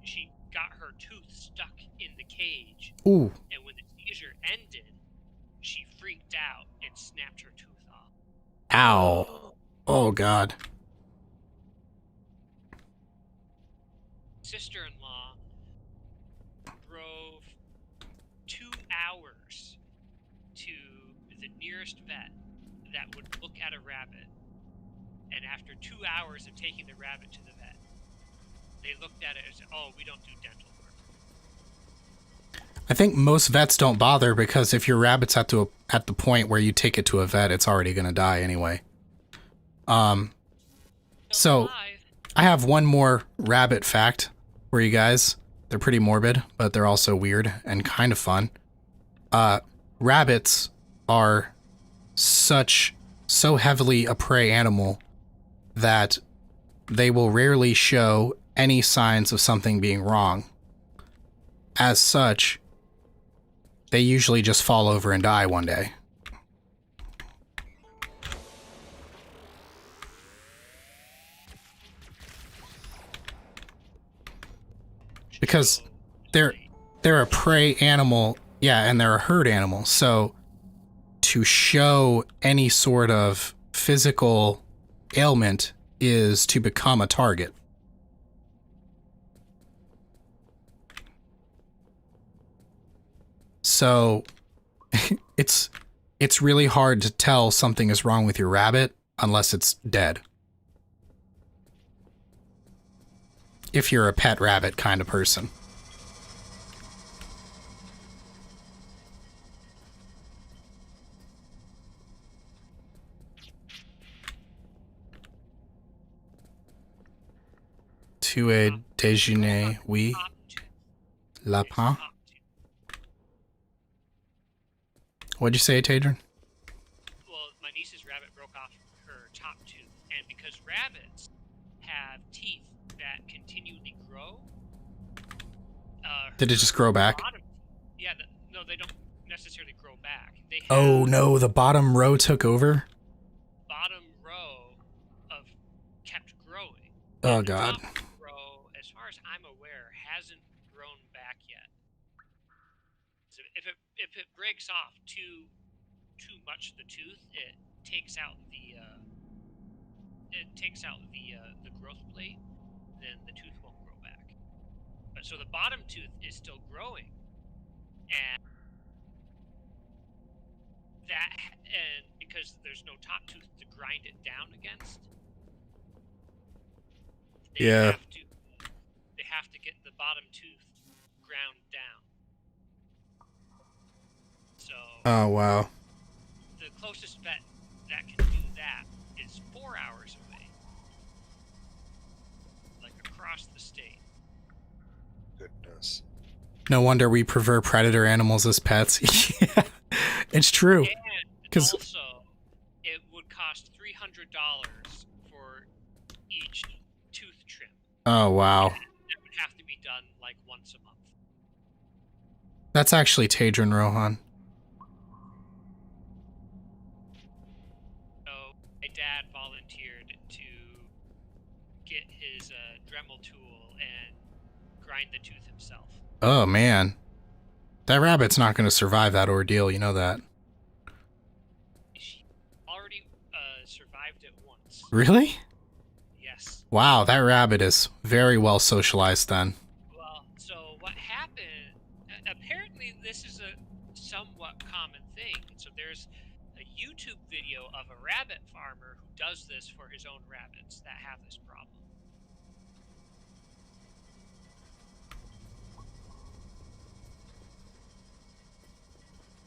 she got her tooth stuck in the cage. Ooh. And when the seizure ended, she freaked out and snapped her tooth off. Ow. Oh, God. Sister-in-law drove 2 hours to the nearest vet that would look at a rabbit And after 2 hours of taking the rabbit to the vet, they looked at it and said, "Oh, we don't do dental work." I think most vets don't bother because if your rabbit's at the point where you take it to a vet, it's already going to die anyway. So I have one more rabbit fact for you guys. They're pretty morbid, but they're also weird and kind of fun. Rabbits are so heavily a prey animal that they will rarely show any signs of something being wrong. As such, they usually just fall over and die one day. Because they're a prey animal, yeah, and they're a herd animal. So to show any sort of physical ailment is to become a target. So it's really hard to tell something is wrong with your rabbit unless it's dead. If you're a pet rabbit kind of person. To a déjeuner, oui. Lapin. What'd you say, Tadron? Well, my niece's rabbit broke off her top tooth, and because rabbits have teeth that continually grow. Did it just grow back? Yeah, no, they don't necessarily grow back. They have Oh no, the bottom row took over? bottom row of kept growing. Oh And the god. top row, as far as I'm aware, hasn't grown back yet. So if it breaks off too much of the tooth, it takes out the growth plate, then the tooth won't grow back. But so the bottom tooth is still growing, and because there's no top tooth to grind it down against, they Yeah. have to get the bottom tooth ground down. So Oh wow. the closest vet that can do that is 4 hours away, like across the state. Goodness. No wonder we prefer predator animals as pets. Yeah, it's true. And 'Cause- also, it would cost $300 for each tooth trim. Oh wow. That would have to be done like once a month. That's actually Tadron Rohan. So my dad volunteered to get his Dremel tool and grind the tooth himself. Oh man. That rabbit's not going to survive that ordeal, you know that. She already survived it once. Really? Yes. Wow, that rabbit is very well socialized then. Well, so what happened, apparently this is a somewhat common thing. So there's a YouTube video of a rabbit farmer who does this for his own rabbits that have this problem.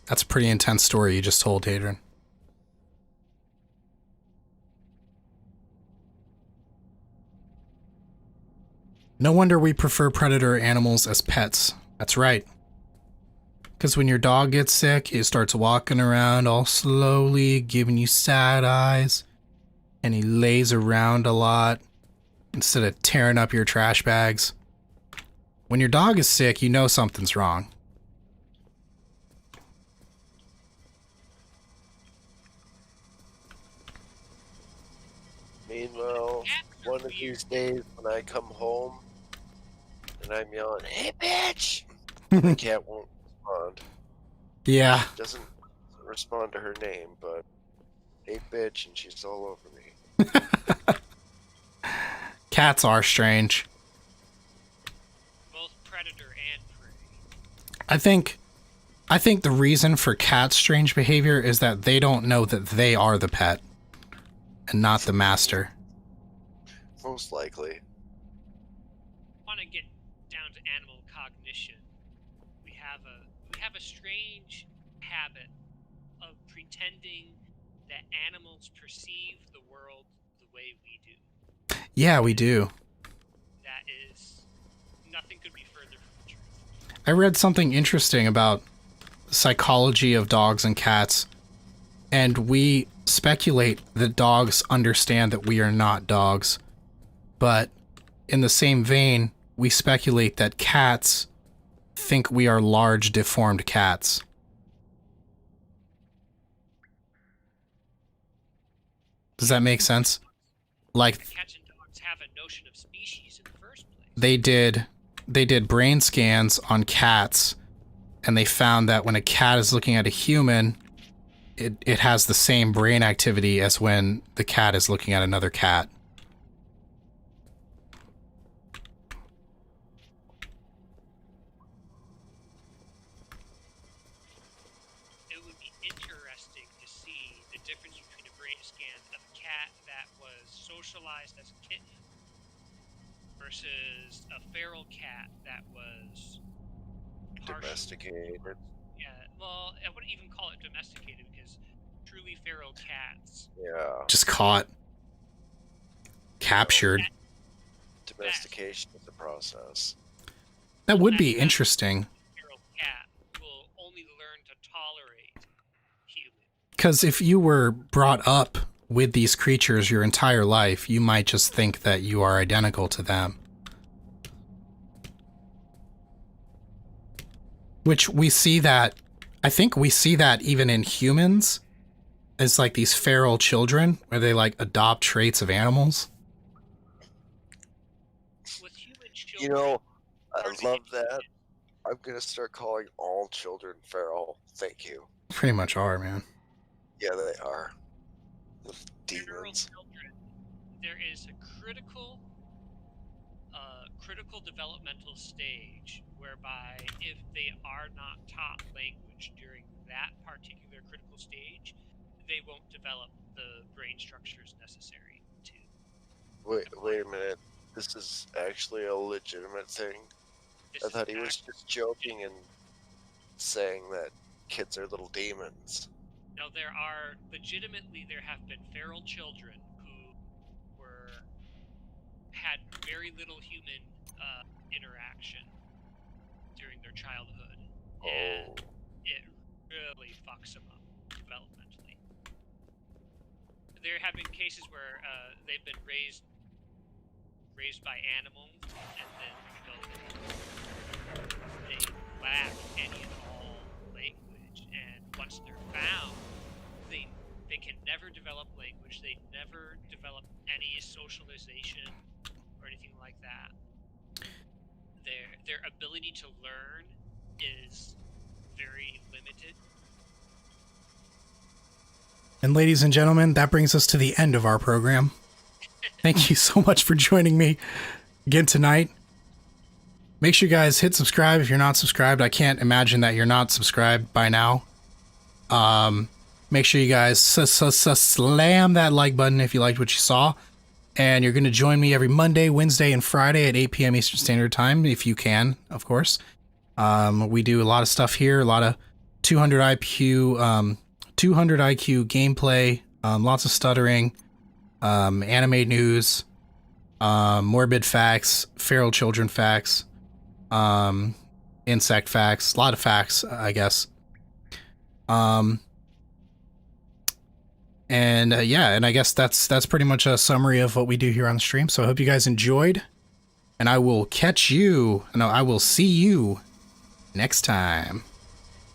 That's a pretty intense story you just told, Tadron. No wonder we prefer predator animals as pets. That's right. Because when your dog gets sick, he starts walking around all slowly, giving you sad eyes. And he lays around a lot instead of tearing up your trash bags. When your dog is sick, you know something's wrong. Meanwhile, one of these days when I come home and I'm yelling, "Hey, bitch!" the cat won't respond. Yeah. Doesn't respond to her name, but "Hey, bitch," and she's all over me. Cats are strange. Both predator and prey. I think the reason for cats' strange behavior is that they don't know that they are the pet and not the master. Most likely. Want to get down to animal cognition. We have a strange habit of pretending that animals perceive the world the way we do. Yeah, we do. That is, nothing could be further from the truth. I read something interesting about the psychology of dogs and cats, and we speculate that dogs understand that we are not dogs. But in the same vein, we speculate that cats think we are large, deformed cats. Does that make sense? Like, Cats and dogs have a notion of species in the first place. they did brain scans on cats, and they found that when a cat is looking at a human, it has the same brain activity as when the cat is looking at another cat. It would be interesting to see the difference between a brain scan of a cat that was socialized as a kitten versus a feral cat that was Domesticated. Yeah, well, I wouldn't even call it domesticated because truly feral cats. Yeah. Just caught. Captured. Domestication is a process. That would be interesting. Feral cat will only learn to tolerate human. Because if you were brought up with these creatures your entire life, you might just think that you are identical to them. Which we see that, I think we see that even in humans, as like these feral children, where they like adopt traits of animals. With human You children, know, I hardly love any that. I'm gonna start calling all children feral. Thank you. Pretty much are, man. Yeah, they are. The feral demons. children, there is a critical developmental stage whereby if they are not taught language during that particular critical stage, they won't develop the brain structures necessary to. Wait a minute. This is actually a legitimate thing. This I is thought he was actually- just joking and saying that kids are little demons. Now there have been feral children who had very little human interaction during their childhood, and Oh. it really fucks them up developmentally. There have been cases where they've been raised by animals, and then they lack any and all language, and once they're found, they can never develop language. They never develop any socialization or anything like that. Their ability to learn is very limited. And ladies and gentlemen, that brings us to the end of our program. Thank you so much for joining me again tonight. Make sure you guys hit subscribe if you're not subscribed. I can't imagine that you're not subscribed by now. Make sure you guys slam that like button if you liked what you saw. And you're going to join me every Monday, Wednesday, and Friday at 8 p.m. Eastern Standard Time, if you can, of course. We do a lot of stuff here, a lot of 200 IQ gameplay, lots of stuttering, anime news, morbid facts, feral children facts, insect facts, a lot of facts, I guess. And I guess that's pretty much a summary of what we do here on the stream. So I hope you guys enjoyed, and I will see you next time.